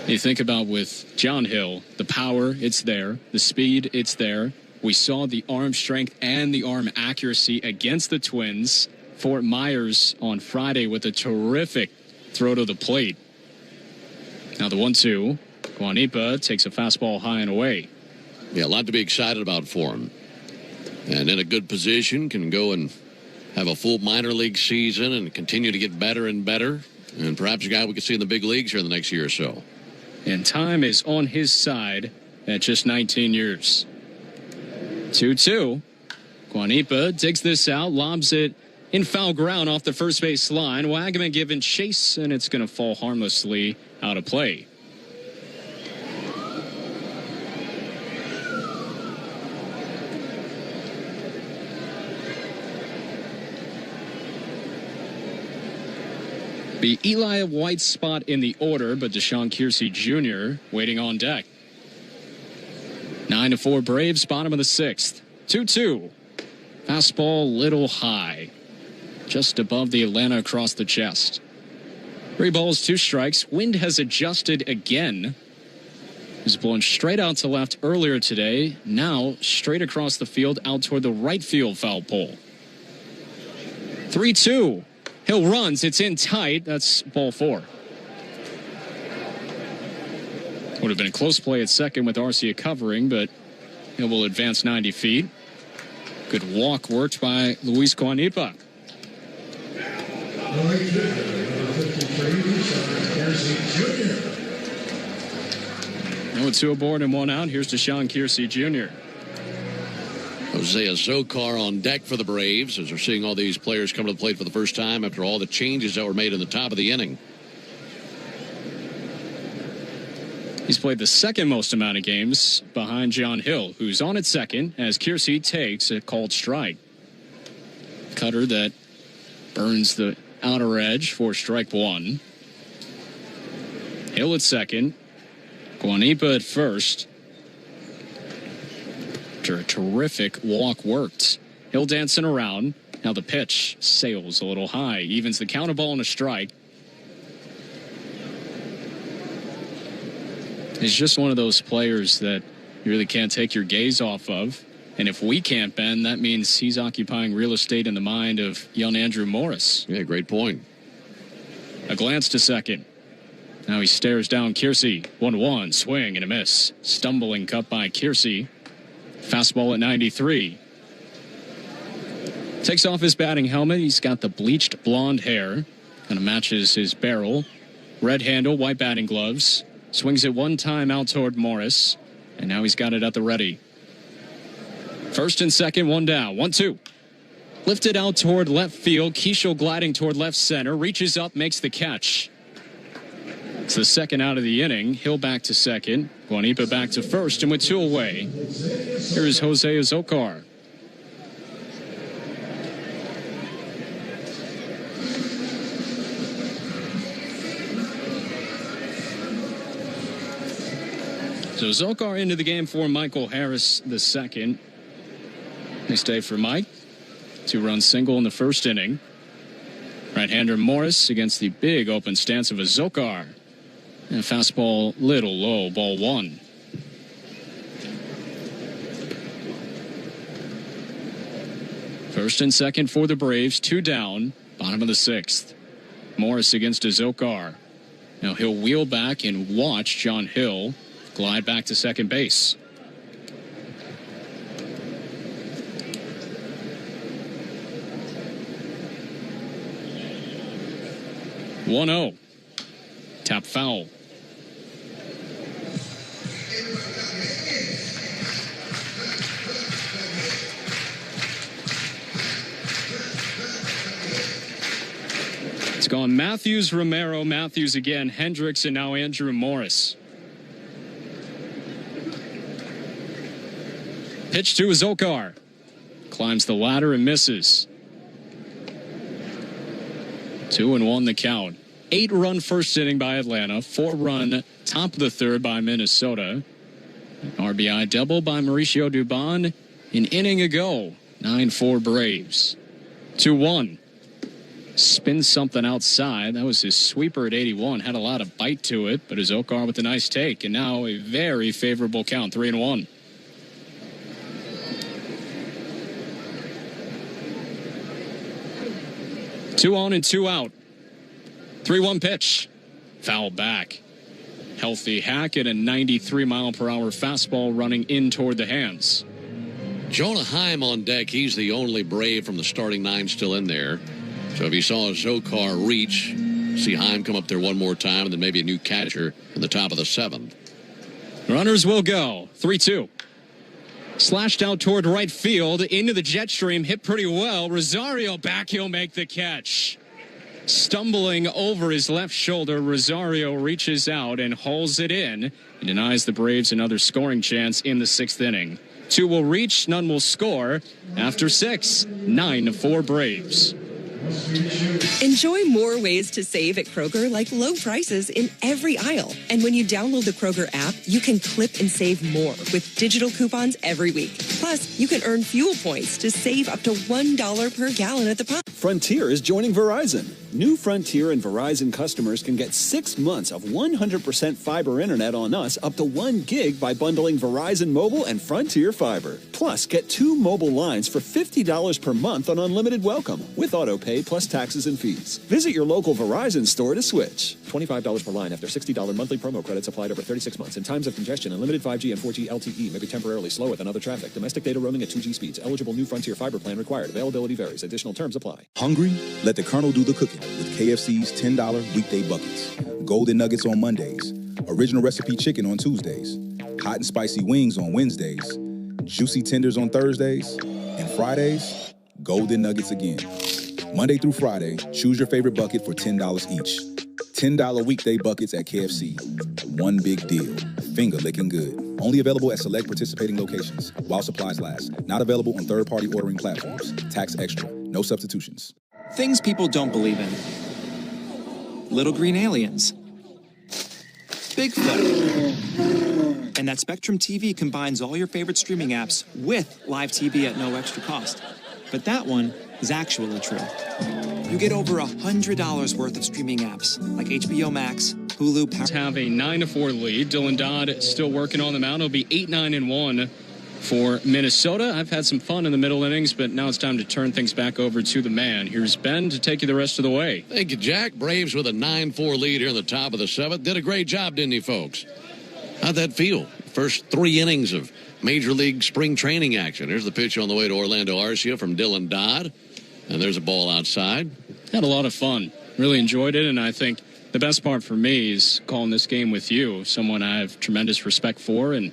You think about with John Hill, the power, it's there. The speed, it's there. We saw the arm strength and the arm accuracy against the Twins. Fort Myers on Friday with a terrific throw to the plate. Now the 1-2. Guanipa takes a fastball high and away. Yeah, a lot to be excited about for him. And in a good position, can go and have a full minor league season and continue to get better and better. And perhaps a guy we could see in the big leagues here in the next year or so. And time is on his side at just 19 years. 2-2. Guanipa digs this out, lobs it in foul ground off the first base line. Wagaman giving chase, and it's going to fall harmlessly out of play. Be Eli White's spot in the order, but Deshaun Kiersey Jr. waiting on deck. 9-4 Braves, bottom of the 6th. 2-2. Fastball little high. Just above the Atlanta across the chest. 3 balls, 2 strikes. Wind has adjusted again. It was blowing straight out to left earlier today. Now straight across the field out toward the right field foul pole. 3-2. Hill runs. It's in tight. That's ball 4. Would have been a close play at second with Arcia covering, but Hill will advance 90 feet. Good walk worked by Luis Guanipa. 0-2 aboard and 1 out. Here's Deshaun Kiersey Jr. Jose Azocar on deck for the Braves as we're seeing all these players come to the plate for the first time after all the changes that were made in the top of the inning. He's played the second most amount of games behind John Hill, who's on at second as Kiersey takes a called strike. Cutter that burns the outer edge for strike 1. Hill at second. Guanipa at first. After a terrific walk worked. Hill dancing around. Now the pitch sails a little high. Evens the counter ball and a strike. He's just one of those players that you really can't take your gaze off of. And if we can't, Ben, that means he's occupying real estate in the mind of young Andrew Morris. Yeah, great point. A glance to second. Now he stares down Kiersey. 1-1, swing and a miss. Stumbling cut by Kiersey. Fastball at 93. Takes off his batting helmet. He's got the bleached blonde hair. Kind of matches his barrel. Red handle, white batting gloves. Swings it one time out toward Morris. And now he's got it at the ready. First and second, 1 down. 1-2. Lifted out toward left field. Keishel gliding toward left center. Reaches up, makes the catch. It's the second out of the inning. Hill back to second. Guanipa back to first. And with 2 away, here's Jose Azocar. So Zokar into the game for Michael Harris the second. Nice day for Mike. 2-run single in the first inning. Right-hander Morris against the big open stance of Zokar. And a fastball little low, ball 1. First and second for the Braves, 2 down, bottom of the 6th. Morris against Zokar. Now he'll wheel back and watch John Hill glide back to second base. (1-0). Tap foul. It's gone Matthews, Romero, Matthews again, Hendricks, and now Andrew Morris. Pitch to Azocar. Climbs the ladder and misses. 2-1 the count. 8-run first inning by Atlanta. 4-run top of the third by Minnesota. RBI double by Mauricio Dubon an inning ago. 9-4 Braves. 2-1. Spins something outside. That was his sweeper at 81. Had a lot of bite to it, but Azocar with a nice take. And now a very favorable count. 3-1. Two on and 2 out. 3-1 pitch. Foul back. Healthy hack and a 93-mile-per-hour fastball running in toward the hands. Jonah Heim on deck. He's the only Brave from the starting 9 still in there. So if you saw Zokar reach, see Heim come up there one more time, and then maybe a new catcher in the top of the 7th. Runners will go. 3-2. Slashed out toward right field, into the jet stream, hit pretty well. Rosario back, he'll make the catch. Stumbling over his left shoulder, Rosario reaches out and hauls it in and denies the Braves another scoring chance in the 6th inning. 2 will reach, none will score. After 6, 9-4 Braves. Enjoy more ways to save at Kroger, like low prices in every aisle. And when you download the Kroger app, you can clip and save more with digital coupons every week. Plus, you can earn fuel points to save up to $1 per gallon at the pump. Frontier is joining Verizon. New Frontier and Verizon customers can get 6 months of 100% fiber internet on us up to 1 gig by bundling Verizon Mobile and Frontier Fiber. Plus, get 2 mobile lines for $50 per month on unlimited welcome with auto pay plus taxes and fees. Visit your local Verizon store to switch. $25 per line after $60 monthly promo credits applied over 36 months. In times of congestion, unlimited 5G and 4G LTE may be temporarily slower than other traffic. Domestic data roaming at 2G speeds. Eligible new Frontier Fiber plan required. Availability varies. Additional terms apply. Hungry? Let the Colonel do the cooking with KFC's $10 weekday buckets. Golden Nuggets on Mondays. Original recipe chicken on Tuesdays. Hot and spicy wings on Wednesdays. Juicy tenders on Thursdays. And Fridays, Golden Nuggets again. Monday through Friday, choose your favorite bucket for $10 each. $10 weekday buckets at KFC. One big deal. Finger licking good. Only available at select participating locations while supplies last. Not available on third-party ordering platforms. Tax extra. No substitutions. Things people don't believe in. Little green aliens. Bigfoot. And that Spectrum TV combines all your favorite streaming apps with live TV at no extra cost. But that one is actually true. You get over $100 worth of streaming apps like HBO Max, Hulu. Have a 9-4 lead. Dylan Dodd still working on the mound. It'll be 8-9-1 for Minnesota. I've had some fun in the middle innings, but now it's time to turn things back over to the man. Here's Ben to take you the rest of the way. Thank you, Jack. Braves with a 9-4 lead here in the top of the 7th. Did a great job, didn't he, folks? How'd that feel? First 3 innings of Major League spring training action. Here's the pitch on the way to Orlando Arcia from Dylan Dodd. And there's a ball outside. Had a lot of fun. Really enjoyed it, and I think the best part for me is calling this game with you, someone I have tremendous respect for, and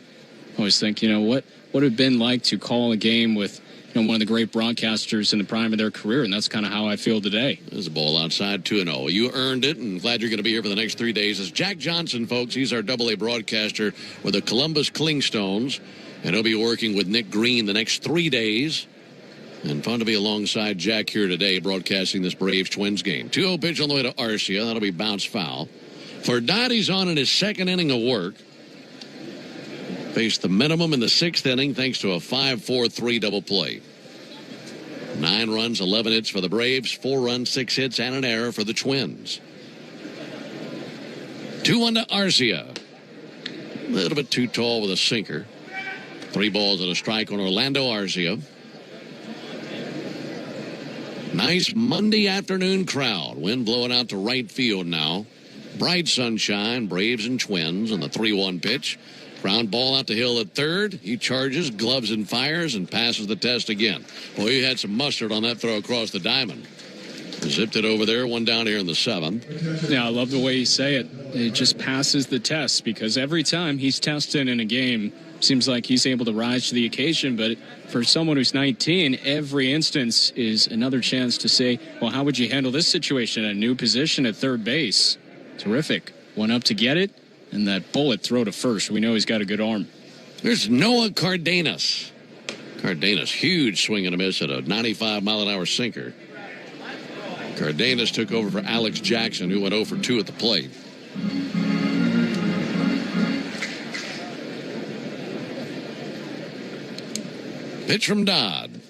always think, what would it have been like to call a game with one of the great broadcasters in the prime of their career, and that's kind of how I feel today. There's a ball outside, 2-0. You earned it, and glad you're going to be here for the next 3 days. It's Jack Johnson, folks. He's our AA broadcaster with the Columbus Clingstones, and he'll be working with Nick Green the next 3 days. And fun to be alongside Jack here today, broadcasting this Braves-Twins game. 2-0 pitch on the way to Arcia. That'll be bounce foul. For Dodd, he's on in his second inning of work. Faced the minimum in the 6th inning thanks to a 5-4-3 double play. 9 runs, 11 hits for the Braves, 4 runs, 6 hits, and an error for the Twins. 2-1 to Arcia. A little bit too tall with a sinker. 3 balls and a strike on Orlando Arcia. Nice Monday afternoon crowd. Wind blowing out to right field now. Bright sunshine, Braves and Twins, and the 3-1 pitch. Ground ball out to Hill at third. He charges, gloves and fires, and passes the test again. Boy, he had some mustard on that throw across the diamond. Zipped it over there, one down here in the 7th. Yeah, I love the way you say it. It just passes the test, because every time he's tested in a game, seems like he's able to rise to the occasion. But for someone who's 19, every instance is another chance to say, well, how would you handle this situation? A new position at third base. Terrific. Went up to get it, and that bullet throw to first. We know he's got a good arm. There's Noah Cardenas. Cardenas, huge swing and a miss at a 95-mile-an-hour sinker. Cardenas took over for Alex Jackson, who went 0 for 2 at the plate. Pitch from Dodd.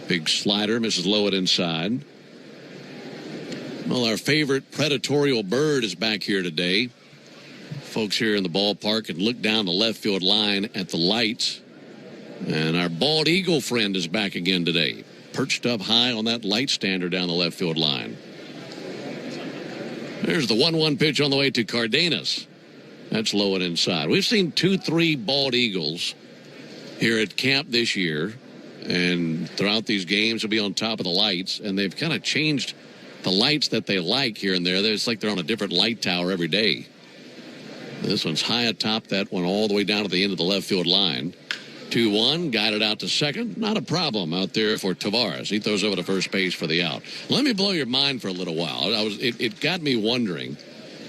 Big slider, misses low it inside. Well, our favorite predatorial bird is back here today. Folks here in the ballpark can look down the left field line at the lights. And our bald eagle friend is back again today. Perched up high on that light stander down the left field line. There's the 1-1 pitch on the way to Cardenas. That's low and inside. We've seen 2-3 bald eagles here at camp this year, and throughout these games will be on top of the lights, and they've kind of changed the lights that they like here and there. It's like they're on a different light tower every day. This one's high atop that one all the way down to the end of the left field line. 2-1, guided out to second. Not a problem out there for Tavares. He throws over to first base for the out. Let me blow your mind for a little while. It got me wondering.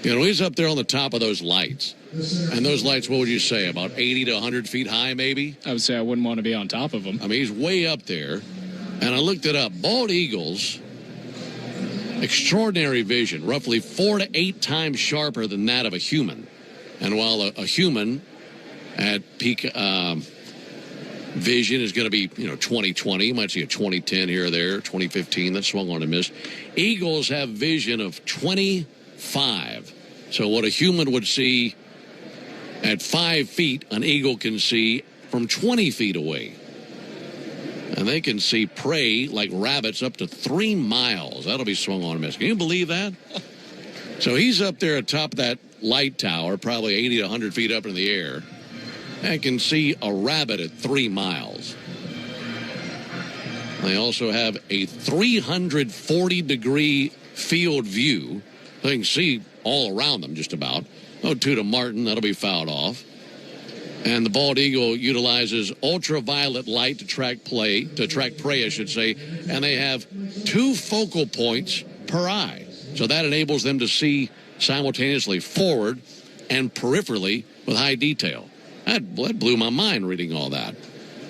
He's up there on the top of those lights. And those lights, what would you say, about 80 to 100 feet high, maybe? I would say I wouldn't want to be on top of them. I mean, he's way up there. And I looked it up. Bald eagles extraordinary vision, roughly 4 to 8 times sharper than that of a human. And while a human at peak vision is going to be, 20/20, you might see a 20/10 here or there, 20/15, that swung on and missed. Eagles have vision of 25. So what a human would see at 5 feet, an eagle can see from 20 feet away. And they can see prey like rabbits up to 3 miles. That'll be swung on and missed. Can you believe that? So he's up there atop that light tower, probably 80 to 100 feet up in the air, and can see a rabbit at 3 miles. They also have a 340-degree field view. They can see all around them just about. 0-2 to Martin. That'll be fouled off. And the bald eagle utilizes ultraviolet light to track prey, I should say, and they have 2 focal points per eye. So that enables them to see simultaneously forward and peripherally with high detail. That blew my mind reading all that.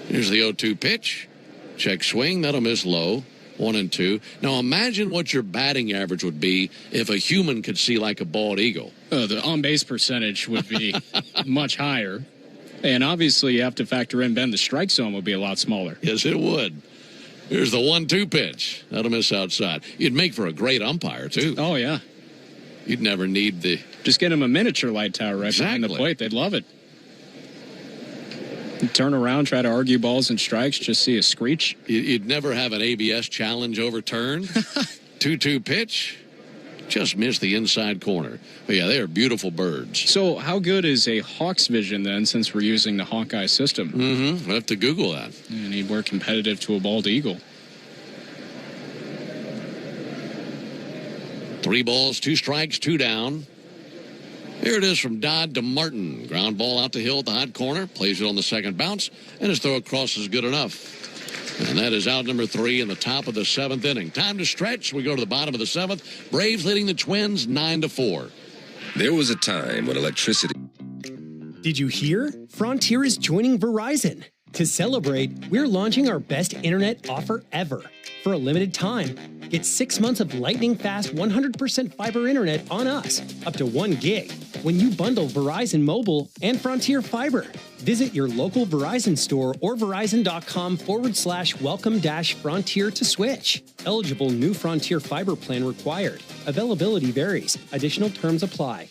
Here's the 0-2 pitch. Check swing. That'll miss low. 1-2. Now imagine what your batting average would be if a human could see like a bald eagle. The on-base percentage would be much higher. And obviously, you have to factor in, Ben, the strike zone would be a lot smaller. Yes, it would. Here's the 1-2 pitch. That'll miss outside. You'd make for a great umpire, too. Oh, yeah. You'd never need the... Just get him a miniature light tower right behind the plate. They'd love it. You'd turn around, try to argue balls and strikes, just see a screech. You'd never have an ABS challenge overturned. 2-2 pitch. Just missed the inside corner. But yeah, they are beautiful birds. So how good is a Hawk's vision then, since we're using the Hawkeye system? Mm-hmm. We'll have to Google that. And he'd work competitive to a bald eagle. 3 balls, 2 strikes, 2 down. Here it is from Dodd to Martin. Ground ball out to Hill at the hot corner. Plays it on the second bounce. And his throw across is good enough. And that is out number 3 in the top of the 7th inning. Time to stretch. We go to the bottom of the 7th. Braves leading the Twins 9-4. There was a time when electricity... Did you hear? Frontier is joining Verizon. To celebrate, we're launching our best internet offer ever. For a limited time, get 6 months of lightning-fast 100% fiber internet on us, up to 1 gig, when you bundle Verizon Mobile and Frontier Fiber. Visit your local Verizon store or verizon.com/welcome-frontier to switch. Eligible new Frontier Fiber plan required. Availability varies. Additional terms apply.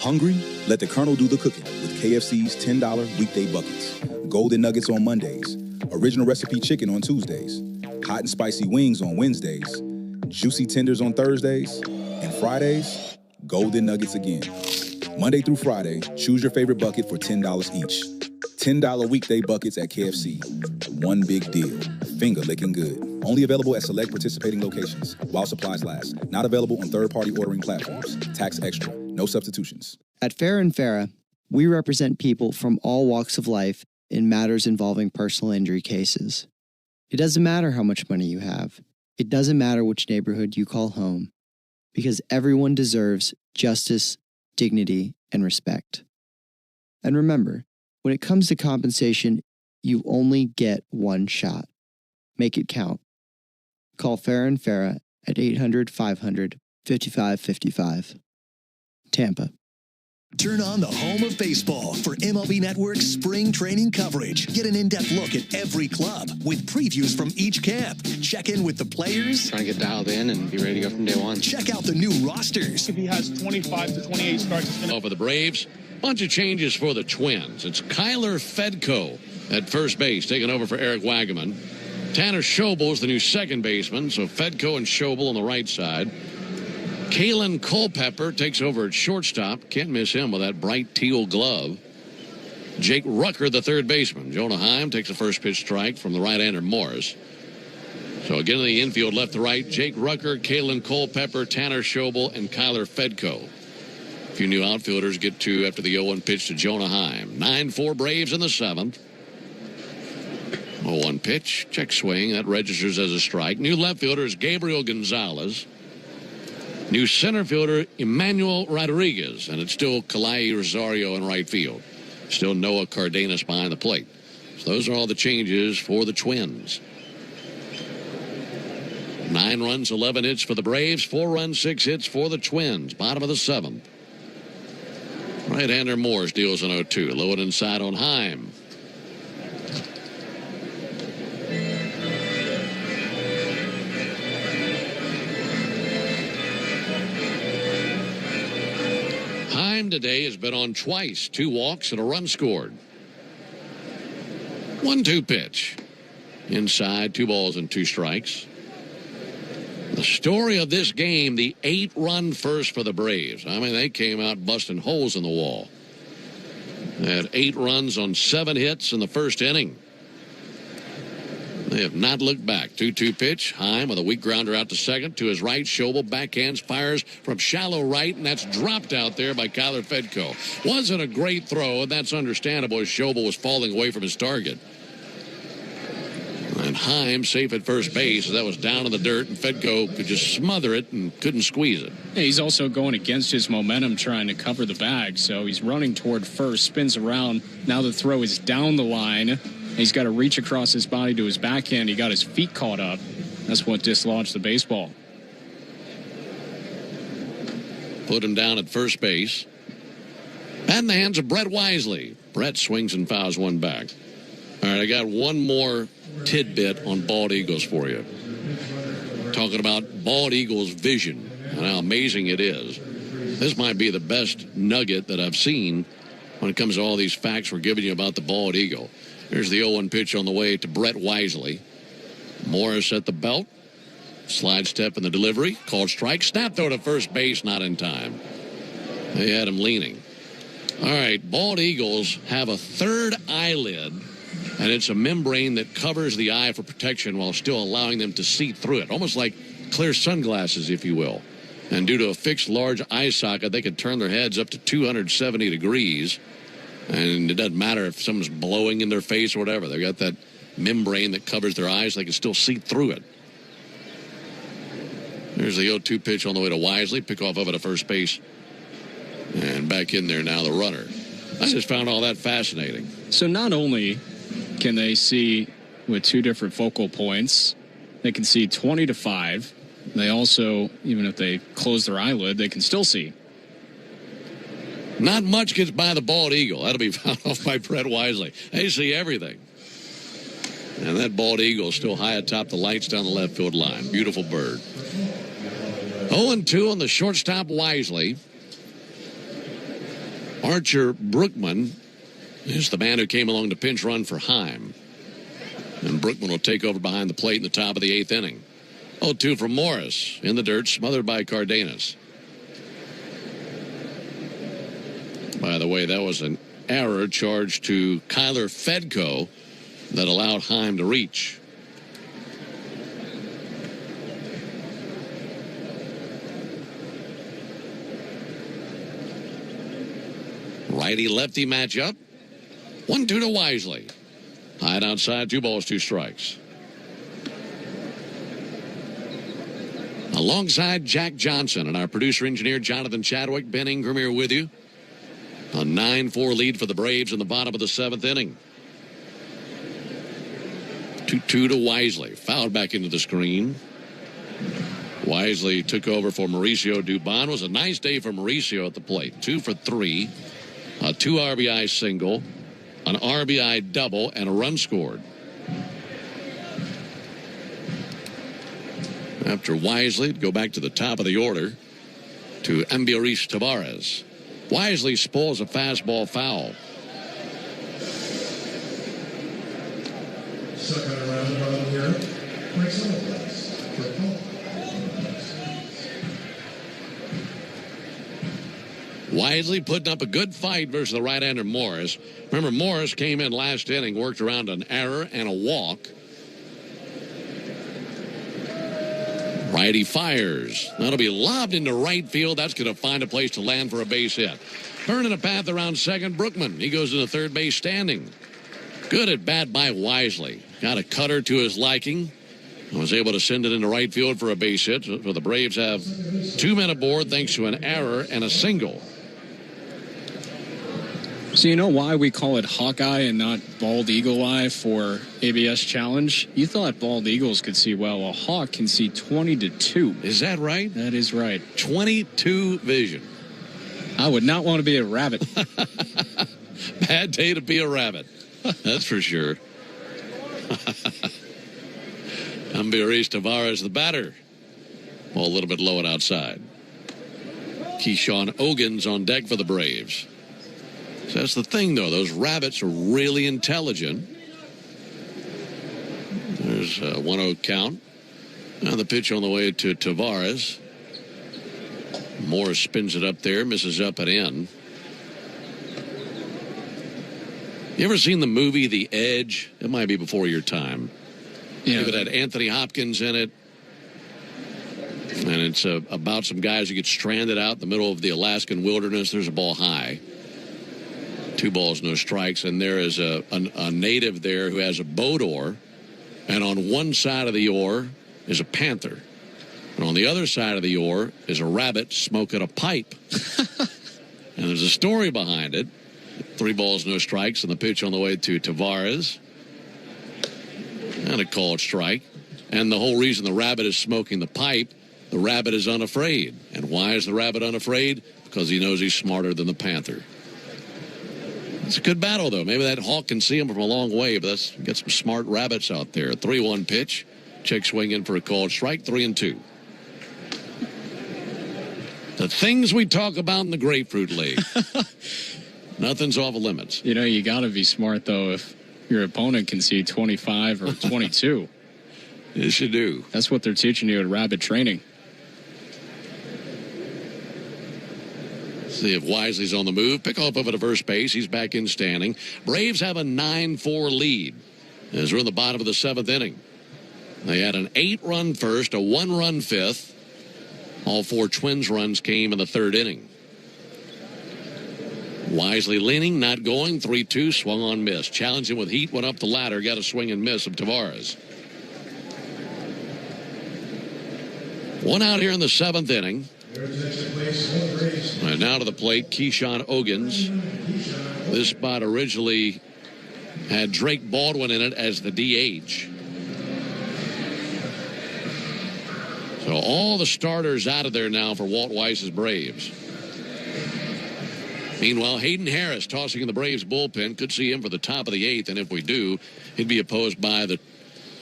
Hungry? Let the Colonel do the cooking with KFC's $10 weekday buckets. Golden Nuggets on Mondays. Original recipe chicken on Tuesdays. Hot and spicy wings on Wednesdays. Juicy tenders on Thursdays. And Fridays, Golden Nuggets again. Monday through Friday, choose your favorite bucket for $10 each. $10 weekday buckets at KFC. One big deal. Finger licking good. Only available at select participating locations while supplies last. Not available on third-party ordering platforms. Tax extra. No substitutions. At Farah & Farah, we represent people from all walks of life in matters involving personal injury cases. It doesn't matter how much money you have. It doesn't matter which neighborhood you call home. Because everyone deserves justice, dignity, and respect. And remember, when it comes to compensation, you only get one shot. Make it count. Call Farah & Farah at 800-500-5555. Tampa. Turn on the home of baseball for MLB Network's spring training coverage. Get an in-depth look at every club with previews from each camp. Check in with the players. Trying to get dialed in and be ready to go from day one. Check out the new rosters. If he has 25 to 28 starts, it's for the Braves, bunch of changes for the Twins. It's Kyler Fedko at first base, taking over for Eric Wagaman. Tanner Schobel is the new second baseman, so Fedko and Schobel on the right side. Kalen Culpepper takes over at shortstop. Can't miss him with that bright teal glove. Jake Rucker, the third baseman. Jonah Heim takes a first pitch strike from the right-hander Morris. So again in the infield, left to right, Jake Rucker, Kalen Culpepper, Tanner Schobel, and Kyler Fedko. A few new outfielders get to after the 0-1 pitch to Jonah Heim. 9-4 Braves in the 7th. 0-1 pitch, check swing. That registers as a strike. New left fielder is Gabriel Gonzalez. New center fielder, Emmanuel Rodriguez, and it's still Kalai Rosario in right field. Still Noah Cardenas behind the plate. So those are all the changes for the Twins. 9 runs, 11 hits for the Braves, 4 runs, 6 hits for the Twins. Bottom of the 7th. Right-hander Morris deals an 0-2. Low and inside on Heim. Heim today has been on twice. 2 walks and a run scored. 1-2 pitch. Inside, 2 balls and 2 strikes. The story of this game, the 8-run first for the Braves. I mean, they came out busting holes in the wall. They had 8 runs on 7 hits in the first inning. They have not looked back. 2-2 pitch. Heim with a weak grounder out to second. To his right, Schobel backhands, fires from shallow right, and that's dropped out there by Kyler Fedko. Wasn't a great throw, and that's understandable as Schobel was falling away from his target. And Heim safe at first base. That was down in the dirt, and Fedko could just smother it and couldn't squeeze it. Yeah, he's also going against his momentum trying to cover the bag, so he's running toward first, spins around. Now the throw is down the line. He's got to reach across his body to his backhand. He got his feet caught up. That's what dislodged the baseball. Put him down at first base. Bat in the hands of Brett Wisely. Brett swings and fouls one back. All right, I got one more tidbit on bald eagles for you. Talking about bald eagles' vision and how amazing it is. This might be the best nugget that I've seen when it comes to all these facts we're giving you about the bald eagle. Here's the 0-1 pitch on the way to Brett Wisely. Morris at the belt. Slide step in the delivery. Called strike. Snap throw to first base, not in time. They had him leaning. All right, bald eagles have a third eyelid, and it's a membrane that covers the eye for protection while still allowing them to see through it, almost like clear sunglasses, if you will. And due to a fixed large eye socket, they can turn their heads up to 270 degrees, and it doesn't matter if someone's blowing in their face or whatever. They've got that membrane that covers their eyes. They can still see through it. There's the 0-2 pitch on the way to Wisely. Pick off of it at first base. And back in there now, the runner. I just found all that fascinating. So not only can they see with 2 different focal points, they can see 20 to 5. They also, even if they close their eyelid, they can still see. Not much gets by the bald eagle. That'll be found off by Brett Wisely. They see everything. And that bald eagle is still high atop the lights down the left field line. Beautiful bird. 0-2 on the shortstop Wisely. Archer Brookman is the man who came along to pinch run for Heim. And Brookman will take over behind the plate in the top of the 8th inning. 0-2 from Morris. In the dirt, smothered by Cardenas. By the way, that was an error charged to Kyler Fedko that allowed Heim to reach. Righty-lefty matchup. 1-2 to Wisely. High and outside, 2 balls, 2 strikes. Alongside Jack Johnson and our producer-engineer Jonathan Chadwick, Ben Ingram here with you. A 9-4 lead for the Braves in the bottom of the 7th inning. 2-2 to Wisely. Fouled back into the screen. Wisely took over for Mauricio Dubon. It was a nice day for Mauricio at the plate. 2 for 3. A 2 RBI single, an RBI double, and a run scored. After Wisely, go back to the top of the order to Ambiorix Tavares. Wisely spoils a fastball foul. Second around the bottom here. Mike Summerflex for Paul. Wisely putting up a good fight versus the right-hander Morris. Remember, Morris came in last inning, worked around an error and a walk. Righty fires. That'll be lobbed into right field. That's going to find a place to land for a base hit. Turning a path around second, Brookman. He goes into third base standing. Good at bat by Wisely. Got a cutter to his liking. Was able to send it into right field for a base hit. So the Braves have 2 men aboard thanks to an error and a single. So you know why we call it Hawkeye and not Bald Eagle Eye for ABS Challenge? You thought bald eagles could see well. A hawk can see 20-2. Is that right? That is right. 22 vision. I would not want to be a rabbit. Bad day to be a rabbit. That's for sure. Ambires Tavares, the batter. Ball a little bit low and outside. Keyshawn Ogans on deck for the Braves. So that's the thing, though. Those rabbits are really intelligent. There's a 1-0 count. Now the pitch on the way to Tavares. Morris spins it up there, misses up and in. You ever seen the movie The Edge? It might be before your time. Yeah. It had Anthony Hopkins in it. And it's about some guys who get stranded out in the middle of the Alaskan wilderness. There's a ball high. 2 balls, no strikes. And there is a native there who has a boat oar. And on one side of the oar is a panther. And on the other side of the oar is a rabbit smoking a pipe. And there's a story behind it. 3 balls, no strikes. And the pitch on the way to Tavares. And a called strike. And the whole reason the rabbit is smoking the pipe, the rabbit is unafraid. And why is the rabbit unafraid? Because he knows he's smarter than the panther. It's a good battle, though. Maybe that hawk can see him from a long way, but let's get some smart rabbits out there. 3-1 pitch. Check swing in for a called strike. 3-2. The things we talk about in the Grapefruit League. Nothing's off limits. You know, you got to be smart, though, if your opponent can see 25 or 22. Yes, you do. That's what they're teaching you at rabbit training. See if Wisely's on the move. Pick off over to first base. He's back in standing. Braves have a 9-4 lead as we're in the bottom of the 7th inning. They had an 8-run first, a 1-run 5th. All 4 Twins runs came in the 3rd inning. Wisely leaning, not going. 3-2, swung on, miss. Challenging with heat, went up the ladder, got a swing and miss of Tavares. 1 out here in the 7th inning. And now to the plate, Keyshawn Ogans. This spot originally had Drake Baldwin in it as the DH. So all the starters out of there now for Walt Weiss's Braves. Meanwhile, Hayden Harris tossing in the Braves bullpen. Could see him for the top of the 8th, and if we do, he'd be opposed by the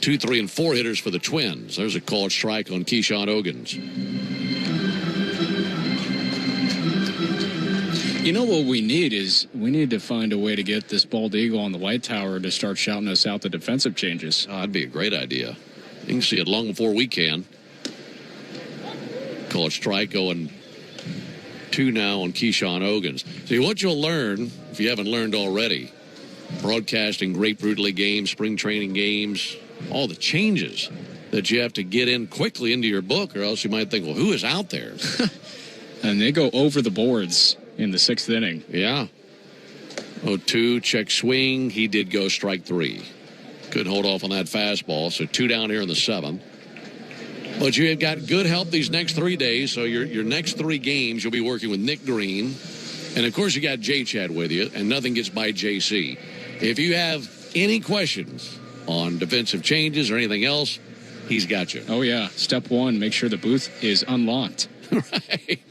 2, 3, and 4 hitters for the Twins. There's a called strike on Keyshawn Ogans. You know what we need is we need to find a way to get this bald eagle on the light tower to start shouting us out the defensive changes. Oh, that'd be a great idea. You can see it long before we can. Called strike going 2 now on Keyshawn Ogans. See, what you'll learn, if you haven't learned already, broadcasting Grapefruit League games, spring training games, all the changes that you have to get in quickly into your book, or else you might think, well, who is out there? And they go over the boards in the 6th inning. Yeah. 0-2, check swing. He did go strike 3. Couldn't hold off on that fastball, so 2 down here in the 7th. But you have got good help these next 3 days, so your next 3 games you'll be working with Nick Green. And, of course, you got J-Chad with you, and nothing gets by JC. If you have any questions on defensive changes or anything else, he's got you. Oh, yeah. Step 1, make sure the booth is unlocked. Right.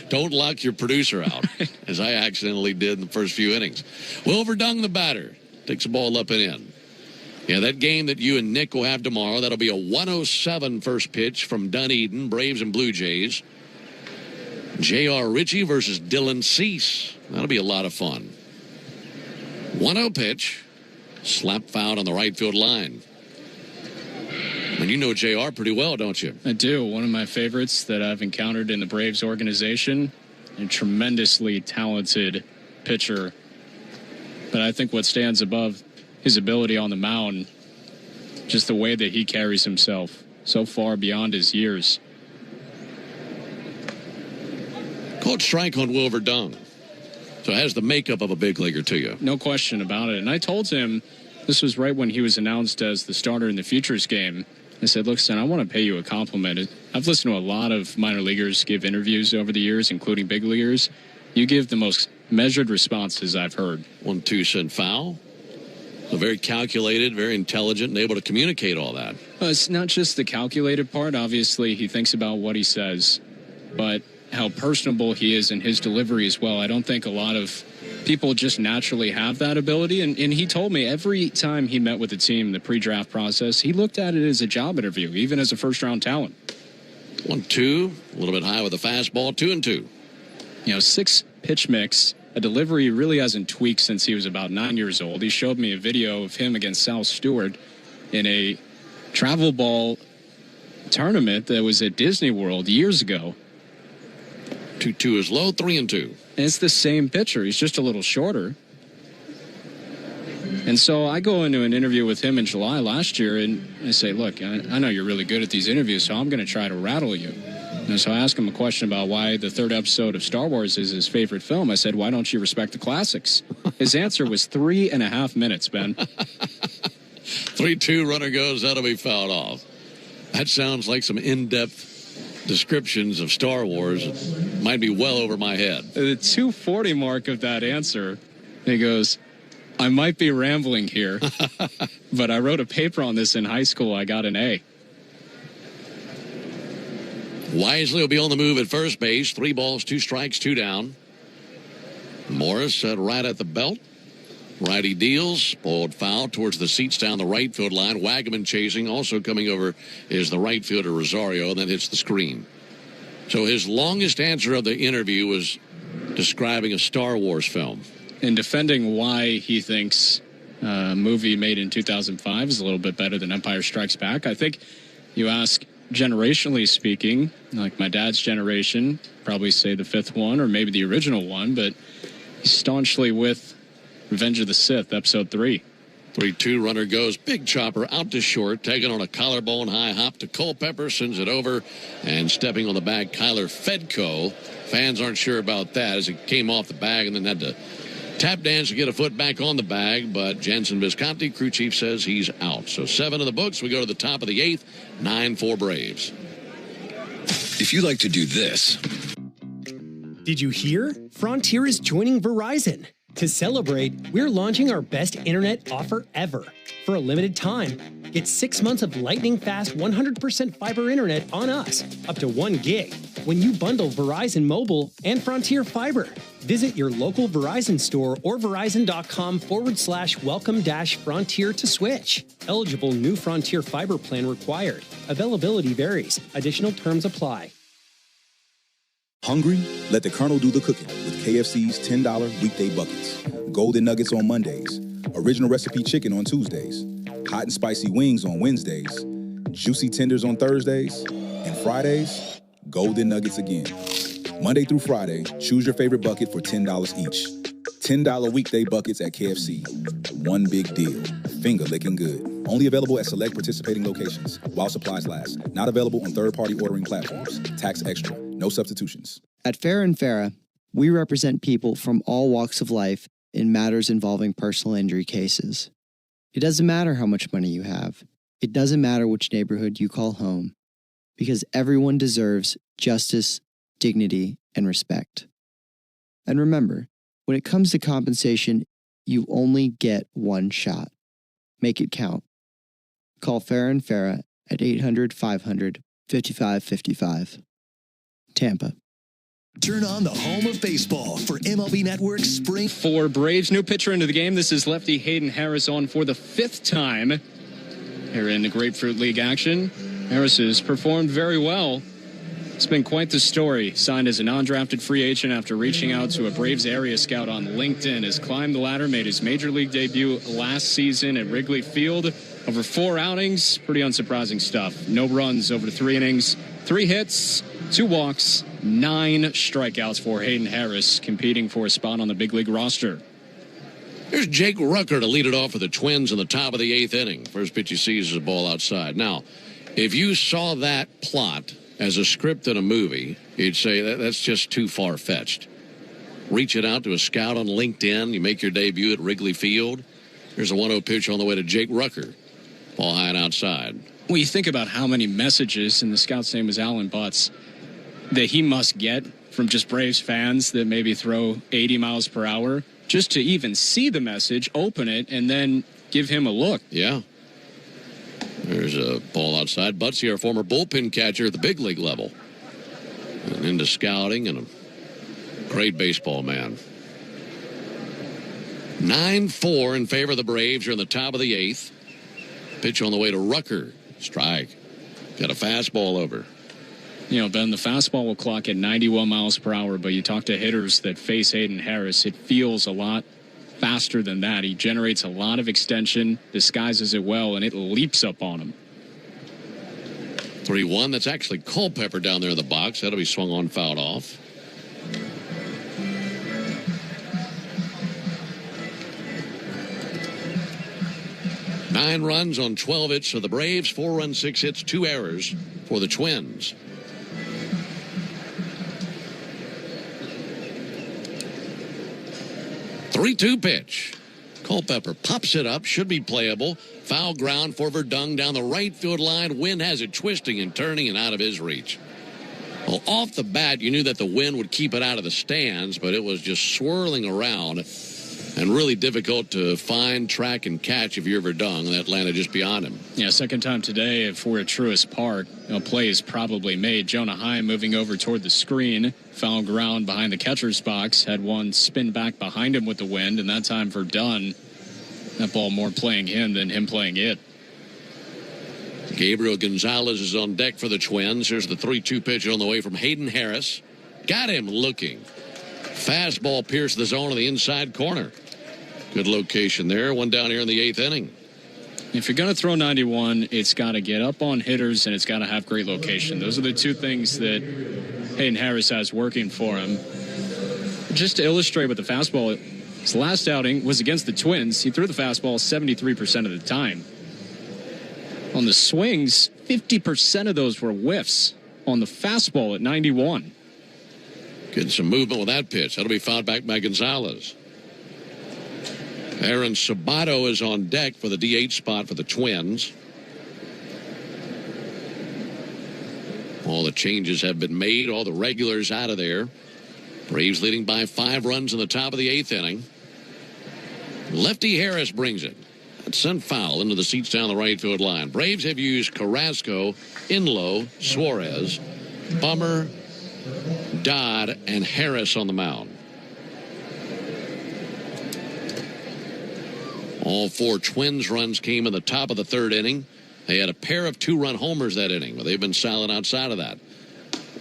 Don't lock your producer out, as I accidentally did in the first few innings. Wilver Dung, the batter, takes the ball up and in. Yeah, that game that you and Nick will have tomorrow, that'll be a 107 first pitch from Dunedin, Braves and Blue Jays. J.R. Ritchie versus Dylan Cease. That'll be a lot of fun. 1-0 pitch. Slap foul on the right field line. And you know J.R. pretty well, don't you? I do. One of my favorites that I've encountered in the Braves organization. A tremendously talented pitcher. But I think what stands above his ability on the mound, just the way that he carries himself so far beyond his years. Called strike on Wilver Dung. So it has the makeup of a big leaguer to you. No question about it. And I told him, this was right when he was announced as the starter in the Futures game. I said, look, son, I want to pay you a compliment. I've listened to a lot of minor leaguers give interviews over the years, including big leaguers. You give the most measured responses I've heard. 1-2 sent foul. So very calculated, very intelligent, and able to communicate all that. It's not just the calculated part. Obviously, he thinks about what he says, but how personable he is in his delivery as well. I don't think a lot of people just naturally have that ability. And he told me every time he met with the team, the pre-draft process, he looked at it as a job interview, even as a first-round talent. 1-2, a little bit high with a fastball, 2-2. 6 pitch mix. A delivery he really hasn't tweaked since he was about 9 years old. He showed me a video of him against Sal Stewart in a travel ball tournament that was at Disney World years ago. 2-2 is low, 3-2. And it's the same pitcher. He's just a little shorter. And so I go into an interview with him in July last year, and I say, look, I know you're really good at these interviews, so I'm going to try to rattle you. And so I asked him a question about why the 3rd episode of Star Wars is his favorite film. I said, why don't you respect the classics? His answer was 3.5 minutes, Ben. 3-2, runner goes, that'll be fouled off. That sounds like some in-depth descriptions of Star Wars. It might be well over my head. The 2:40 mark of that answer, he goes, I might be rambling here, but I wrote a paper on this in high school. I got an A. Wisely will be on the move at first base. 3 balls, 2 strikes, 2 down. Morris right at the belt. Righty deals. Pulled foul towards the seats down the right field line. Wagaman chasing. Also coming over is the right fielder Rosario, and then hits the screen. So his longest answer of the interview was describing a Star Wars film. And defending why he thinks a movie made in 2005 is a little bit better than Empire Strikes Back. I think you ask, generationally speaking, like my dad's generation, probably say the 5th one or maybe the original one, but he's staunchly with Revenge of the Sith, Episode 3. 3-2, runner goes, big chopper out to short, taking on a collarbone high hop to Culpepper, sends it over, and stepping on the bag, Kyler Fedko. Fans aren't sure about that as it came off the bag and then had to tap dance to get a foot back on the bag, but Jensen Visconti, crew chief, says he's out. So 7 in the books. We go to the top of the 8th, 9-4 Braves. If you like to do this. Did you hear? Frontier is joining Verizon. To celebrate, we're launching our best internet offer ever. For a limited time, get 6 months of lightning-fast 100% fiber internet on us, up to 1 gig, when you bundle Verizon Mobile and Frontier Fiber. Visit your local Verizon store or verizon.com/welcome-frontier to switch. Eligible new Frontier Fiber plan required. Availability varies. Additional terms apply. Hungry? Let the Colonel do the cooking with KFC's $10 weekday buckets. Golden Nuggets on Mondays. Original recipe chicken on Tuesdays. Hot and spicy wings on Wednesdays. Juicy tenders on Thursdays. And Fridays, Golden Nuggets again. Monday through Friday, choose your favorite bucket for $10 each. $10 weekday buckets at KFC. One big deal. Finger licking good. Only available at select participating locations while supplies last. Not available on third-party ordering platforms. Tax extra. No substitutions. At Farah & Farah, we represent people from all walks of life in matters involving personal injury cases. It doesn't matter how much money you have. It doesn't matter which neighborhood you call home. Because everyone deserves justice, dignity, and respect. And remember, when it comes to compensation, you only get one shot. Make it count. Call Farah & Farah at 800-500-5555. Tampa. Turn on the home of baseball for MLB Network's Spring. For Braves, new pitcher into the game. This is lefty Hayden Harris on for the 5th time here in the Grapefruit League action. Harris has performed very well. It's been quite the story. Signed as a non-drafted free agent after reaching out to a Braves area scout on LinkedIn. Has climbed the ladder, made his major league debut last season at Wrigley Field. Over 4 outings, pretty unsurprising stuff. No runs over 3 innings, 3 hits, 2 walks, 9 strikeouts for Hayden Harris, competing for a spot on the big league roster. Here's Jake Rucker to lead it off for the Twins in the top of the 8th inning. First pitch he sees is a ball outside. Now, if you saw that plot as a script in a movie, you'd say that's just too far-fetched. Reach it out to a scout on LinkedIn. You make your debut at Wrigley Field. Here's a 1-0 pitch on the way to Jake Rucker. Ball high and outside. When you think about how many messages, and the scout's name is Alan Butts, that he must get from just Braves fans that maybe throw 80 miles per hour, just to even see the message, open it, and then give him a look. Yeah. There's a ball outside. Butsy, our former bullpen catcher at the big league level. And into scouting and a great baseball man. 9-4 in favor of the Braves. Are in the top of the 8th. Pitch on the way to Rucker. Strike. Got a fastball over. You know, Ben, the fastball will clock at 91 miles per hour, but you talk to hitters that face Hayden Harris, it feels a lot faster than that. He generates a lot of extension, disguises it well, and it leaps up on him. 3-1. That's actually Culpepper down there in the box. That'll be swung on, fouled off. Nine runs on 12 hits for the Braves. 4 runs, 6 hits, 2 errors for the Twins. Three-two pitch. Culpepper pops it up. Should be playable. Foul ground for Verdung down the right field line. Wind has it twisting and turning and out of his reach. Well, off the bat, you knew that the wind would keep it out of the stands, but it was just swirling around and really difficult to find, track, and catch if you're Verdung. That landed just beyond him. Yeah, second time today if we're at Truist Park. A play is probably made. Jonah Heim moving over toward the screen. Foul ground behind the catcher's box. Had one spin back behind him with the wind, and that time Verdun, that ball more playing him than him playing it. Gabriel Gonzalez is on deck for the Twins. Here's the 3-2 pitch on the way from Hayden Harris. Got him looking. Fastball pierced the zone of the inside corner. Good location there. One down here in the 8th inning. If you're going to throw 91, it's got to get up on hitters and it's got to have great location. Those are the two things that Hayden Harris has working for him. Just to illustrate with the fastball, his last outing was against the Twins. He threw the fastball 73% of the time. On the swings, 50% of those were whiffs on the fastball at 91. Getting some movement with that pitch. That'll be fouled back by Gonzalez. Aaron Sabato is on deck for the DH spot for the Twins. All the changes have been made. All the regulars out of there. Braves leading by 5 runs in the top of the 8th inning. Lefty Harris brings it. That's sent foul into the seats down the right field line. Braves have used Carrasco, Inlow, Suarez, Bummer, Dodd, and Harris on the mound. All 4 Twins runs came in the top of the 3rd inning. They had a pair of 2-run homers that inning, but they've been silent outside of that.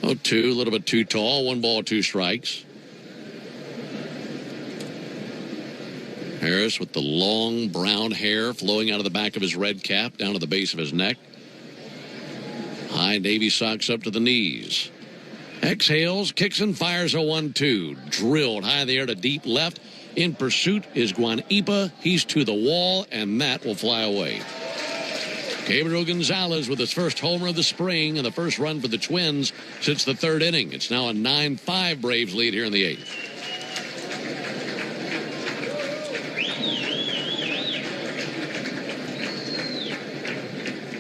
0-2, a little bit too tall. 1 ball, 2 strikes. Harris with the long brown hair flowing out of the back of his red cap down to the base of his neck. High Navy socks up to the knees. Exhales, kicks and fires a 1-2. Drilled high in the air to deep left. In pursuit is Guanipa. He's to the wall, and that will fly away. Gabriel Gonzalez with his first homer of the spring and the first run for the Twins since the 3rd inning. It's now a 9-5 Braves lead here in the 8th.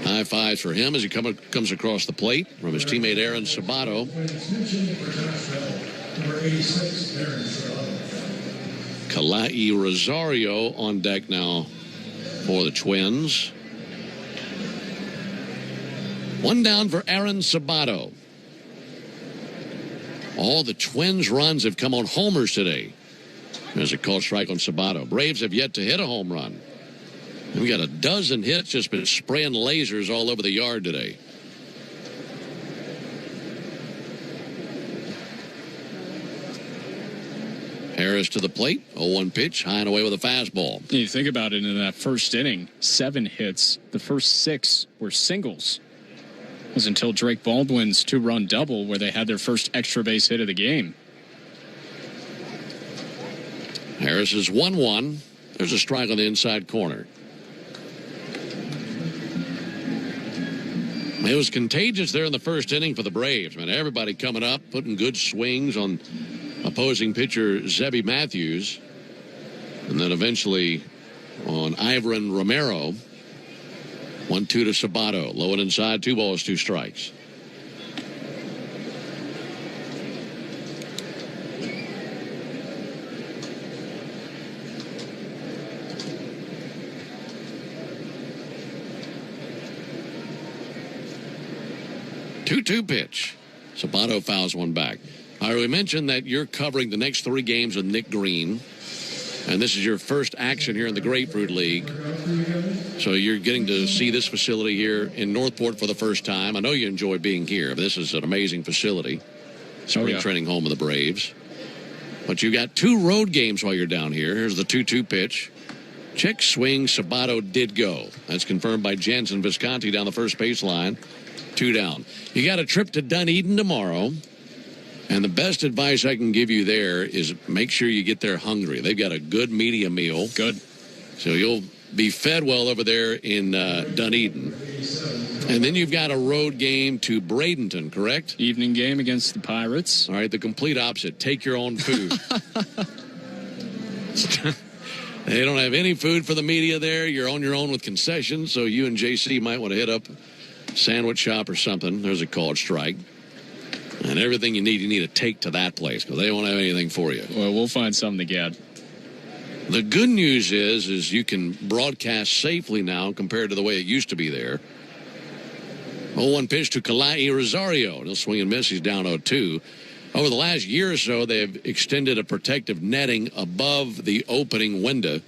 High fives for him as he comes across the plate from his teammate Aaron Sabato. Kalai Rosario on deck now for the Twins. 1 down for Aaron Sabato. All the Twins runs have come on homers today. There's a called strike on Sabato. Braves have yet to hit a home run. We got a dozen hits, just been spraying lasers all over the yard today. Harris to the plate. 0-1 pitch, high and away with a fastball. You think about it, in that first inning, 7 hits. The first 6 were singles. It was until Drake Baldwin's 2-run double where they had their first extra base hit of the game. Harris is 1-1. There's a strike on the inside corner. It was contagious there in the first inning for the Braves. I mean, everybody coming up, putting good swings on opposing pitcher Zebby Matthews. And then eventually on Ivan Romero. 1-2 to Sabato. Low and inside, 2 balls, 2 strikes. 2-2 pitch. Sabato fouls one back. All right, we mentioned that you're covering the next 3 games with Nick Green, and this is your first action here in the Grapefruit League. So you're getting to see this facility here in Northport for the first time. I know you enjoy being here, but this is an amazing facility. Spring training home of the Braves. But you got 2 road games while you're down here. Here's the 2-2 pitch. Check swing. Sabato did go. That's confirmed by Jansen Visconti down the first baseline. 2 down. You got a trip to Dunedin tomorrow. And the best advice I can give you there is make sure you get there hungry. They've got a good media meal. Good. So you'll be fed well over there in Dunedin. And then you've got a road game to Bradenton, correct? Evening game against the Pirates. All right, the complete opposite. Take your own food. They don't have any food for the media there. You're on your own with concessions, so you and JC might want to hit up a sandwich shop or something. There's a college strike. And everything you need to take to that place because they won't have anything for you. Well, we'll find something to get. The good news is you can broadcast safely now compared to the way it used to be there. 0-1 pitch to Kalai Rosario. He'll swing and miss. He's down 0-2. Over the last year or so, they've extended a protective netting above the opening window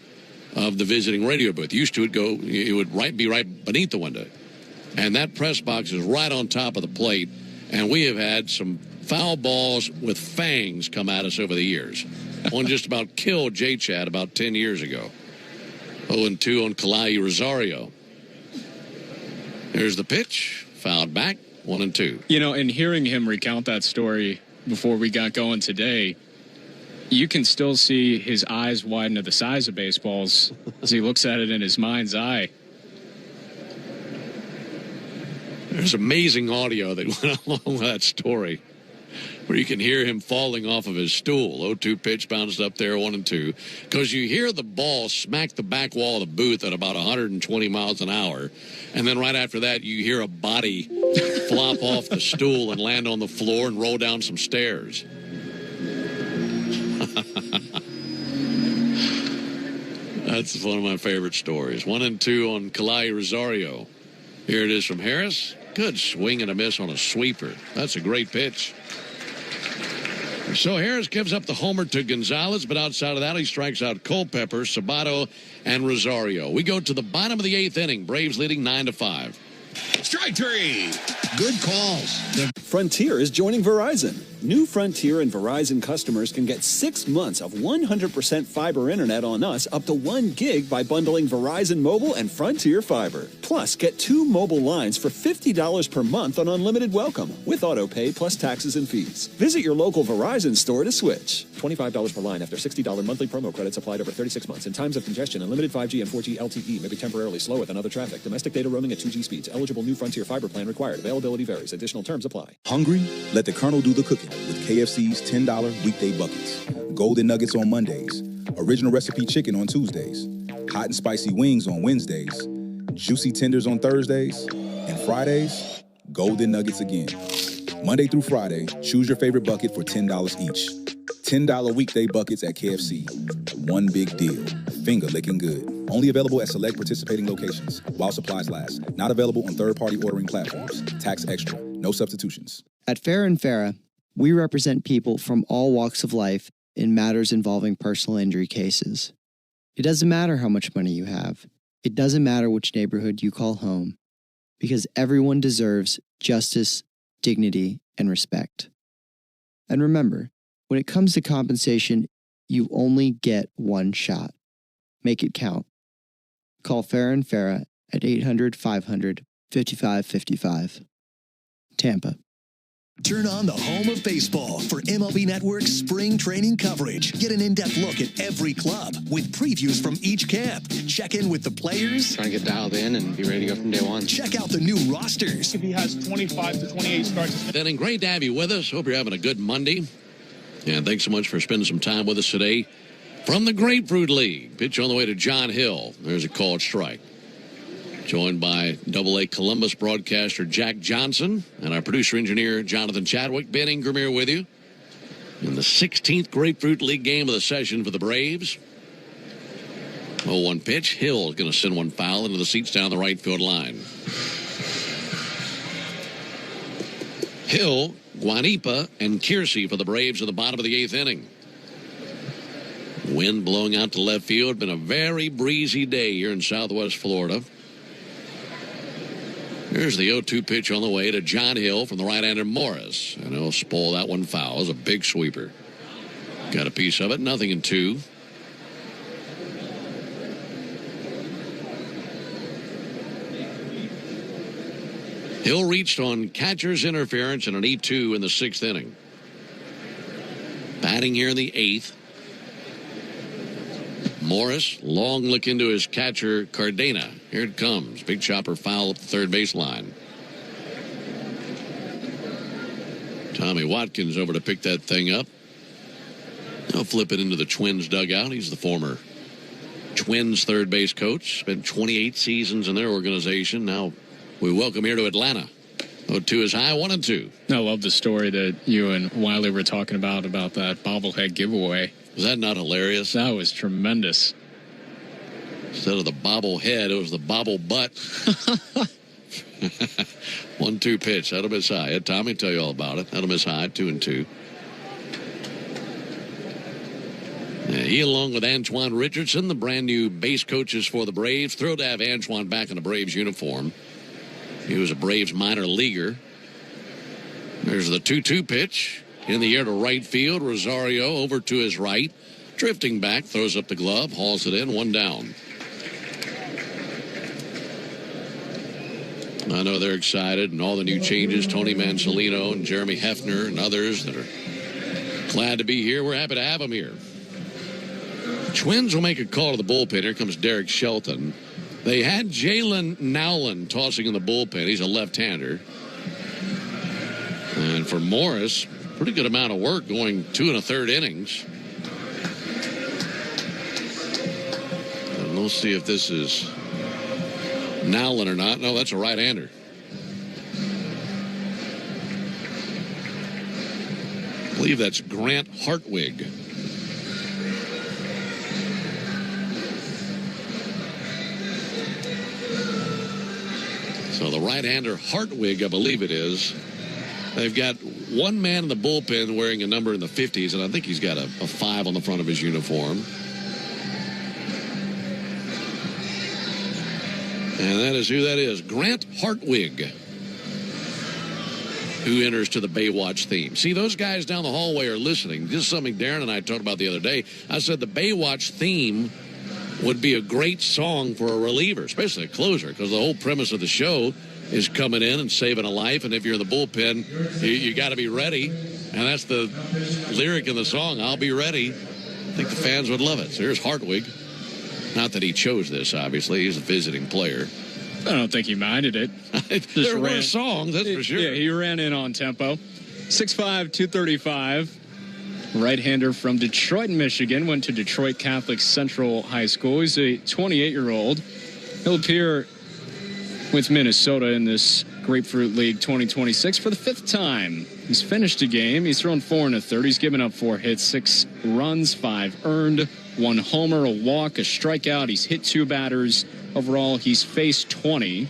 of the visiting radio booth. Used to it would be right beneath the window. And that press box is right on top of the plate. And we have had some foul balls with fangs come at us over the years. One just about killed J-Chad about 10 years ago. 0-2 on Kalai Rosario. There's the pitch. Fouled back. 1-2. You know, and hearing him recount that story before we got going today, you can still see his eyes widen to the size of baseballs as he looks at it in his mind's eye. There's amazing audio that went along with that story where you can hear him falling off of his stool. 0-2 pitch bounced up there, 1-2. Because you hear the ball smack the back wall of the booth at about 120 miles an hour. And then right after that, you hear a body flop off the stool and land on the floor and roll down some stairs. That's one of my favorite stories. 1-2 on Kalai Rosario. Here it is from Harris. Good swing and a miss on a sweeper. That's a great pitch. So Harris gives up the homer to Gonzalez, but outside of that, he strikes out Culpepper, Sabato, and Rosario. We go to the bottom of the 8th inning. Braves leading 9-5. Strike 3. Good calls. Frontier is joining Verizon. New Frontier and Verizon customers can get 6 months of 100% fiber internet on us up to 1 gig by bundling Verizon Mobile and Frontier Fiber. Plus, get 2 mobile lines for $50 per month on unlimited welcome with auto pay plus taxes and fees. Visit your local Verizon store to switch. $25 per line after $60 monthly promo credits applied over 36 months. In times of congestion, unlimited 5G and 4G LTE may be temporarily slower than other traffic. Domestic data roaming at 2G speeds. Eligible new Frontier Fiber plan required. Availability varies. Additional terms apply. Hungry? Let the Colonel do the cooking with KFC's $10 weekday buckets. Golden Nuggets on Mondays. Original recipe chicken on Tuesdays. Hot and spicy wings on Wednesdays. Juicy tenders on Thursdays. And Fridays, Golden Nuggets again. Monday through Friday, choose your favorite bucket for $10 each. $10 weekday buckets at KFC. One big deal. Finger licking good. Only available at select participating locations while supplies last. Not available on third-party ordering platforms. Tax extra. No substitutions. At Farah & Farah, we represent people from all walks of life in matters involving personal injury cases. It doesn't matter how much money you have. It doesn't matter which neighborhood you call home. Because everyone deserves justice, dignity, and respect. And remember, when it comes to compensation, you only get one shot. Make it count. Call Farah & Farah at 800-500-5555. Tampa. Turn on the home of baseball for MLB Network's spring training coverage. Get an in-depth look at every club with previews from each camp. Check in with the players. Trying to get dialed in and be ready to go from day one. Check out the new rosters. If he has 25 to 28 starts. Then great to have you with us. Hope you're having a good Monday. And thanks so much for spending some time with us today. From the Grapefruit League, pitch on the way to John Hill. There's a called strike. Joined by AA Columbus broadcaster Jack Johnson and our producer-engineer Jonathan Chadwick. Ben Ingram here with you in the 16th Grapefruit League game of the session for the Braves. 0-1 pitch. Hill is going to send one foul into the seats down the right field line. Hill, Guanipa, and Kiersey for the Braves in the bottom of the 8th inning. Wind blowing out to left field. Been a very breezy day here in Southwest Florida. Here's the 0-2 pitch on the way to John Hill from the right-hander Morris. And he'll spoil that one foul. It's a big sweeper. Got a piece of it. 0-2. Hill reached on catcher's interference and an 8-2 in the 6th inning. Batting here in the 8th. Morris, long look into his catcher, Cardena. Here it comes. Big chopper foul up the third baseline. Tommy Watkins over to pick that thing up. He'll flip it into the Twins dugout. He's the former Twins third base coach. Spent 28 seasons in their organization. Now we welcome here to Atlanta. 0-2 is high, 1-2. I love the story that you and Wiley were talking about that bobblehead giveaway. Was that not hilarious? That was tremendous. Instead of the bobblehead, it was the bobble butt. 1-2 pitch. That'll miss high. Had Tommy tell you all about it. That'll miss high. 2-2. Yeah, he, along with Antoine Richardson, the brand new base coaches for the Braves. Thrilled to have Antoine back in the Braves uniform. He was a Braves minor leaguer. There's the 2-2 pitch. In the air to right field. Rosario over to his right. Drifting back. Throws up the glove. Hauls it in. 1 down. I know they're excited. And all the new changes. Tony Mansolino and Jeremy Hefner and others that are glad to be here. We're happy to have them here. Twins will make a call to the bullpen. Here comes Derek Shelton. They had Jalen Nowlin tossing in the bullpen. He's a left-hander. And for Morris, pretty good amount of work going 2 1/3 innings. And we'll see if this is Nowlin or not. No, that's a right-hander. I believe that's Grant Hartwig. So the right-hander Hartwig, I believe it is. They've got one man in the bullpen wearing a number in the 50s, and I think he's got a 5 on the front of his uniform. And that is who that is. Grant Hartwig, who enters to the Baywatch theme. See, those guys down the hallway are listening. This is something Darren and I talked about the other day. I said the Baywatch theme would be a great song for a reliever, especially a closer, because the whole premise of the show is coming in and saving a life, and if you're in the bullpen, you got to be ready, and that's the lyric in the song, I'll be ready. I think the fans would love it. So here's Hartwig. Not that he chose this, obviously. He's a visiting player. I don't think he minded it. There were songs, that's for sure. Yeah, he ran in on tempo. 6'5", 235. Right-hander from Detroit, Michigan. Went to Detroit Catholic Central High School. He's a 28-year-old. He'll appear with Minnesota in this Grapefruit League 2026 for the 5th time. He's finished a game. He's thrown 4 1/3. He's given up 4 hits, 6 runs, 5 earned, 1 homer, a walk, a strikeout. He's hit 2 batters. Overall, he's faced 20.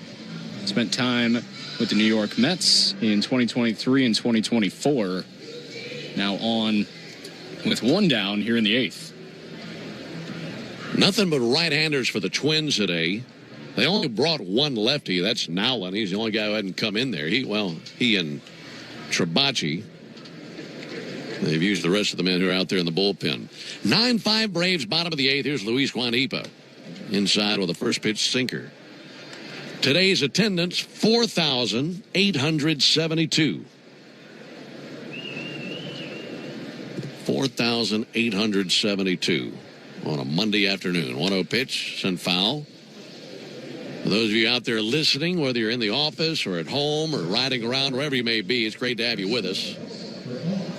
Spent time with the New York Mets in 2023 and 2024. Now on with 1 down here in the 8th. Nothing but right-handers for the Twins today. They only brought 1 lefty. That's Nowlin. He's the only guy who hadn't come in there. He and Trabachi. They've used the rest of the men who are out there in the bullpen. 9-5 Braves, bottom of the 8th. Here's Luis Guanipa. Inside with a first pitch sinker. Today's attendance, 4,872. 4,872 on a Monday afternoon. 1-0 pitch, sent foul. For those of you out there listening, whether you're in the office or at home or riding around, wherever you may be, it's great to have you with us.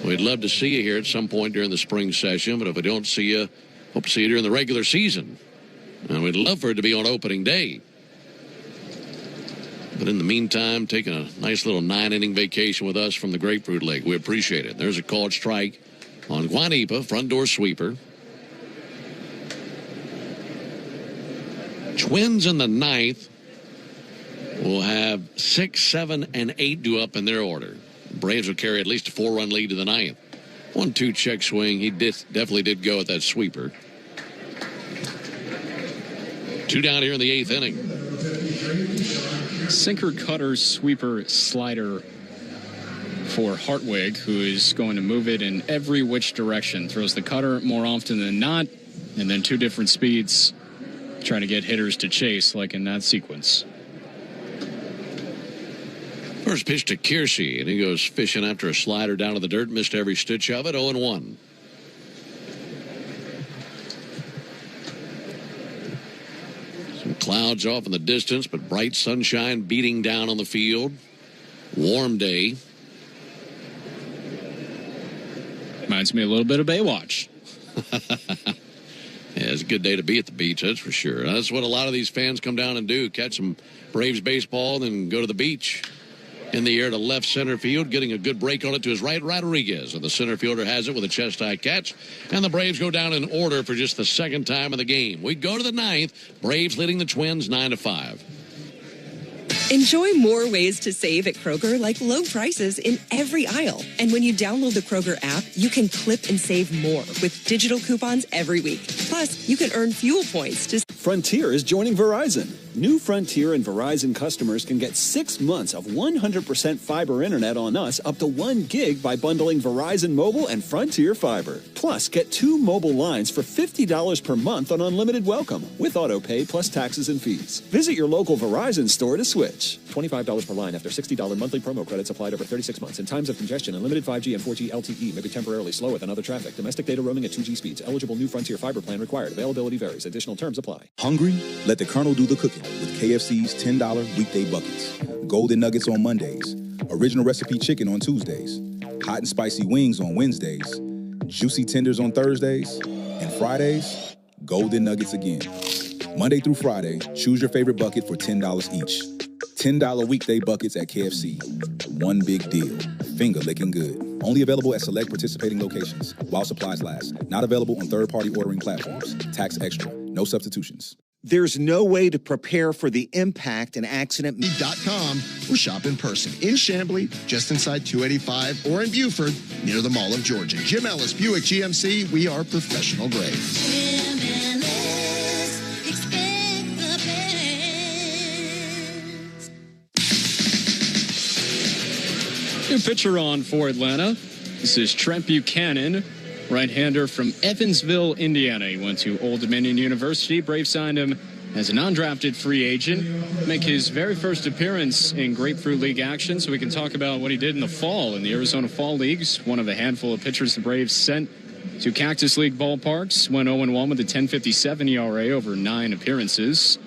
We'd love to see you here at some point during the spring session, but if we don't see you, hope to see you during the regular season. And we'd love for it to be on opening day. But in the meantime, taking a nice little 9-inning vacation with us from the Grapefruit League. We appreciate it. There's a called strike on Guanipa, front door sweeper. Twins in the 9th will have 6, 7, and 8 due up in their order. Braves will carry at least a 4-run lead to the 9th. 1-2 check swing. He definitely did go at that sweeper. 2 down here in the 8th inning. Sinker, cutter, sweeper, slider for Hartwig, who is going to move it in every which direction. Throws the cutter more often than not, and then 2 different speeds, trying to get hitters to chase, like in that sequence. First pitch to Kiersey, and he goes fishing after a slider down to the dirt. Missed every stitch of it. 0-1. Some clouds off in the distance, but bright sunshine beating down on the field. Warm day. Reminds me a little bit of Baywatch. Yeah, it's a good day to be at the beach, that's for sure. That's what a lot of these fans come down and do. Catch some Braves baseball, then go to the beach. In the air to left center field, getting a good break on it to his right, Rodriguez. And the center fielder has it with a chest-high catch. And the Braves go down in order for just the second time of the game. We go to the 9th. Braves leading the Twins 9-5. Enjoy more ways to save at Kroger, like low prices in every aisle. And when you download the Kroger app, you can clip and save more with digital coupons every week. Plus, you can earn fuel points to... Frontier is joining Verizon. New Frontier and Verizon customers can get 6 months of 100% fiber internet on us up to 1 gig by bundling Verizon Mobile and Frontier Fiber. Plus, get 2 mobile lines for $50 per month on unlimited welcome with auto pay plus taxes and fees. Visit your local Verizon store to switch. $25 per line after $60 monthly promo credits applied over 36 months. In times of congestion, unlimited 5G and 4G LTE may be temporarily slower than other traffic. Domestic data roaming at 2G speeds. Eligible new Frontier Fiber plan required. Availability varies. Additional terms apply. Hungry? Let the Colonel do the cooking with KFC's $10 weekday buckets. Golden Nuggets on Mondays. Original recipe chicken on Tuesdays. Hot and spicy wings on Wednesdays. Juicy tenders on Thursdays. And Fridays, Golden Nuggets again. Monday through Friday, choose your favorite bucket for $10 each. $10 weekday buckets at KFC. One big deal. Finger licking good. Only available at select participating locations while supplies last. Not available on third-party ordering platforms. Tax extra. No substitutions. There's no way to prepare for the impact an accident... .com or shop in person in Chamblee, just inside 285, or in Buford, near the Mall of Georgia. Jim Ellis, Buick GMC, we are professional grade. Jim Ellis, expect the best. New pitcher on for Atlanta. This is Trent Buchanan, right-hander from Evansville, Indiana. He went to Old Dominion University. Braves signed him as a non-drafted free agent. Make his very first appearance in Grapefruit League action, so we can talk about what he did in the fall in the Arizona Fall Leagues. One of a handful of pitchers the Braves sent to Cactus League ballparks. Went 0-1 with a 10.57 ERA over 9 appearances.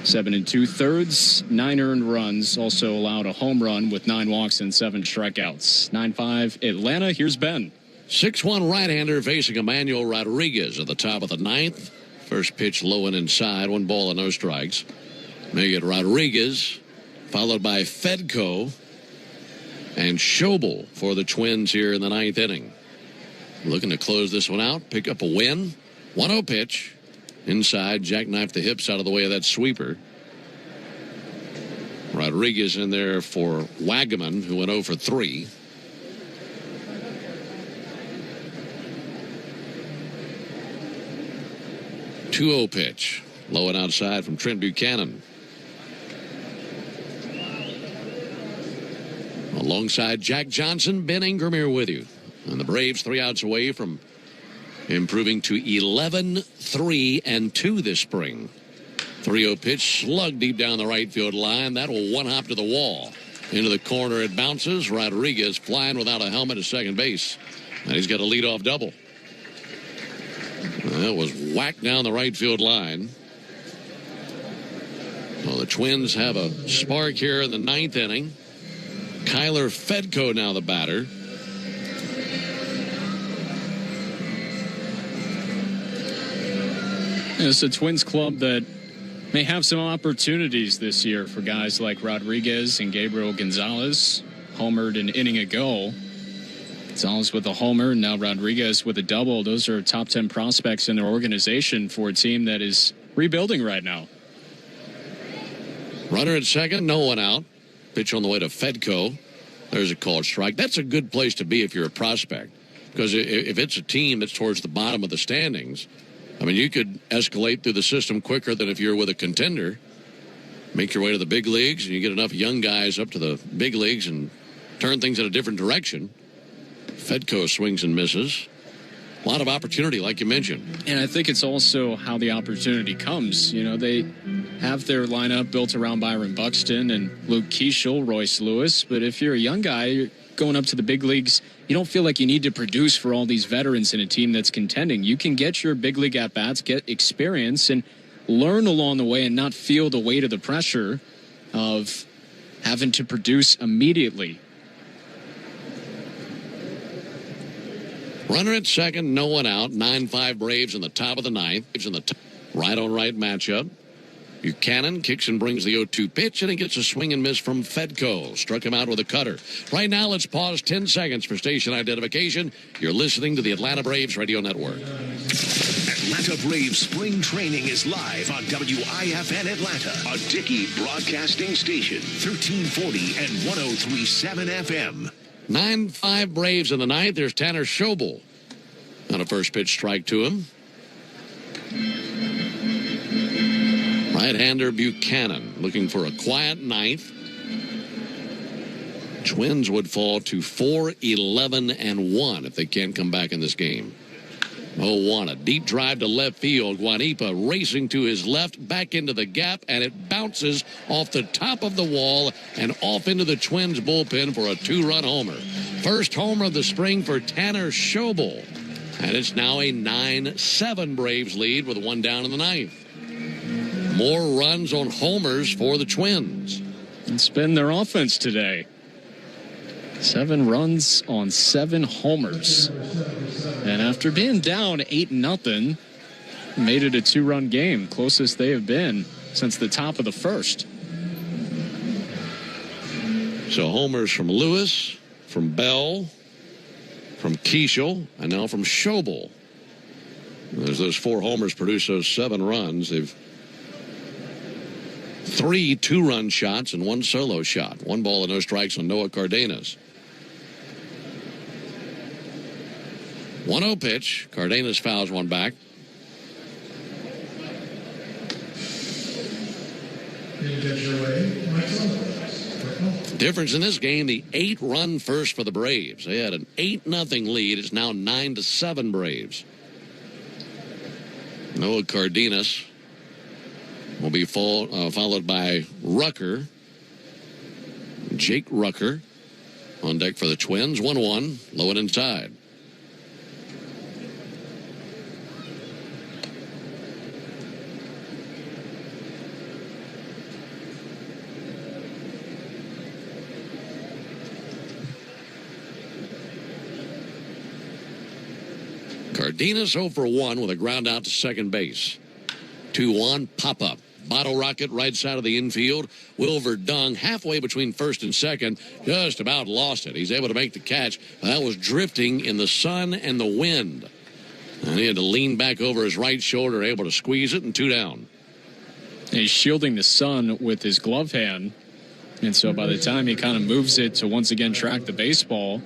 7 2/3, 9 earned runs. Also allowed a home run with 9 walks and 7 strikeouts. 9-5 Atlanta. Here's Ben. 6'1" right-hander facing Emmanuel Rodriguez at the top of the 9th. First pitch low and inside. 1 ball and no strikes. Make it Rodriguez, followed by Fedko and Schobel for the Twins here in the 9th inning. Looking to close this one out, pick up a win. 1-0 pitch. Inside, jackknife the hips out of the way of that sweeper. Rodriguez in there for Wagaman, who went 0 for 3. Two-0 pitch. Low and outside from Trent Buchanan. Alongside Jack Johnson, Ben Ingram here with you. And the Braves 3 outs away from improving to 11-3-2 this spring. 3-0 pitch, slug deep down the right field line. That will one-hop to the wall. Into the corner it bounces. Rodriguez flying without a helmet to second base. And he's got a leadoff double. That was whacked down the right field line. Well, the Twins have a spark here in the 9th inning. Kyler Fedko now the batter. It's a Twins club that may have some opportunities this year for guys like Rodriguez and Gabriel Gonzalez. Homered an inning ago. Gonzalez with a homer, now Rodriguez with a double. Those are top 10 prospects in their organization for a team that is rebuilding right now. Runner at second, no one out. Pitch on the way to Fedko. There's a called strike. That's a good place to be if you're a prospect. Because if it's a team that's towards the bottom of the standings, I mean, you could escalate through the system quicker than if you're with a contender. Make your way to the big leagues, and you get enough young guys up to the big leagues and turn things in a different direction. Fedco swings and misses. A lot of opportunity, like you mentioned. And I think it's also how the opportunity comes. You know, they have their lineup built around Byron Buxton and Luke Keeschel, Royce Lewis. But if you're a young guy, you're going up to the big leagues, you don't feel like you need to produce for all these veterans in a team that's contending. You can get your big league at-bats, get experience, and learn along the way and not feel the weight of the pressure of having to produce immediately. Runner at second, no one out. 9-5 Braves in the top of the ninth. Right-on-right matchup. Buchanan kicks and brings the 0-2 pitch, and he gets a swing and miss from Fedco. Struck him out with a cutter. Right now, let's pause 10 seconds for station identification. You're listening to the Atlanta Braves Radio Network. Atlanta Braves spring training is live on WIFN Atlanta, a Dickey broadcasting station, 1340 and 103.7 FM. 9-5 Braves in the ninth. There's Tanner Schobel on a first pitch strike to him. Right-hander Buchanan looking for a quiet ninth. Twins would fall to 4-11-1 if they can't come back in this game. 0-1, a deep drive to left field. Guanipa racing to his left, back into the gap, and it bounces off the top of the wall and off into the Twins bullpen for a 2-run homer. First homer of the spring for Tanner Schobel. And it's now a 9-7 Braves lead with one down in the ninth. More runs on homers for the Twins. It's been their offense today. 7 runs on 7 homers. And after being down 8-0, made it a 2-run game, closest they have been since the top of the first. So homers from Lewis, from Bell, from Keeschel, and now from Schobel. As those 4 homers produce those 7 runs, they've 3 2-run shots and 1 solo shot. 1 ball and no strikes on Noah Cardenas. 1-0 pitch. Cardenas fouls one back. Difference in this game, the 8-run first for the Braves. They had an 8-0 lead. It's now 9-7 Braves. Noah Cardenas will be followed by Rucker. Jake Rucker on deck for the Twins. 1-1, low and inside. Cardenas 0 for 1 with a ground out to second base. 2-1 pop-up. Bottle rocket right side of the infield. Wilver Dung halfway between first and second. Just about lost it. He's able to make the catch. That was drifting in the sun and the wind. And he had to lean back over his right shoulder, able to squeeze it, and 2 down. And he's shielding the sun with his glove hand. And so by the time he kind of moves it to once again track the baseball,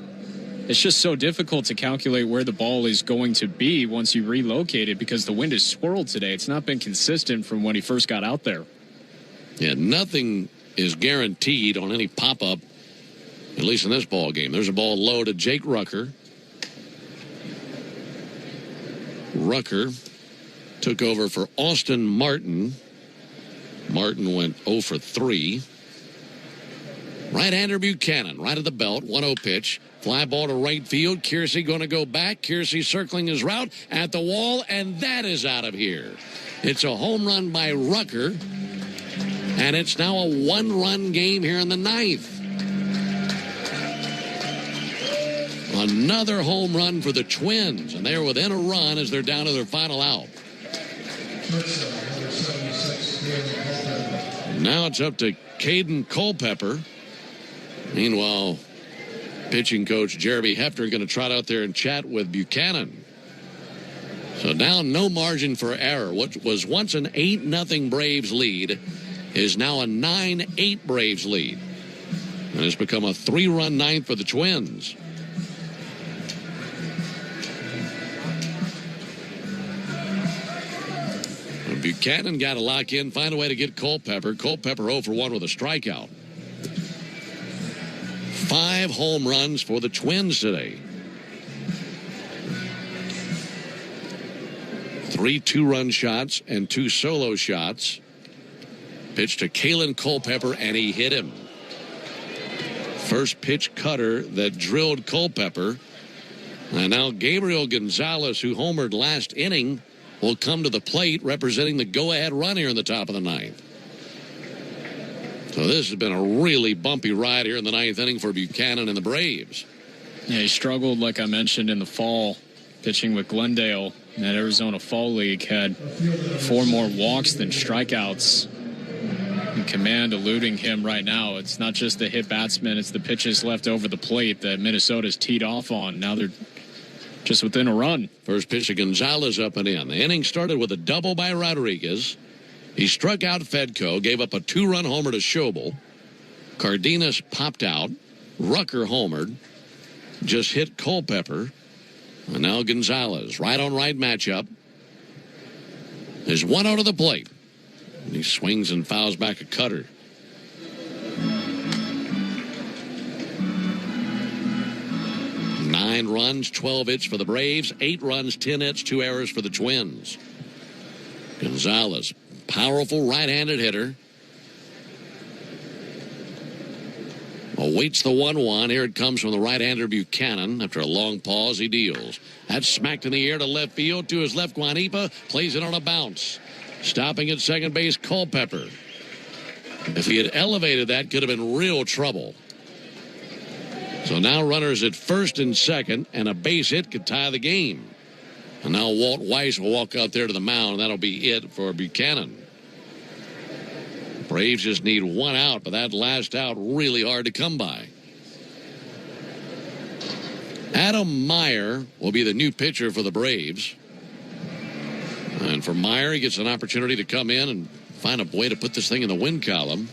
it's just so difficult to calculate where the ball is going to be once you relocate it because the wind is swirled today. It's not been consistent from when he first got out there. Yeah, nothing is guaranteed on any pop-up, at least in this ball game. There's a ball low to Jake Rucker. Rucker took over for Austin Martin. Martin went 0 for 3. Right-hander Buchanan, right at the belt, 1-0 pitch. Fly ball to right field. Kiersey going to go back. Kiersey circling his route at the wall, and that is out of here. It's a home run by Rucker, and it's now a 1-run game here in the ninth. Another home run for the Twins, and they're within a run as they're down to their final out. Now it's up to Caden Culpepper. Meanwhile, pitching coach Jeremy Hefner going to trot out there and chat with Buchanan. So now no margin for error. What was once an 8-0 Braves lead is now a 9-8 Braves lead. And it's become a 3-run ninth for the Twins. And Buchanan got to lock in, find a way to get Culpepper. Culpepper 0 for 1 with a strikeout. 5 home runs for the Twins today. 3 2-run shots and 2 solo shots. Pitch to Kalen Culpepper, and he hit him. First pitch cutter that drilled Culpepper. And now Gabriel Gonzalez, who homered last inning, will come to the plate representing the go-ahead run here in the top of the ninth. So this has been a really bumpy ride here in the ninth inning for Buchanan and the Braves. Yeah, he struggled, like I mentioned, in the fall, pitching with Glendale. That Arizona Fall League had 4 more walks than strikeouts. And command eluding him right now. It's not just the hit batsman, it's the pitches left over the plate that Minnesota's teed off on. Now they're just within a run. First pitch to Gonzalez up and in. The inning started with a double by Rodriguez. He struck out Fedko, gave up a 2-run homer to Schobel. Cardenas popped out. Rucker homered. Just hit Culpepper. And now Gonzalez, right on right matchup. There's 1-0 to the plate. And he swings and fouls back a cutter. Nine runs, 12 hits for the Braves. 8 runs, 10 hits, 2 errors for the Twins. Gonzalez, powerful right-handed hitter. Awaits the 1-1. Here it comes from the right-hander Buchanan. After a long pause, he deals. That's smacked in the air to left field. To his left, Guanipa plays it on a bounce. Stopping at second base, Culpepper. If he had elevated that, could have been real trouble. So now runners at first and second, and a base hit could tie the game. And now Walt Weiss will walk out there to the mound, and that'll be it for Buchanan. Braves just need 1 out, but that last out really hard to come by. Adam Meyer will be the new pitcher for the Braves. And for Meyer, he gets an opportunity to come in and find a way to put this thing in the win column.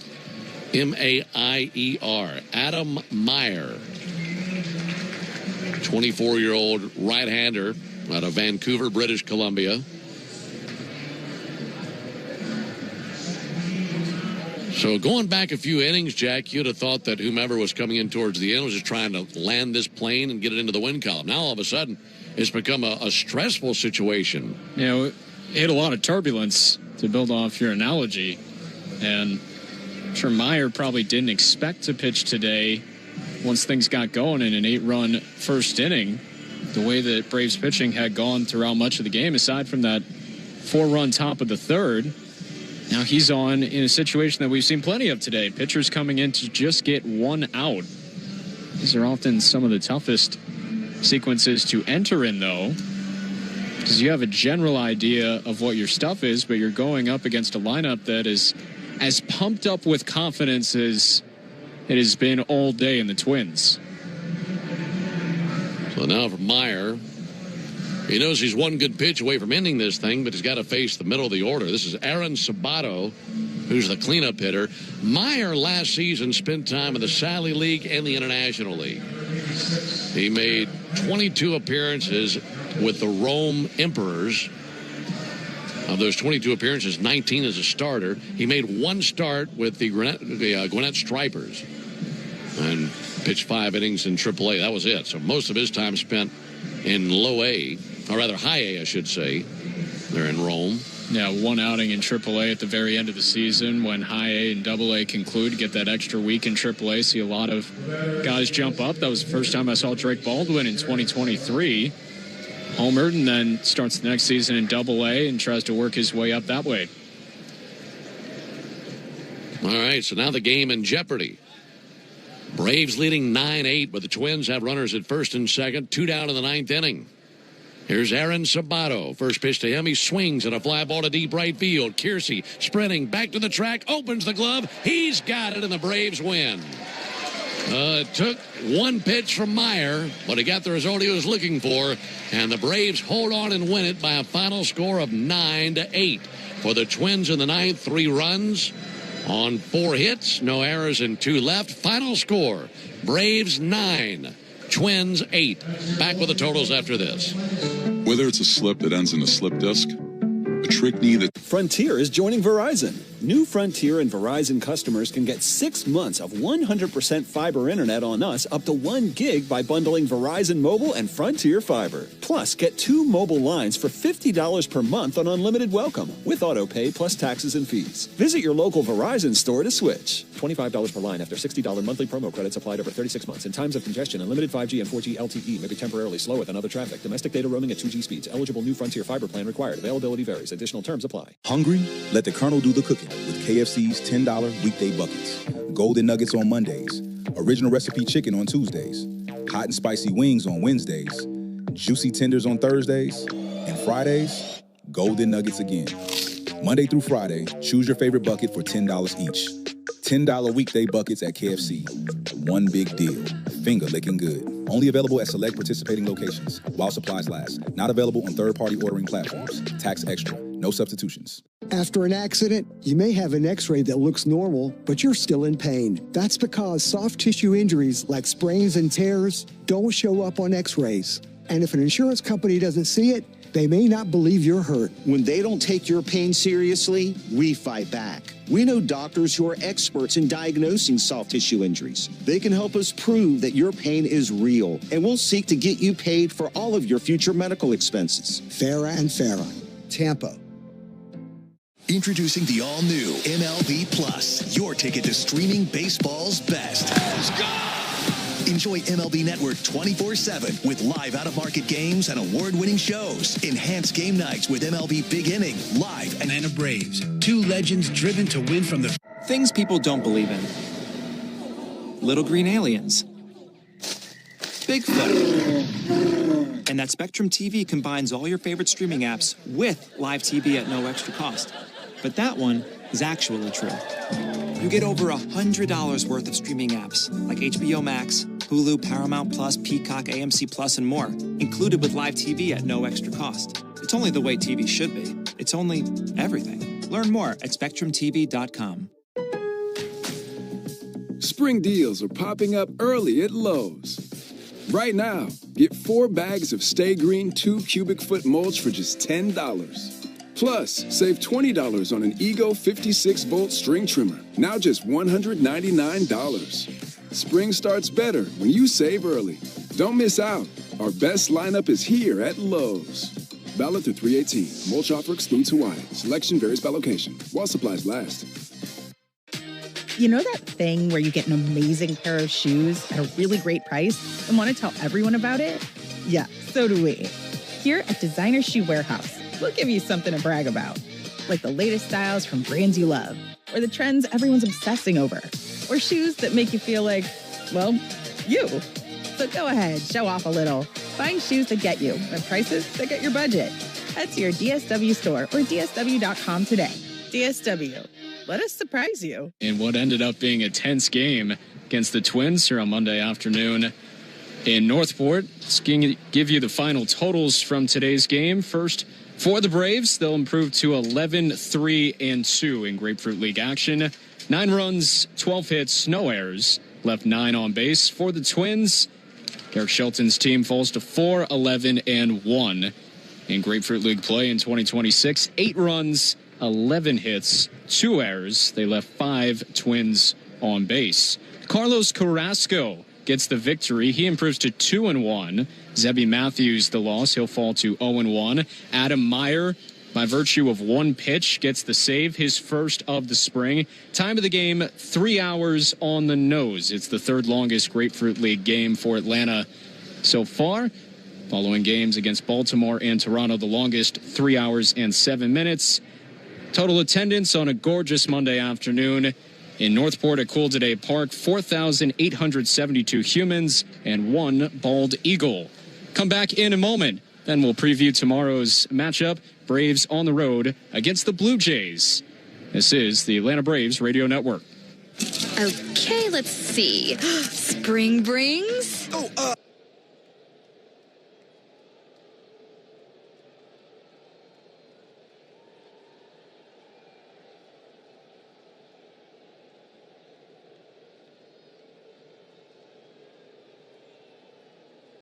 M-A-I-E-R. Adam Meyer. 24-year-old right-hander out of Vancouver, British Columbia. So going back a few innings, Jack, you'd have thought that whomever was coming in towards the end was just trying to land this plane and get it into the win column. Now all of a sudden, it's become a stressful situation. You know, it hit a lot of turbulence, to build off your analogy. And I'm sure Meyer probably didn't expect to pitch today once things got going in an 8-run first inning. The way that Braves pitching had gone throughout much of the game, aside from that 4-run top of the third. Now he's on in a situation that we've seen plenty of today. Pitchers coming in to just get 1 out. These are often some of the toughest sequences to enter in, though, because you have a general idea of what your stuff is, but you're going up against a lineup that is as pumped up with confidence as it has been all day in the Twins. So now for Meyer, he knows he's 1 good pitch away from ending this thing, but he's got to face the middle of the order. This is Aaron Sabato, who's the cleanup hitter. Meyer last season spent time in the Sally League and the International League. He made 22 appearances with the Rome Emperors. Of those 22 appearances, 19 as a starter. He made 1 start with the Gwinnett Stripers and pitched 5 innings in AAA. That was it. So most of his time spent in low A, or rather high A, I should say. They're in Rome. Yeah, 1 outing in AAA at the very end of the season when high A and double A conclude. Get that extra week in AAA. See a lot of guys jump up. That was the first time I saw Drake Baldwin in 2023. Homered, and then starts the next season in double A and tries to work his way up that way. All right, so now the game in jeopardy. Braves leading 9-8, but the Twins have runners at first and second. 2 down in the 9th inning. Here's Aaron Sabato. First pitch to him. He swings at a fly ball to deep right field. Kiersey sprinting back to the track. Opens the glove. He's got it, and the Braves win. It took 1 pitch from Meyer, but he got the result he was looking for. And the Braves hold on and win it by a final score of 9-8. For the Twins in the 9th, 3 runs. on 4 hits, no errors, and 2 left. Final score, Braves 9, Twins 8. Back with the totals after this. Whether it's a slip that ends in a slip disc, a trick knee that... Frontier is joining Verizon. New Frontier and Verizon customers can get 6 months of 100% fiber internet on us up to 1 gig by bundling Verizon Mobile and Frontier Fiber. Plus, get 2 mobile lines for $50 per month on unlimited welcome with auto pay plus taxes and fees. Visit your local Verizon store to switch. $25 per line after $60 monthly promo credits applied over 36 months. In times of congestion, unlimited 5G and 4G LTE may be temporarily slower than other traffic. Domestic data roaming at 2G speeds. Eligible new Frontier Fiber plan required. Availability varies. Additional terms apply. Hungry? Let the Colonel do the cooking with KFC's $10 weekday buckets. Golden Nuggets on Mondays. Original recipe chicken on Tuesdays. Hot and spicy wings on Wednesdays. Juicy tenders on Thursdays. And Fridays, Golden Nuggets again. Monday through Friday, choose your favorite bucket for $10 each. $10 weekday buckets at KFC. One big deal. Finger licking good. Only available at select participating locations while supplies last. Not available on third-party ordering platforms. Tax extra. No substitutions. After an accident, you may have an x-ray that looks normal, but you're still in pain. That's because soft tissue injuries like sprains and tears don't show up on x-rays. And if an insurance company doesn't see it, they may not believe you're hurt. When they don't take your pain seriously, we fight back. We know doctors who are experts in diagnosing soft tissue injuries. They can help us prove that your pain is real, and we'll seek to get you paid for all of your future medical expenses. Farah and Farah, Tampa. Introducing the all-new MLB Plus, your ticket to streaming baseball's best. Let's go! Enjoy MLB Network 24/7 with live out-of-market games and award-winning shows. Enhanced game nights with MLB Big Inning, live and Atlanta Braves, 2 legends driven to win from the... Things people don't believe in. Little green aliens. Bigfoot. And that Spectrum TV combines all your favorite streaming apps with live TV at no extra cost. But that one is actually true. You get over $100 worth of streaming apps like HBO Max, Hulu, Paramount Plus, Peacock, AMC Plus, and more, included with live TV at no extra cost. It's only the way TV should be. It's only everything. Learn more at SpectrumTV.com. Spring deals are popping up early at Lowe's. Right now, get 4 bags of Stay Green 2 cubic foot mulch for just $10. Plus, save $20 on an Ego 56-volt string trimmer, now just $199. Spring starts better when you save early. Don't miss out. Our best lineup is here at Lowe's. Valid through 3/18. Mulch offer excludes Hawaii. Selection varies by location. While supplies last. You know that thing where you get an amazing pair of shoes at a really great price and want to tell everyone about it? Yeah, so do we. Here at Designer Shoe Warehouse, we'll give you something to brag about, like the latest styles from brands you love, or the trends everyone's obsessing over, or shoes that make you feel like, well, you. So go ahead, show off a little. Find shoes that get you at prices that get your budget. Head to your DSW store or DSW.com today. DSW. Let us surprise you. In what ended up being a tense game against the Twins here on Monday afternoon in Northport. Let's give you the final totals from today's game. First, for the Braves, they'll improve to 11-3-2 in Grapefruit League action. 9 runs, 12 hits, no errors. Left 9 on base. For the Twins, Eric Shelton's team falls to 4-11-1 in Grapefruit League play in 2026. 8 runs, 11 hits, 2 errors. They left 5 Twins on base. Carlos Carrasco gets the victory. He improves to 2-1. Zebby Matthews, the loss. He'll fall to 0-1. Adam Meyer, by virtue of 1 pitch, gets the save, his first of the spring. Time of the game, 3 hours on the nose. It's the 3rd longest Grapefruit League game for Atlanta so far. Following games against Baltimore and Toronto, the longest, 3 hours and 7 minutes. Total attendance on a gorgeous Monday afternoon in Northport at Cool Today Park, 4,872 humans and 1 bald eagle. Come back in a moment. Then we'll preview tomorrow's matchup, Braves on the road against the Blue Jays. This is the Atlanta Braves Radio Network. Okay, let's see. Spring brings...